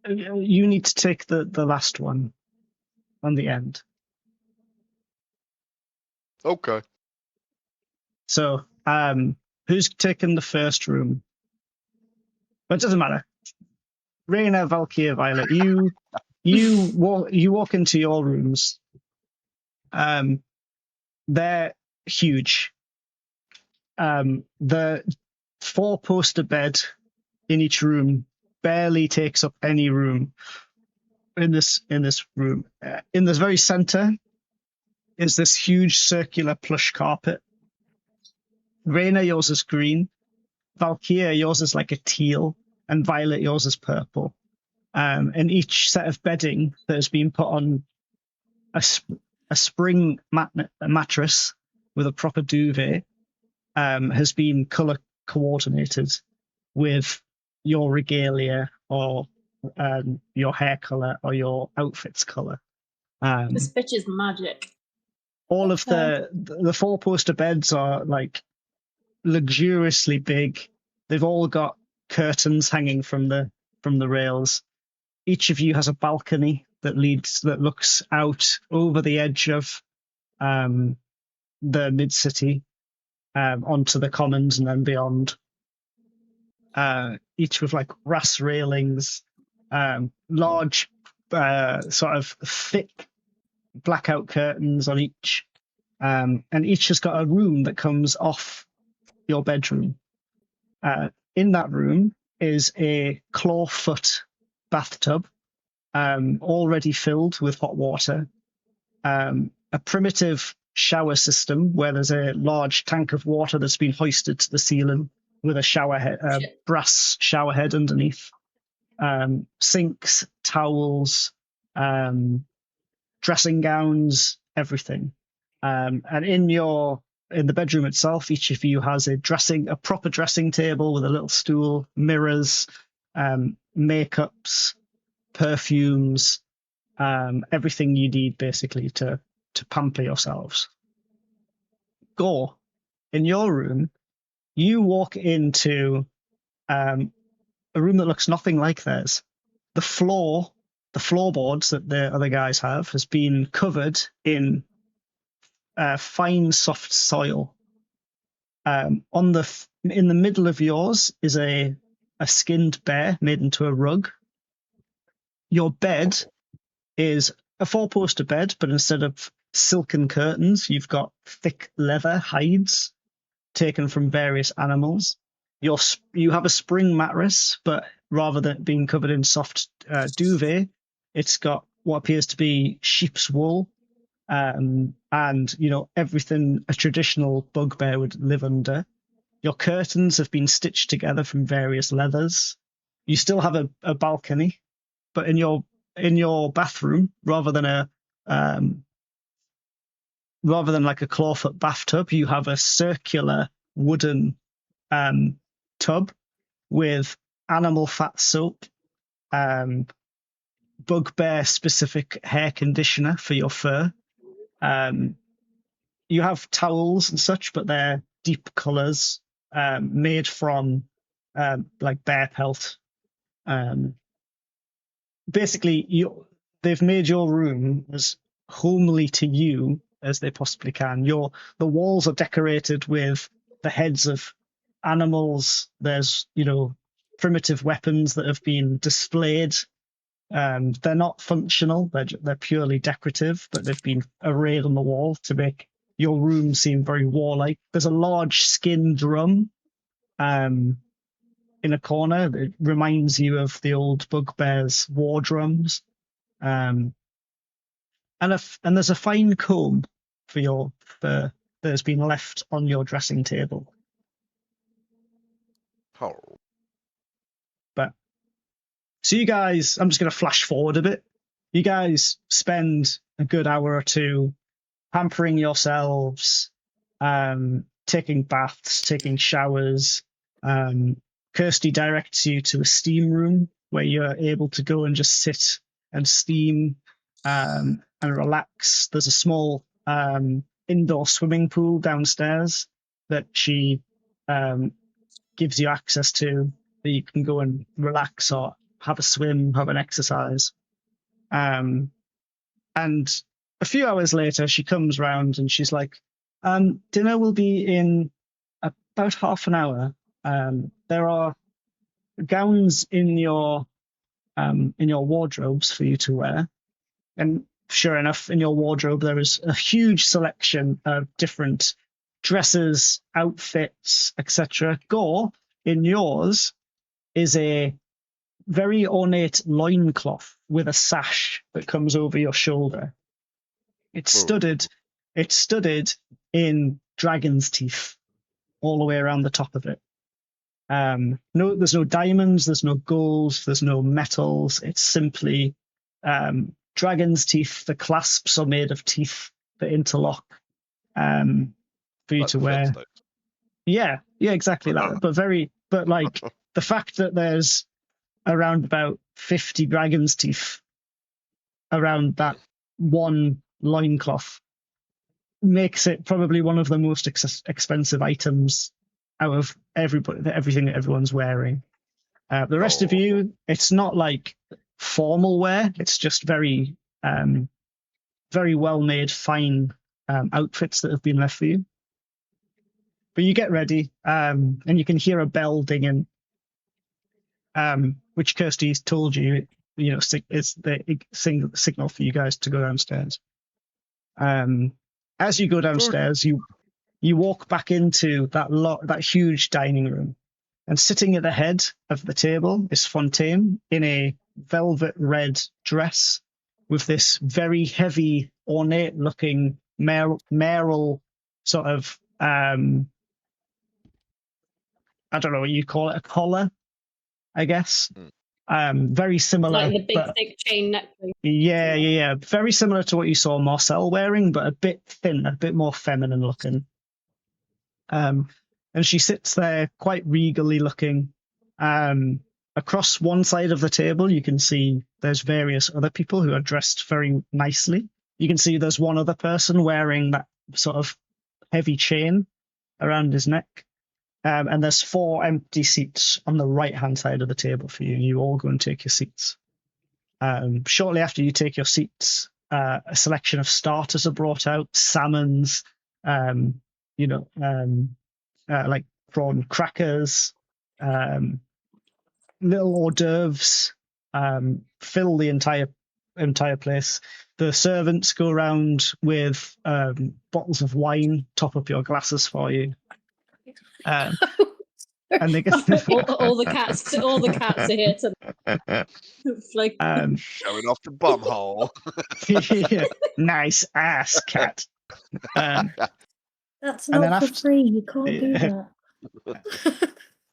You need to take the last one on the end. Okay. So, who's taken the first room? But it doesn't matter. Raina, Valkyria, Violet, you walk into your rooms. They're huge. The 4-poster bed in each room barely takes up any room in this room. In the very center is this huge circular plush carpet. Raina, yours is green. Valkyria, yours is like a teal, and Violet, yours is purple. And each set of bedding that has been put on a spring mattress with a proper duvet has been color coordinated with your regalia or your hair color or your outfit's color. This bitch is magic. All of the 4-poster beds are like luxuriously big. They've all got curtains hanging from the rails. Each of you has a balcony that looks out over the edge of the mid-city onto the commons and then beyond. Each with like brass railings, large sort of thick blackout curtains on each, and each has got a room that comes off your bedroom. In that room is a clawfoot bathtub, already filled with hot water, a primitive shower system where there's a large tank of water that's been hoisted to the ceiling with a shower head, brass shower head underneath, sinks, towels, dressing gowns, everything. And in the bedroom itself, each of you has a proper dressing table with a little stool, mirrors, makeups, perfumes, everything you need basically to pamper yourselves. Gore, in your room, you walk into a room that looks nothing like theirs. The floorboards that the other guys have has been covered in fine, soft soil. In the middle of yours is a skinned bear made into a rug. Your bed is a 4-poster bed, but instead of silken curtains, you've got thick leather hides taken from various animals. You have a spring mattress, but rather than being covered in soft duvet, it's got what appears to be sheep's wool, and everything a traditional bugbear would live under. Your curtains have been stitched together from various leathers. You still have a balcony, but in your bathroom, rather than like a clawfoot bathtub, you have a circular wooden tub with animal fat soap, bugbear specific hair conditioner for your fur. You have towels and such, but they're deep colors, made from like bear pelt. Basically, they've made your room as homely to you as they possibly can. The walls are decorated with the heads of animals. There's primitive weapons that have been displayed They're not functional. They're purely decorative, but they've been arrayed on the wall to make your room seem very warlike. There's a large skin drum in a corner that reminds you of the old Bugbear's war drums. And there's a fine comb for your fur that has been left on your dressing table. Oh. But so you guys, I'm just going to flash forward a bit. You guys spend a good hour or two pampering yourselves, taking baths, taking showers. Kirsty directs you to a steam room where you're able to go and just sit and steam and relax. There's a small indoor swimming pool downstairs that she gives you access to, that you can go and relax or have a swim, have an exercise. And a few hours later, she comes round and she's like, dinner will be in about half an hour. There are gowns in your wardrobes for you to wear. And sure enough, in your wardrobe, there is a huge selection of different dresses, outfits, etc. Gore, in yours, is a very ornate loincloth with a sash that comes over your shoulder. It's studded in dragon's teeth all the way around the top of it. No, there's no diamonds, there's no gold, there's no metals. It's simply dragon's teeth. The clasps are made of teeth that interlock for you Like to the wear. Flintstones. Yeah, exactly that. But like the fact that there's around about 50 dragon's teeth around that one loincloth makes it probably one of the most expensive items out of everything that everyone's wearing. The rest of you, it's not like formal wear. It's just very, very well made, fine outfits that have been left for you. But you get ready, and you can hear a bell dinging, which Kirsty's told you, it's the signal for you guys to go downstairs. As you go downstairs, you walk back into that huge dining room, and sitting at the head of the table is Fontaine in a velvet red dress with this very heavy, ornate-looking mayoral sort of I don't know what you call it, a collar, I guess. Very similar. Like the big thick chain necklace. Yeah. Very similar to what you saw Marcel wearing, but a bit thinner, a bit more feminine looking. And she sits there quite regally looking. Across one side of the table, you can see there's various other people who are dressed very nicely. You can see there's one other person wearing that sort of heavy chain around his neck. And there's 4 empty seats on the right-hand side of the table for you. You all go and take your seats. Shortly after you take your seats, a selection of starters are brought out, salmons, like prawn crackers, little hors d'oeuvres, fill the entire place. The servants go around with bottles of wine, top up your glasses for you. And they get all the cats are here to like showing off the bum hole. Yeah, nice ass, cat. That's not for free. You can't do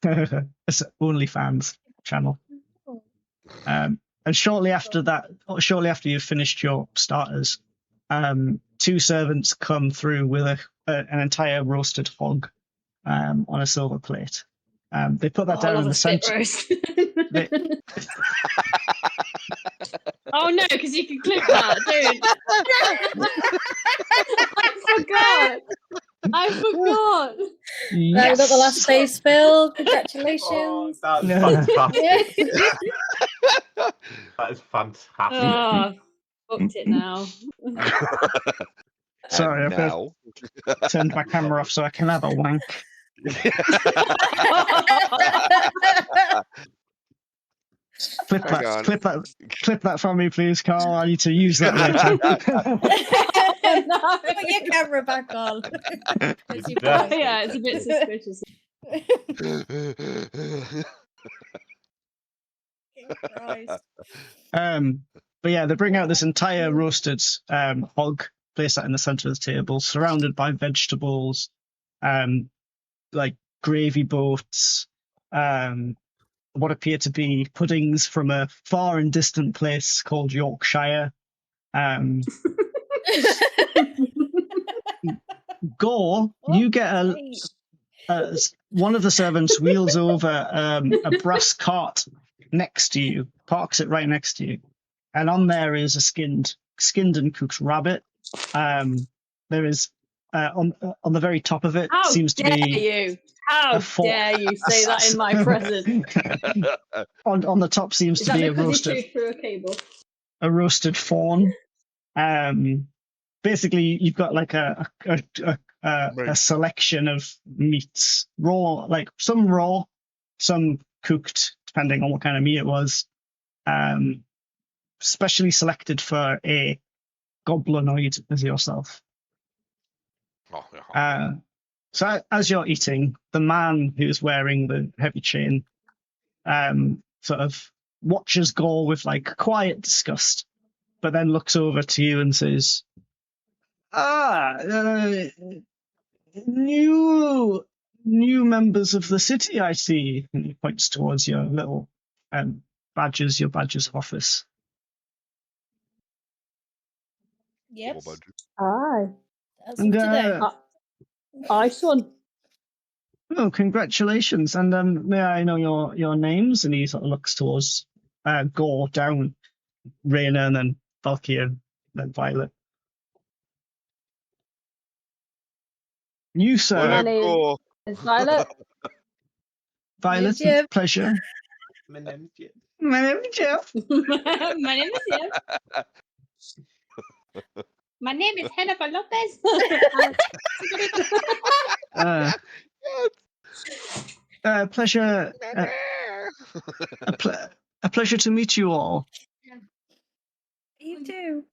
that. It's an OnlyFans channel. And shortly after you've finished your starters, 2 servants come through with an entire roasted hog on a silver plate. They put that down in the center. Oh no, because you can clip that, dude. I forgot. Yes. We got the last space filled. Congratulations. Oh, that's fantastic. That is fantastic. Oh, booked it now. Sorry, I've turned my camera off so I can have a wank. Clip Hang that, on. clip that for me, please, Carl. I need to use that later. No. Put your camera back on. As you That's point. Yeah, it's a bit suspicious. Christ. But yeah, they bring out this entire roasted hog, place that in the center of the table, surrounded by vegetables, like gravy boats, what appear to be puddings from a far and distant place called Yorkshire. Gore, you get one of the servants wheels over a brass cart next to you, parks it right next to you, and on there is a skinned and cooked rabbit. There is on the very top of it How seems to dare be you? How dare you say that in my presence? on the top seems Is to that be a because you roasted chewed through a cable? fawn. Basically, you've got like a selection of meats, raw, like some raw, some cooked, depending on what kind of meat it was. Specially selected for a goblinoid as yourself. So as you're eating, the man who's wearing the heavy chain sort of watches Gore with like quiet disgust, but then looks over to you and says, new members of the city, I see. And he points towards your little badges, your badges of office. Yep. Aye. That's And, today. Aye, son. Oh, congratulations! And may I know your names? And he sort of looks towards Gore, down, Raina, and then Valkyrie, and then Violet. You, sir. My name is Violet. Violet, Jeff. pleasure. My name's Jeff. My name is Jeff. My name is Jeff. My name is Jennifer Lopez. Pleasure. A pleasure to meet you all. You too.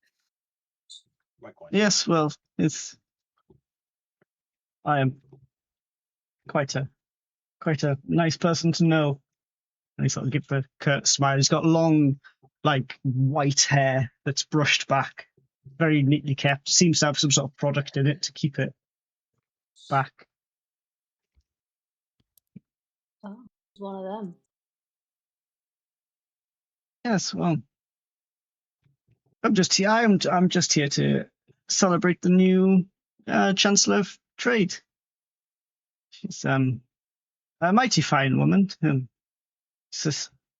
Likewise. Yes, well, I am quite a nice person to know. And he sort of gives a curt smile. He's got long, like, white hair that's brushed back, very neatly kept. Seems to have some sort of product in it to keep it back. Oh, it's one of them. Yes, well, I'm just here. I'm just here to celebrate the new Chancellor of Trade. She's a mighty fine woman. It's a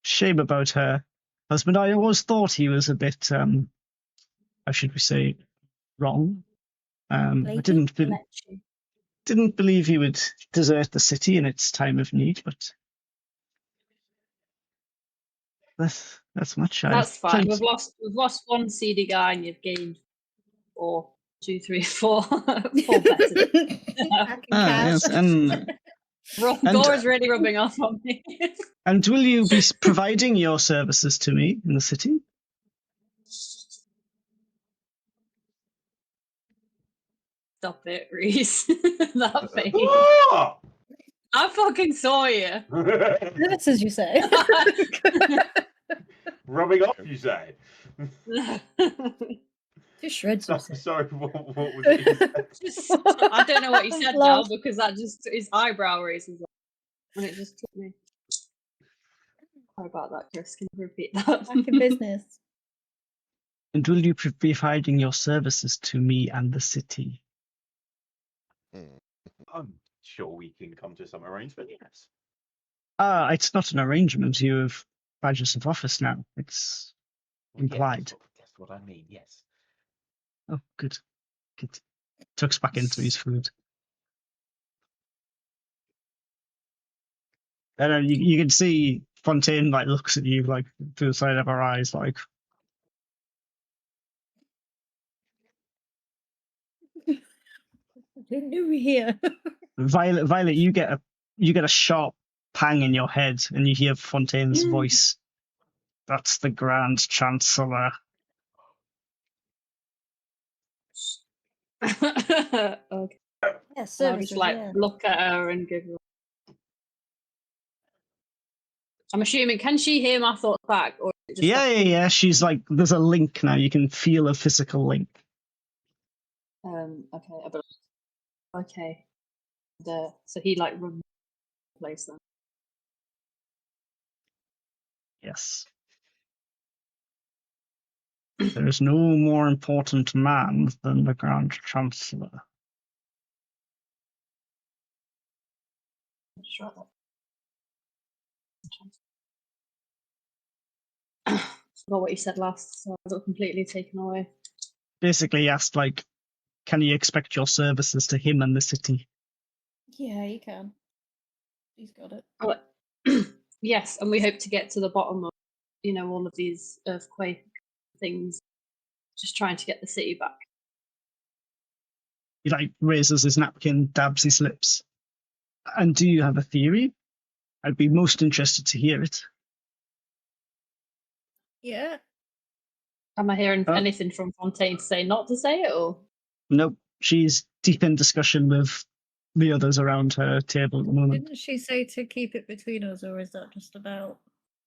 shame about her husband. I always thought he was a bit, how should we say, wrong. I didn't believe he would desert the city in its time of need, but that's much. That's fine. We've lost one seedy guy, and you've gained 4, 2, 3, 4, 4 better. Yes, and Gore's really rubbing off on me. And will you be providing your services to me in the city? Stop it, Reese. That face. Oh! I fucking saw you. Services, you say? Rubbing off, you say? Two shreds, you say. Sorry, what was it you said? I don't know what you said now because that just his eyebrow raises up. And it just took me. Sorry about that, Chris. Can you repeat that? Back in business. And will you be providing your services to me and the city? I'm sure we can come to some arrangement, yes. It's not an arrangement. You have badges of office now. It's implied. That's what I mean, yes. Oh, good. Tucks back into his food. And you can see Fontaine like looks at you like through the side of her eyes, like. Didn't you hear? Violet, you get a sharp pang in your head, and you hear Fontaine's voice That's the Grand Chancellor. Okay. Yeah, And I'll services, just like yeah. look at her and giggle. I'm assuming, can she hear my thoughts back, or is it just Yeah. She's like, there's a link now. You can feel a physical link. Okay, okay. So he like runs the place then. Yes. There is no more important man than the Grand Chancellor. Just write that. Forgot what you said last, so I got completely taken away. Basically, he asked, like, can you expect your services to him and the city? Yeah, you can. He's got it. Yes, and we hope to get to the bottom of, all of these earthquake things. Just trying to get the city back. He like raises his napkin, dabs his lips. And do you have a theory? I'd be most interested to hear it. Yeah. Am I hearing anything from Fontaine to say not to say it, or? Nope. She's deep in discussion with the others around her table at the moment. Didn't she say to keep it between us, or is that just about?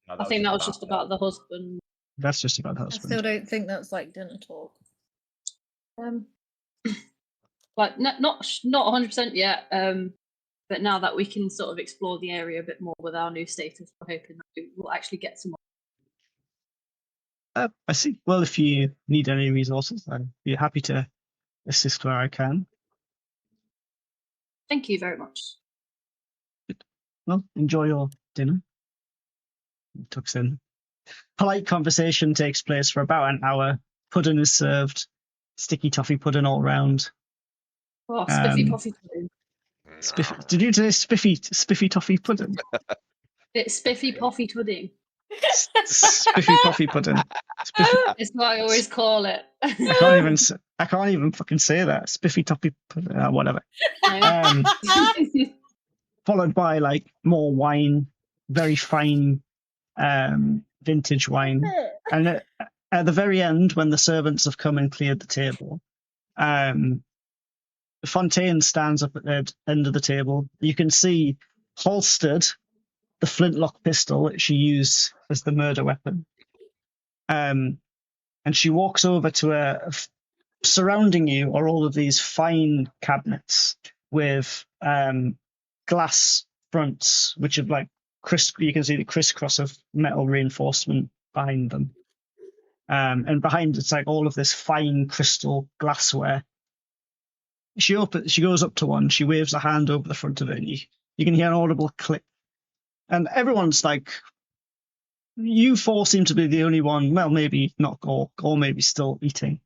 No, I think that was just about the husband. That's just about the I husband. still don't think that's like dinner talk. But not 100% yet. But now that we can sort of explore the area a bit more with our new status, we're hoping that we'll actually get some. I see. Well, if you need any resources, I'd be happy to assist where I can. Thank you very much. Well, enjoy your dinner. He tucks in. Polite conversation takes place for about an hour. Pudding is served. Sticky toffee pudding all round. Oh, spiffy puffy pudding. Did you say spiffy toffee pudding? It's spiffy puffy pudding. Spiffy puffy pudding. Spiffy. It's what I always call it. I can't even fucking say that. Spiffy toffee pudding. Whatever. Followed by like more wine, very fine vintage wine, and at the very end, when the servants have come and cleared the table, Fontaine stands up at the end of the table. You can see holstered the flintlock pistol that she used as the murder weapon. And she walks over to surrounding you are all of these fine cabinets with glass fronts, which have like you can see the crisscross of metal reinforcement behind them. And behind it's like all of this fine crystal glassware. She goes up to one, she waves a hand over the front of it, and you can hear an audible click. And everyone's like, you four seem to be the only one, well, maybe not Gore maybe still eating,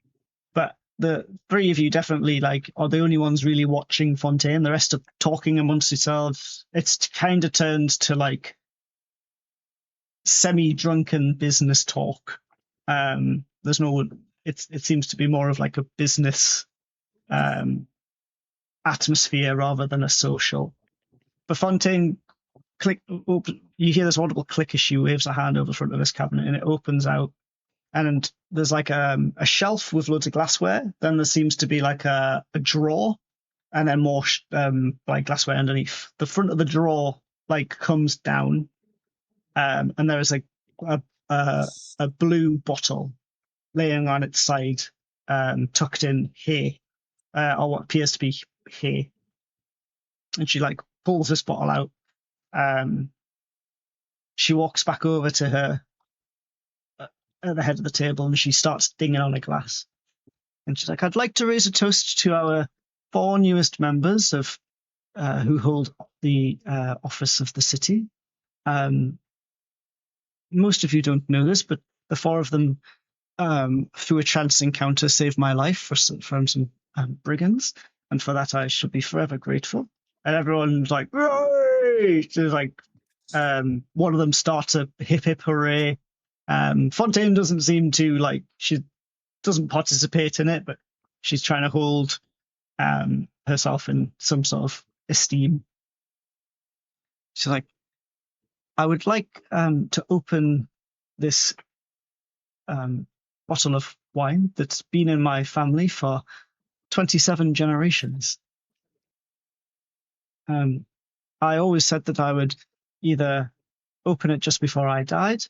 but the three of you definitely like are the only ones really watching Fontaine. The rest are talking amongst yourselves. It's kind of turned to like semi-drunken business talk. There's no, it seems to be more of like a business atmosphere rather than a social. But Fontaine you hear this audible click as she waves a hand over the front of this cabinet, and it opens out, and there's like a shelf with loads of glassware. Then there seems to be like a drawer, and then more like glassware underneath. The front of the drawer like comes down, and there is a blue bottle laying on its side, tucked in here, or what appears to be here. And she like pulls this bottle out. She walks back over to her at the head of the table, and she starts dinging on a glass. And she's like, I'd like to raise a toast to our 4 newest members of who hold the office of the city. Most of you don't know this, but the 4 of them, through a chance encounter, saved my life from some brigands. And for that, I shall be forever grateful. And everyone's like, "Hooray!" There's like, one of them starts a hip hip hooray. Fontaine doesn't seem to like, she doesn't participate in it, but she's trying to hold herself in some sort of esteem. She's like, I would like to open this bottle of wine that's been in my family for 27 generations. I always said that I would either open it just before I died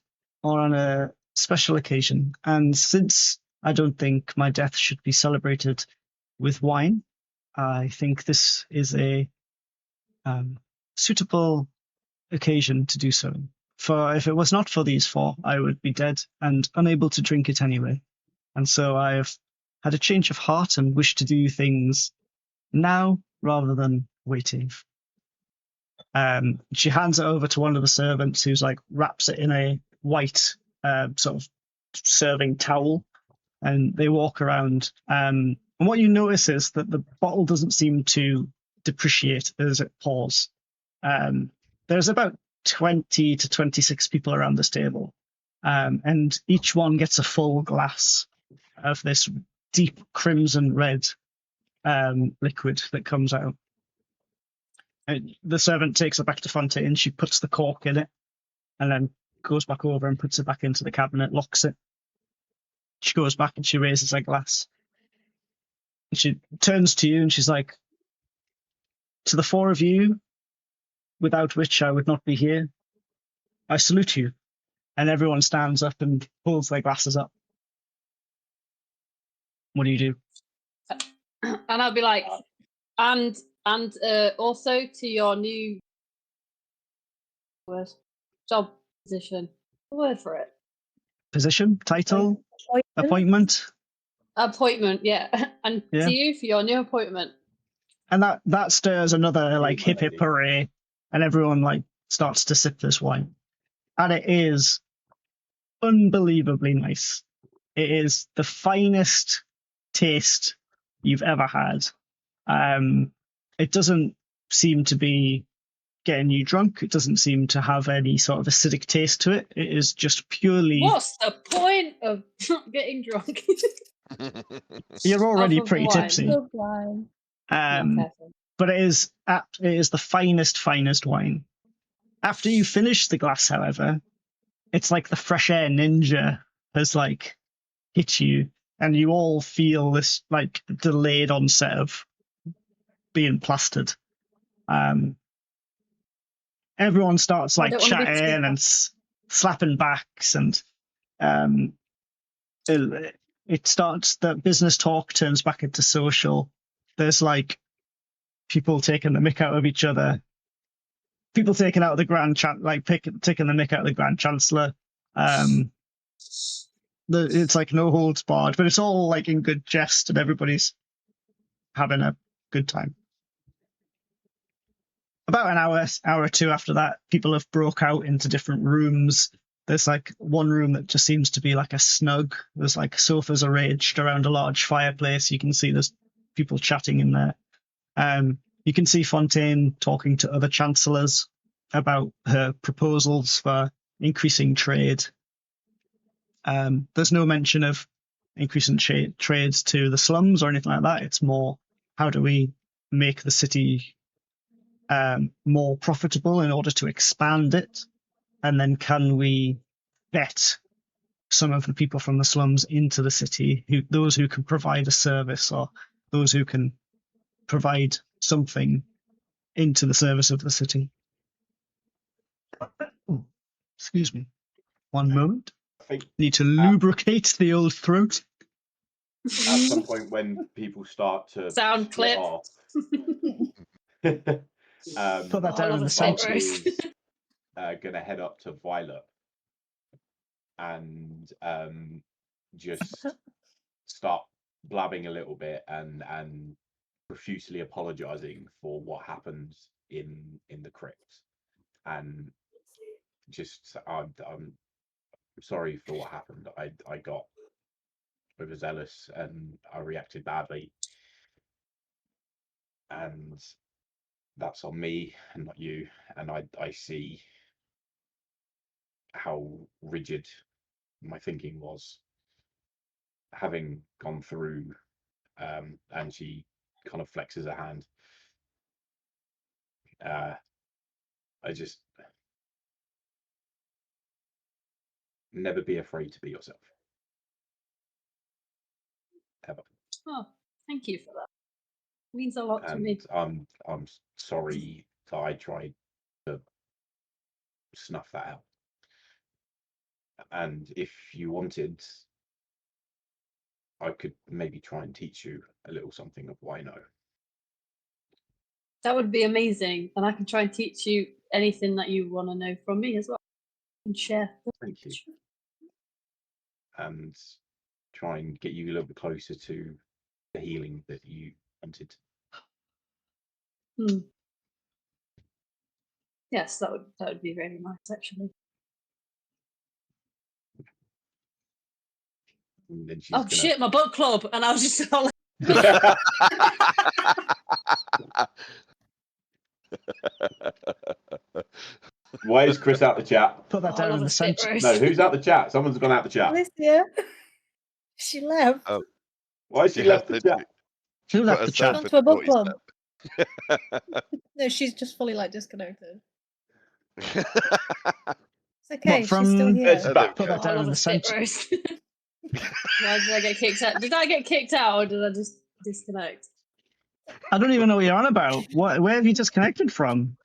or on a special occasion. And since I don't think my death should be celebrated with wine, I think this is a suitable occasion to do so. For if it was not for these four, I would be dead and unable to drink it anyway. And so I have had a change of heart and wish to do things now rather than waiting. She hands it over to one of the servants, who's like wraps it in a white sort of serving towel, and they walk around. And what you notice is that the bottle doesn't seem to depreciate as it pours. There's about 20 to 26 people around this table, and each one gets a full glass of this deep crimson red liquid that comes out. And the servant takes it back to Fontaine. She puts the cork in it, and then goes back over and puts it back into the cabinet, locks it. She goes back and she raises her glass. And she turns to you and she's like, "To the four of you, without which I would not be here, I salute you." And everyone stands up and pulls their glasses up. What do you do? And I'll be like, and also to your new word, job position. The word for it. Position, title, appointment. Appointment, yeah. And Yeah. to you for your new appointment. And that stirs another like hip hip hooray, and everyone like starts to sip this wine. And it is unbelievably nice. It is the finest taste you've ever had. It doesn't seem to be getting you drunk. It doesn't seem to have any sort of acidic taste to it. It is just purely. What's the point of not getting drunk? You're already Off of pretty wine. tipsy. Good wine. But it is the finest wine. After you finish the glass, however, it's like the fresh air ninja has like hit you, and you all feel this like delayed onset of being plastered. Everyone starts like chatting and slapping backs, and it starts. The business talk turns back into social. There's like people taking the mick out of each other, people taking out the taking the mick out of the Grand Chancellor. It's like no holds barred, but it's all like in good jest, and everybody's having a good time. About an hour or two after that, people have broke out into different rooms. There's like one room that just seems to be like a snug. There's like sofas arranged around a large fireplace. You can see there's people chatting in there. You can see Fontaine talking to other chancellors about her proposals for increasing trade. There's no mention of increasing trades to the slums or anything like that. It's more, how do we make the city more profitable in order to expand it? And then can we vet some of the people from the slums into the city, those who can provide a service or those who can provide something into the service of the city. Excuse me. One moment. Need to lubricate the old throat. At some point when people start to sound clip off, put that down in the center. Is gonna head up to Violet and just start blabbing a little bit and profusely apologizing for what happened in the crypt, and just I'm sorry for what happened. I got overzealous and I reacted badly, and that's on me and not you. And I see how rigid my thinking was, having gone through. And she kind of flexes her hand. I just never be afraid to be yourself. Ever. Oh, thank you for that. It means a lot to me. And I'm sorry that I tried to snuff that out. And if you wanted, I could maybe try and teach you a little something of what I know. That would be amazing, and I can try and teach you anything that you want to know from me as well, and share. Thank you. And try and get you a little bit closer to the healing that you wanted. Yes, that would be very nice, actually. And then she's Oh gonna... shit, my book club, and I was just all Why is Chris out the chat? Put that I down love in a the spit center. roast. No, who's out the chat? Someone's gone out the chat. Alicia. She left. Oh, Why has she left the chat? She Who put left the chat? herself Gone in to a the book naughty club. No, she's just fully like disconnected. step. It's okay. What, from- She's still here. It's back. Put that I down love in a the spit center. roast. Why did I get kicked out? Did I get kicked out, or did I just disconnect? I don't even know what you're on about. Where have you disconnected from?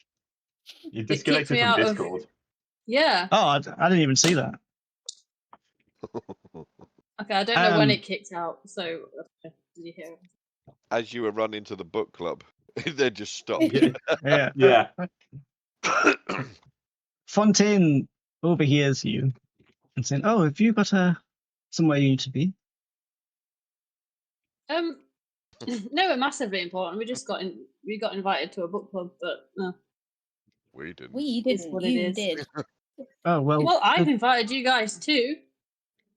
You kicked disconnected me from out of- Discord. Yeah. Oh, I didn't even see that. Okay, I don't know when Um, it kicked out. So did you hear it? As you were running to the book club, they just stopped. Yeah. Yeah. Fontaine overhears you and saying, "Oh, have you got somewhere you need to be?" No, we're massively important. We got invited to a book club, but no. We didn't. We It's didn't. what it You is. did. Oh well. Well, I've invited you guys too.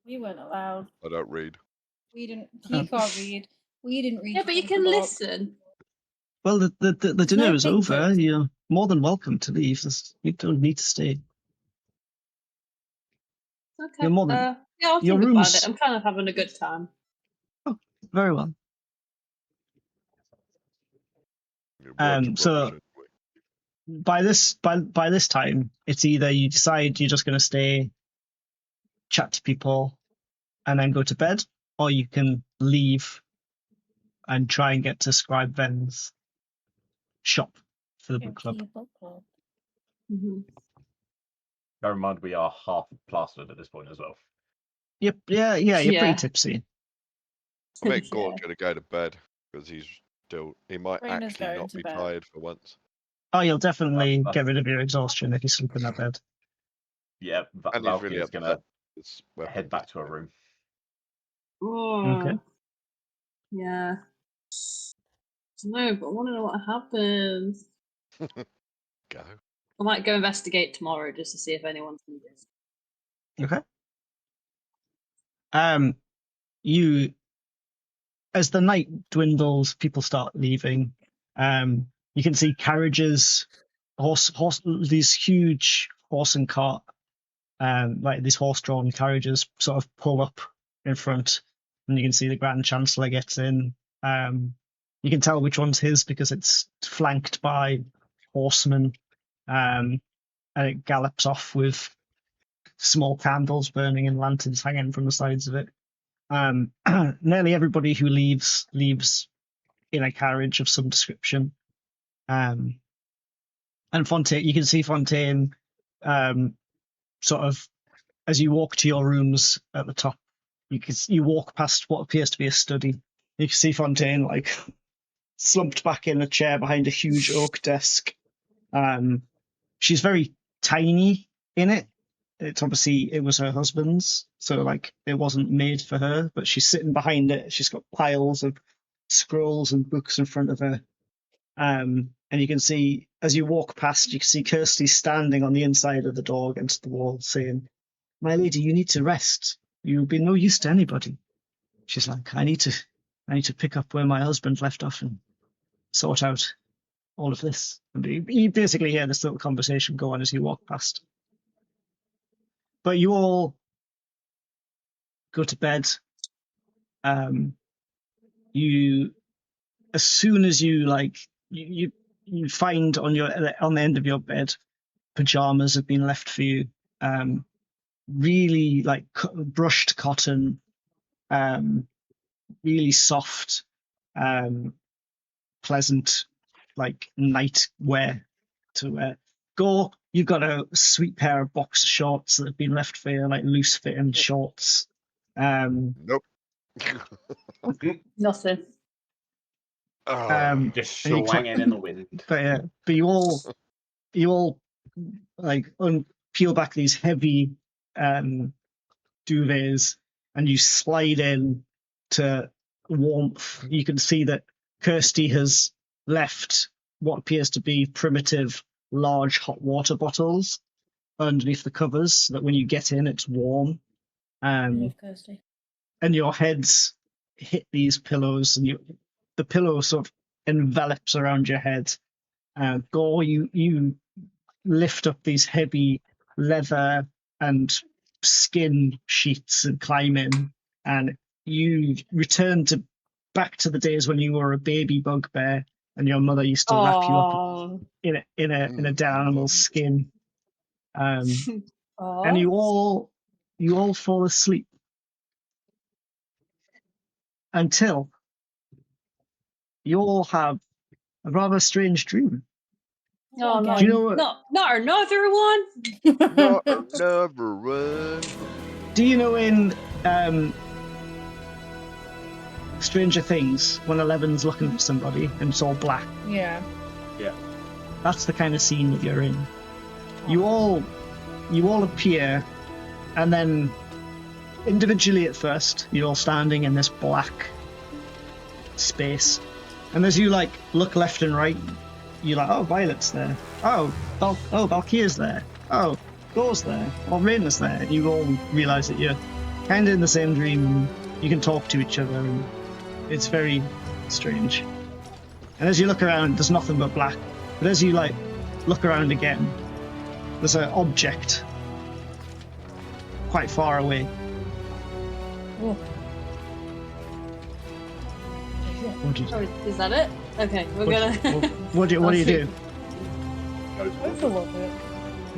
We weren't allowed. I don't read. We didn't. Oh. You can't read. We didn't read. Yeah, but you can listen. Well, the dinner no is over. fingers. You're more than welcome to leave. You don't need to stay. Okay. You're more than- Yeah, I'll your think about room's- it. I'm kind of having a good time. Very well. You're working So- rubbish anyway. By this time, it's either you decide you're just going to stay, chat to people, and then go to bed, or you can leave and try and get to Scribe Ven's shop for the book club. Mm-hmm. Bear in mind, we are half plastered at this point as well. Yep. Yeah. You're Yeah. pretty tipsy. I think Yeah. Gord's going to go to bed because he might Raina's actually going not to be bed. tired for once. Oh, you'll definitely Uh, get rid of your exhaustion if you sleep in that bed. Yeah, And he's Valkyrie really is going upset. to It's, well, head back to her room. Oh, Okay. yeah. No, but I want to know what happens. go. I might go investigate tomorrow just to see if anyone's needed. Okay. You, as the night dwindles, people start leaving. You can see carriages, these huge horse and cart, like these horse-drawn carriages, sort of pull up in front, and you can see the Grand Chancellor gets in. You can tell which one's his because it's flanked by horsemen, and it gallops off with small candles burning and lanterns hanging from the sides of it. Nearly everybody who leaves in a carriage of some description. And Fontaine, you can see Fontaine, sort of as you walk to your rooms at the top. You walk past what appears to be a study. You can see Fontaine like slumped back in a chair behind a huge oak desk. She's very tiny in it. It's obviously, it was her husband's, so like it wasn't made for her, but she's sitting behind it. She's got piles of scrolls and books in front of her. And you can see, as you walk past, you can see Kirsty standing on the inside of the door against the wall saying, "My lady, you need to rest. You'll be no use to anybody." She's like, I need to pick up where my husband left off and sort out all of this. And you basically hear this little conversation go on as you walk past. But you all go to bed. You, as soon as you like, you find on the end of your bed, pajamas have been left for you. really like brushed cotton, really soft, pleasant, like night wear to wear. Gore, you've got a sweet pair of boxer shorts that have been left for you, like loose fitting shorts. Nope. Nothing. Just and you swinging in the wind. but you all like peel back these heavy duvets and you slide in to warmth. You can see that Kirsty has left what appears to be primitive large hot water bottles underneath the covers so that when you get in it's warm. Love Kirsty. And your heads hit these pillows and the pillow sort of envelops around your head. Gore, you lift up these heavy leather and skin sheets and climb in, and you return back to the days when you were a baby bugbear and your mother used to wrap you up in a dead animal's skin. And you all fall asleep until you all have a rather strange dream. Oh no! Do you know what, Not another one. Not another one. do you know in Stranger Things when Eleven's looking for somebody and it's all black? Yeah. Yeah. That's the kind of scene that you're in. You all appear, and then individually at first, you're all standing in this black space, and as you like look left and right, you're like, oh, Violet's there. Oh, Valkyria's there. Oh, Gore's there. Oh, Raina's there. And you all realise that you're kind of in the same dream. And you can talk to each other, and it's very strange. And as you look around, there's nothing but black. But as you like look around again, there's an object quite far away. Oh. What do you Oh, is that it? Okay, we're gonna what do you do? Go I towards feel it. like it.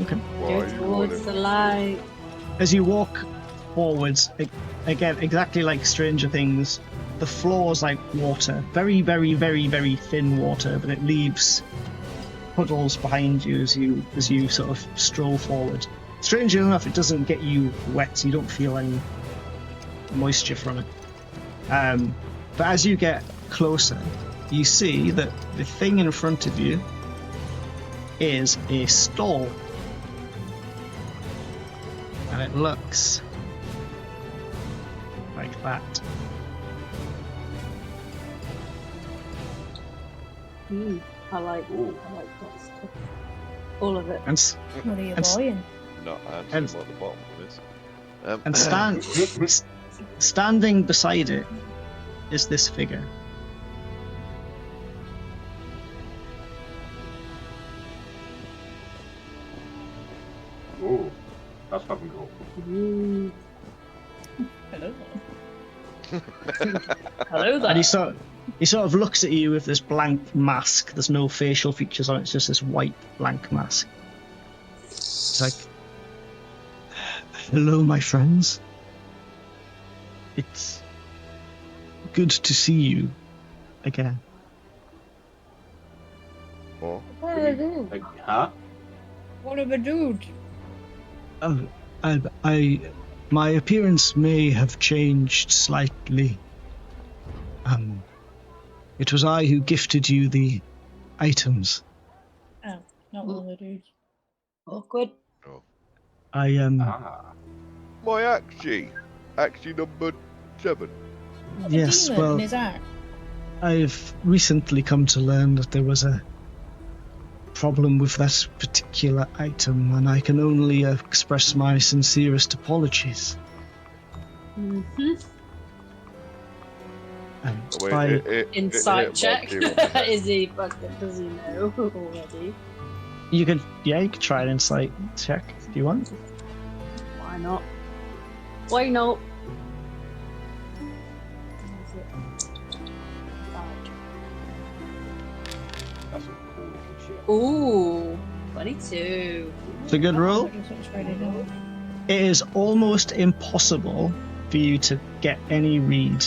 Okay. Why go are you towards running? the light. As you walk forwards, again, exactly like Stranger Things, the floor's like water. Very, very, very, very thin water, but it leaves puddles behind you as you sort of stroll forward. Strangely enough, it doesn't get you wet, so you don't feel any moisture from it. But as you get closer, you see that the thing in front of you is a stall. And it looks like that. I like that stuff. All of it. And What are you And s- buying? Not And- answering what the bottom one is. and standing beside it is this figure. Ooh, that's fucking cool. Ooh. Hello. Hello there. And he sort of looks at you with this blank mask. There's no facial features on it. It's just this white blank mask. It's like, hello, my friends. It's good to see you again. Oh, What a dude. Like, huh? What of a dude. My appearance may have changed slightly. It was I who gifted you the items. Oh, not one of the dudes. Awkward. I Ah. my Axie number 7. What a yes, demon well, in his act. I've recently come to learn that there was a problem with this particular item, and I can only express my sincerest apologies. Mm-hmm. Insight check. Is he fucking? Does he know already? You could try an insight check if you want. Why not? Why not? That's some cool looking shit. Ooh, 22. It's a good roll. Just what's ready to do. It is almost impossible for you to get any read.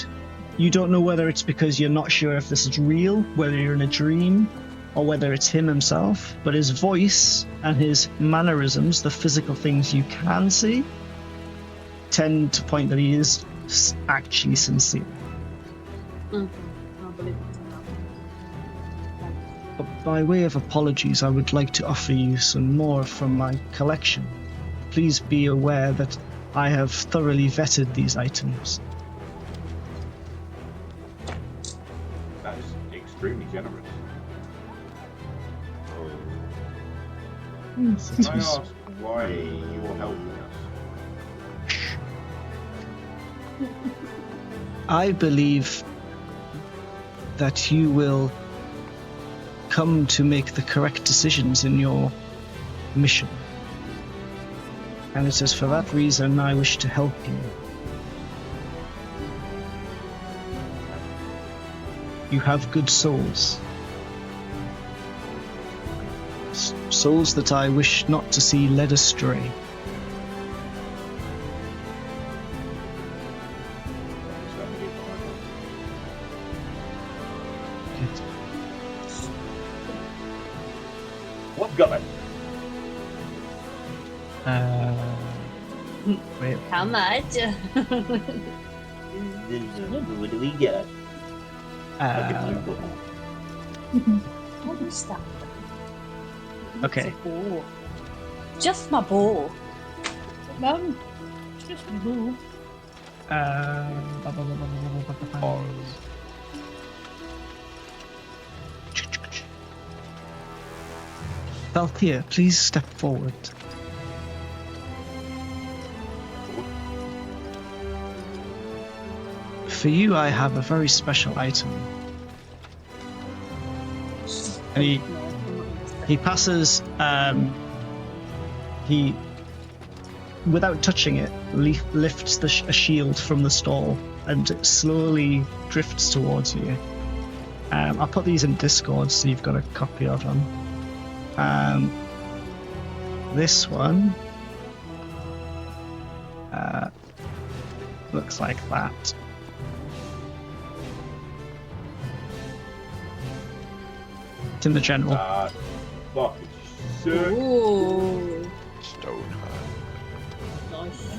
You don't know whether it's because you're not sure if this is real, whether you're in a dream, or whether it's him himself, but his voice and his mannerisms, the physical things you can see, tend to point that he is actually sincere. I believe it. But by way of apologies, I would like to offer you some more from my collection. Please be aware that I have thoroughly vetted these items. That is extremely generous. Can I ask why you're helping us? I believe that you will come to make the correct decisions in your mission. And it is for that reason I wish to help you. You have good souls. Souls that I wish not to see led astray. What got it? Wait. How much? What do we get? What is that? Okay. It's a ball. Just my ball. Mum, it's just a ball. Valkyr, please step forward. For you, I have a very special item. And he passes, he, without touching it, lifts a shield from the stall and it slowly drifts towards you. I'll put these in Discord so you've got a copy of them. This one looks like that. It's in the general. Fucking sick. Ooh. Stone Nice.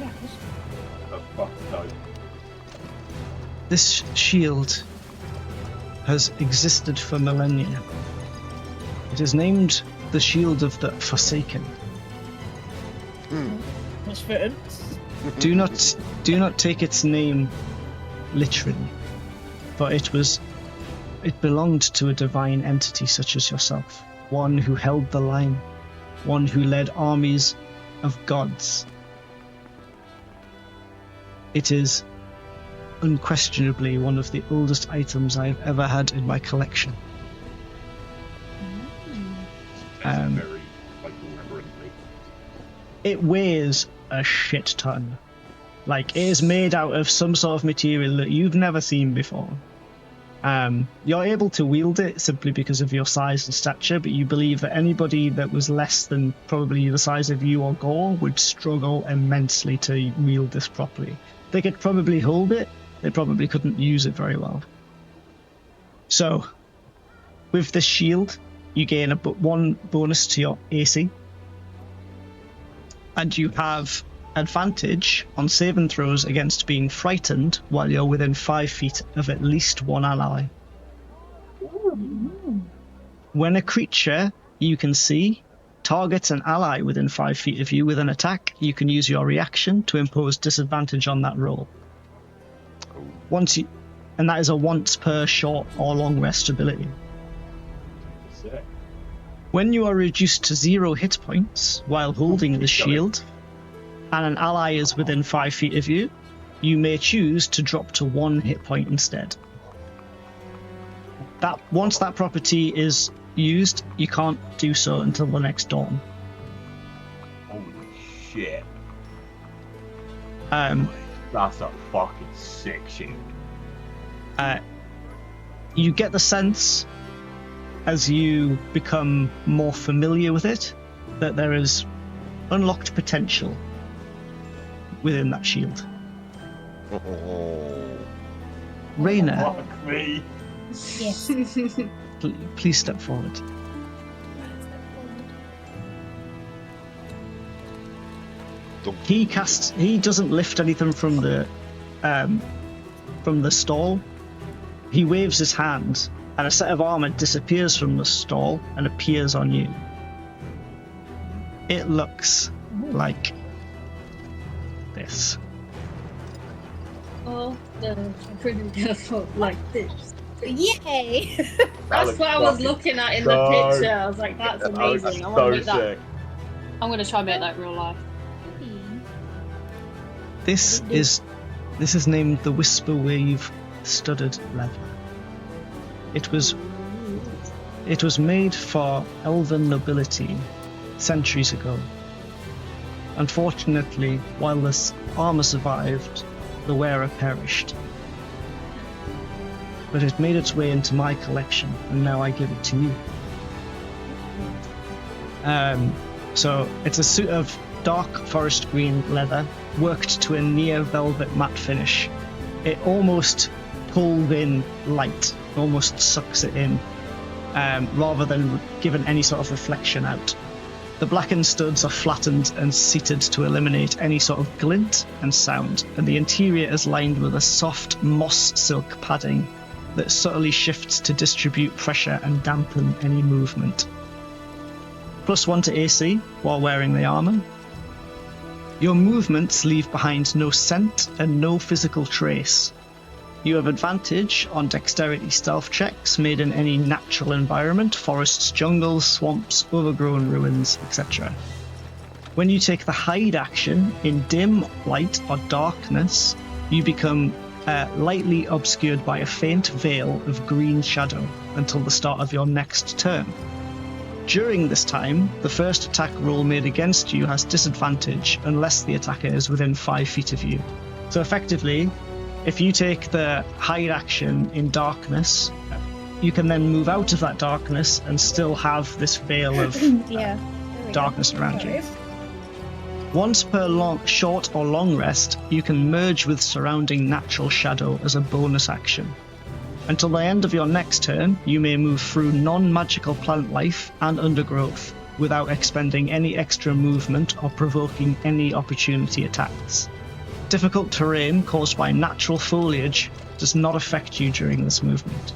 That's fucking dope. This shield has existed for millennia. It is named the Shield of the Forsaken. That's fitting. Do not take its name literally, but it belonged to a divine entity such as yourself, one who held the line, one who led armies of gods. It is unquestionably one of the oldest items I have ever had in my collection. Very, like, reverently. It weighs a shit ton. Like, it is made out of some sort of material that you've never seen before. You're able to wield it simply because of your size and stature, but you believe that anybody that was less than probably the size of you or Gore would struggle immensely to wield this properly. They could probably hold it, they probably couldn't use it very well. So, with this shield, you gain one bonus to your AC, and you have advantage on saving throws against being frightened while you're within 5 feet of at least one ally. When a creature you can see targets an ally within 5 feet of you with an attack, you can use your reaction to impose disadvantage on that roll. And that is a once per short or long rest ability. Sick. When you are reduced to 0 hit points while holding the shield, and an ally is within 5 feet of you, you may choose to drop to 1 hit point instead. Once that property is used, you can't do so until the next dawn. Holy shit. That's a fucking sick shield. You get the sense, as you become more familiar with it, that there is unlocked potential within that shield. Oh. Raina, Fuck me. Yes. please step forward. He doesn't lift anything from the stall. He waves his hand, and a set of armor disappears from the stall and appears on you. It looks like this. Oh, the pretty careful like this. Yay! That's what I was looking at in the picture. I was like, that's amazing. I want to make that. I'm gonna try and make that real life. This is named the Whisper Wave Studded Leather. It was made for elven nobility centuries ago. Unfortunately, while this armor survived, the wearer perished. But it made its way into my collection, and now I give it to you. So it's a suit of dark forest green leather, worked to a near velvet matte finish. It almost pulls in light, almost sucks it in, rather than giving any sort of reflection out. The blackened studs are flattened and seated to eliminate any sort of glint and sound, and the interior is lined with a soft moss silk padding that subtly shifts to distribute pressure and dampen any movement. +1 to AC while wearing the armor. Your movements leave behind no scent and no physical trace. You have advantage on dexterity stealth checks made in any natural environment, forests, jungles, swamps, overgrown ruins, etc. When you take the hide action in dim light or darkness, you become lightly obscured by a faint veil of green shadow until the start of your next turn. During this time, the first attack roll made against you has disadvantage unless the attacker is within 5 feet of you. So effectively, if you take the hide action in darkness, you can then move out of that darkness and still have this veil of darkness around you. Once per short or long rest, you can merge with surrounding natural shadow as a bonus action. Until the end of your next turn, you may move through non-magical plant life and undergrowth without expending any extra movement or provoking any opportunity attacks. Difficult terrain caused by natural foliage does not affect you during this movement.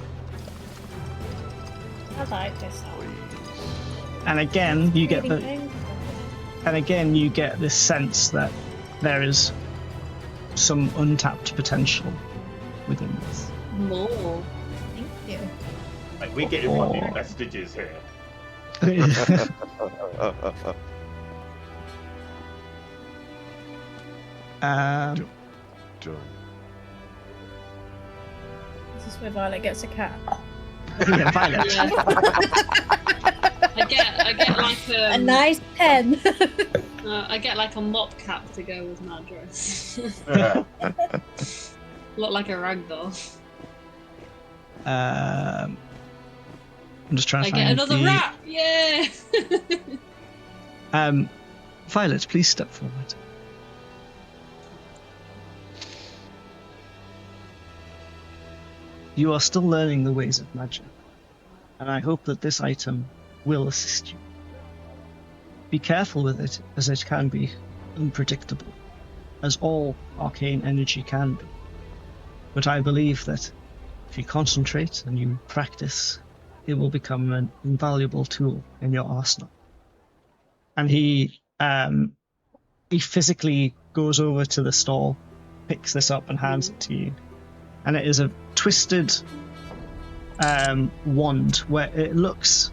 I like this. And again, you get this sense that there is some untapped potential within this. More. Thank you. Like, we're getting fucking messages here. This is where Violet gets a cat. Yeah, Violet. Yeah. I get like a nice pen. I get like a mop cap to go with my dress. Look like a rag doll. I'm just trying to I find get another rat! Yeah! Violet, please step forward. You are still learning the ways of magic, and I hope that this item will assist you. Be careful with it, as it can be unpredictable, as all arcane energy can be. But I believe that if you concentrate and you practice, it will become an invaluable tool in your arsenal. And he physically goes over to the stall, picks this up and hands it to you. And it is a twisted wand where it looks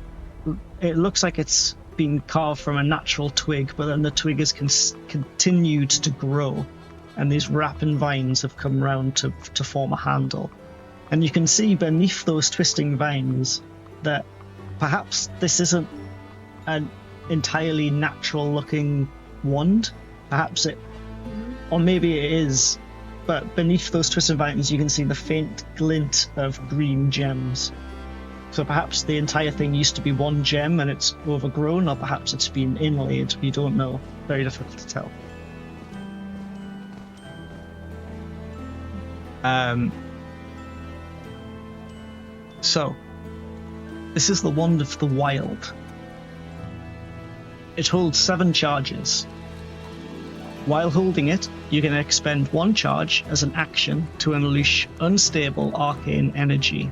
like it's been carved from a natural twig, but then the twig has continued to grow, and these wrapping vines have come round to form a handle. And you can see beneath those twisting vines that perhaps this isn't an entirely natural looking wand. Perhaps it, or maybe it is, but beneath those twisted vines you can see the faint glint of green gems. So perhaps the entire thing used to be one gem and it's overgrown, or perhaps it's been inlaid. We don't know. Very difficult to tell. So, this is the Wand of the Wild. It holds 7 charges. While holding it, you can expend 1 charge as an action to unleash unstable arcane energy.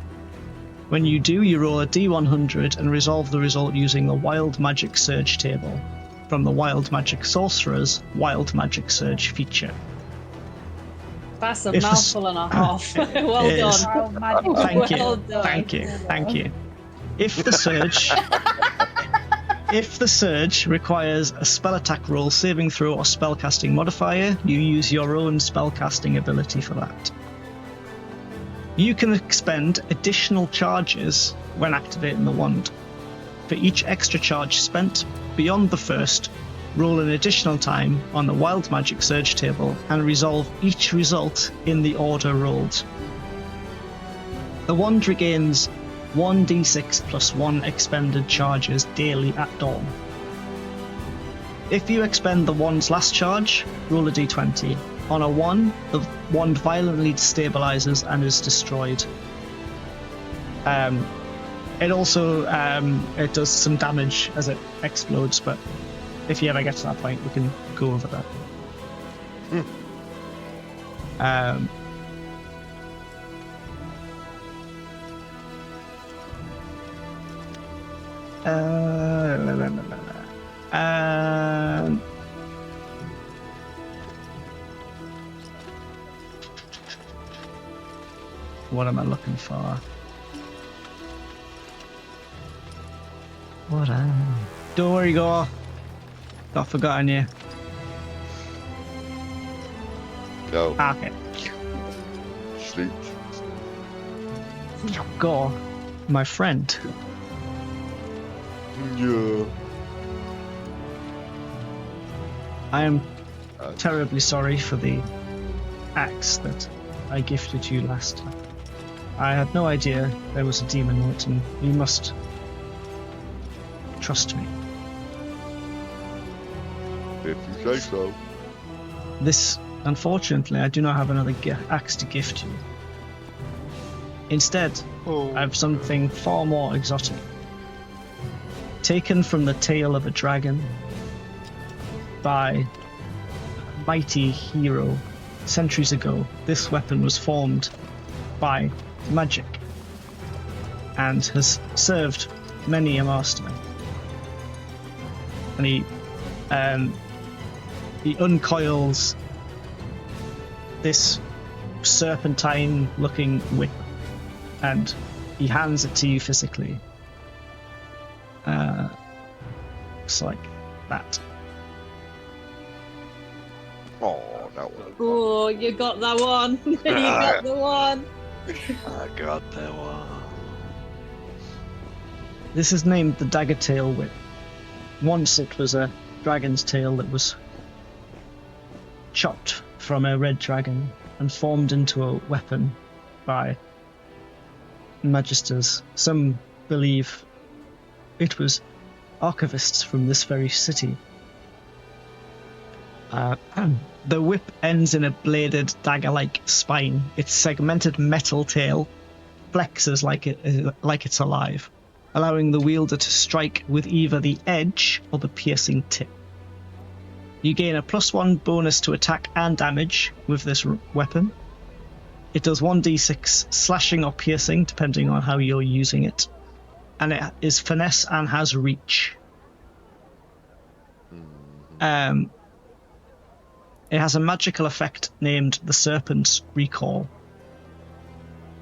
When you do, you roll a d100 and resolve the result using the Wild Magic Surge table from the Wild Magic Sorcerer's Wild Magic Surge feature. That's a If the s- mouthful and a half. Well It is. done. Wild magic. Thank you. Well done. Thank you. If the surge requires a spell attack roll, saving throw, or spellcasting modifier, you use your own spellcasting ability for that. You can expend additional charges when activating the wand. For each extra charge spent beyond the first, roll an additional time on the Wild Magic Surge table and resolve each result in the order rolled. The wand regains 1d6 plus 1 expended charges daily at dawn. If you expend the wand's last charge, roll a d20. On a 1, the wand violently destabilizes and is destroyed. It also it does some damage as it explodes, but if you ever get to that point, we can go over that. What am I looking for? Don't worry, Gore. Got forgotten you. Go. Okay. Sleep. Gore, my friend. Yeah. I am terribly sorry for the axe that I gifted you last time. I had no idea there was a demon in it, and you must trust me. If you say so. This, unfortunately, I do not have another axe to gift you. Instead, I have something far more exotic. Taken from the tail of a dragon by a mighty hero centuries ago, this weapon was formed by magic and has served many a master. And he uncoils this serpentine-looking whip, and he hands it to you physically. It's like that. Oh, that one. Oh, you got that one. You got the one. I got that one. This is named the Dagger Tail Whip. Once it was a dragon's tail that was chopped from a red dragon and formed into a weapon by magisters. Some believe it was archivists from this very city. The whip ends in a bladed dagger-like spine. Its segmented metal tail flexes like it's alive, allowing the wielder to strike with either the edge or the piercing tip. You gain a +1 bonus to attack and damage with this weapon. It does 1d6 slashing or piercing, depending on how you're using it. And it is finesse and has reach. It has a magical effect named the Serpent's Recall.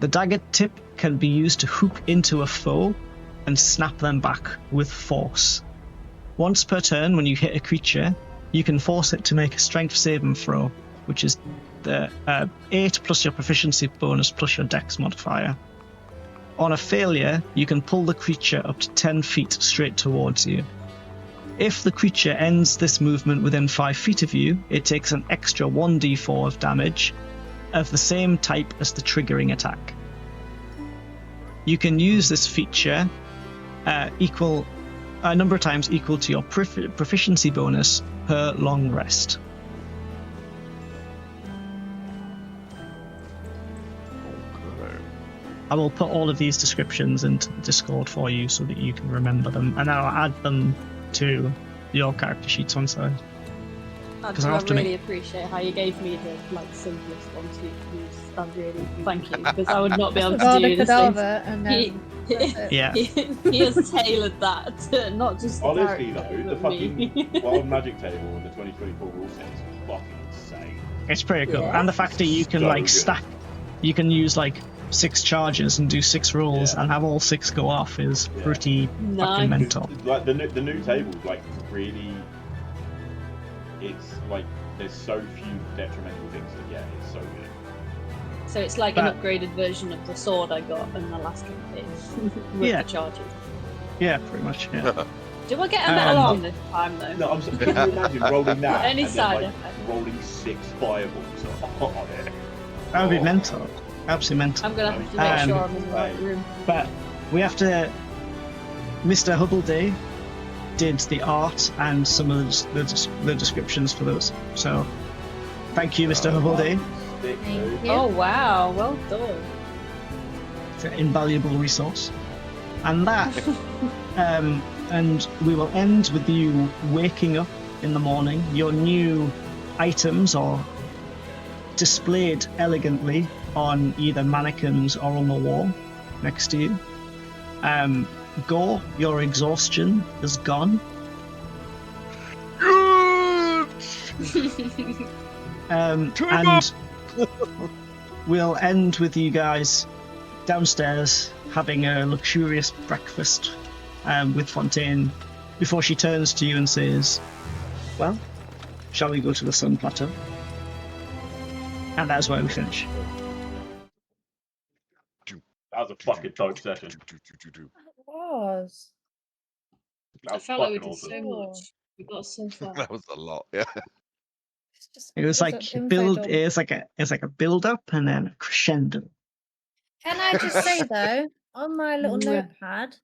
The dagger tip can be used to hook into a foe and snap them back with force. Once per turn, when you hit a creature, you can force it to make a strength saving throw, which is the 8 plus your proficiency bonus plus your dex modifier. On a failure, you can pull the creature up to 10 feet straight towards you. If the creature ends this movement within 5 feet of you, it takes an extra 1d4 of damage of the same type as the triggering attack. You can use this feature a number of times equal to your proficiency bonus per long rest. I will put all of these descriptions into the Discord for you so that you can remember them, and I'll add them to your character sheets on side. Actually, I'll I have to really appreciate how you gave me the simplest one to use. I really thank you, because I would not be able to Avada do the same. Kedavra, and He, then that's it. Yeah. he has tailored that to not just the Honestly, character, though, the but me. fucking Wild Magic table and the 2024 rule set is fucking insane. It's pretty cool, Yeah. and the fact that you can So like good. stack, you can use like 6 charges and do 6 rolls Yeah. and have all 6 go off is Yeah. pretty fucking Nice. mental. Like the new table, like really, it's like there's so few detrimental things to get. It's so good. So it's like But- an upgraded version of the sword I got in the last campaign with Yeah. the charges. Yeah, pretty much. Yeah. Do I get a metal Um, arm this time though? No, can you imagine rolling that Any and then, side like, effect? rolling 6 fireballs on it? That would be Oh. mental, absolutely mental. I'm gonna have to make sure I'm in the right Um, room. But we have to. Mr. Hubbleday did the art and some of the descriptions for those. So, thank you, Mr. Hubbleday. Stick, Thank dude. you. Oh wow, well done. It's an invaluable resource. And that, and we will end with you waking up in the morning. Your new items are displayed elegantly on either mannequins or on the wall next to you. Gore, your exhaustion is gone. Good! And we'll end with you guys downstairs having a luxurious breakfast with Fontaine before she turns to you and says, well, shall we go to the Sun Plateau? And that's where we finish. That was a fucking dope session. It was. That I was felt like we fucking did awesome. so much. We got so far. That was a lot, yeah. It's just, It was like an info build. dump. It's like a build up and then a crescendo. Can I just say though, on my little Yeah. notepad,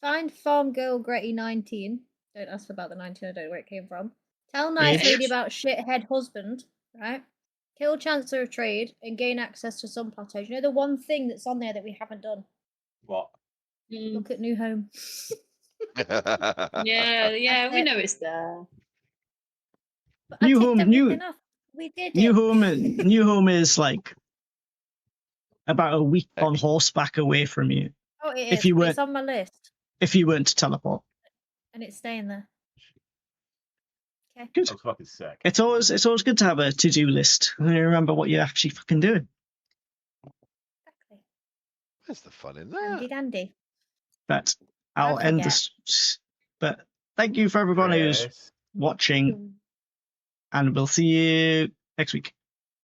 find Farm Girl Gretty 19. Don't ask about the 19, I don't know where it came from. Tell nice Age? lady about shithead husband, right? Kill Chancellor of Trade and gain access to some plateaus. You know the one thing that's on there that we haven't done? What? Mm. Look at New Home. Yeah, yeah, That's we it. know it's there. But I New ticked Home, everything off. We did New it. Home. New Home is like about a week on horseback away from you. Oh, it if is. you but were- It's on my list, If you weren't to teleport. and it's staying there. Okay. Good. That was fucking sick. It's always good to have a to-do list and you remember what you're actually fucking doing. Exactly. Where's the fun in Dandy that? dandy. But I'll Don't end forget. this. But thank you for everyone who's Chris. watching, and we'll see you next week.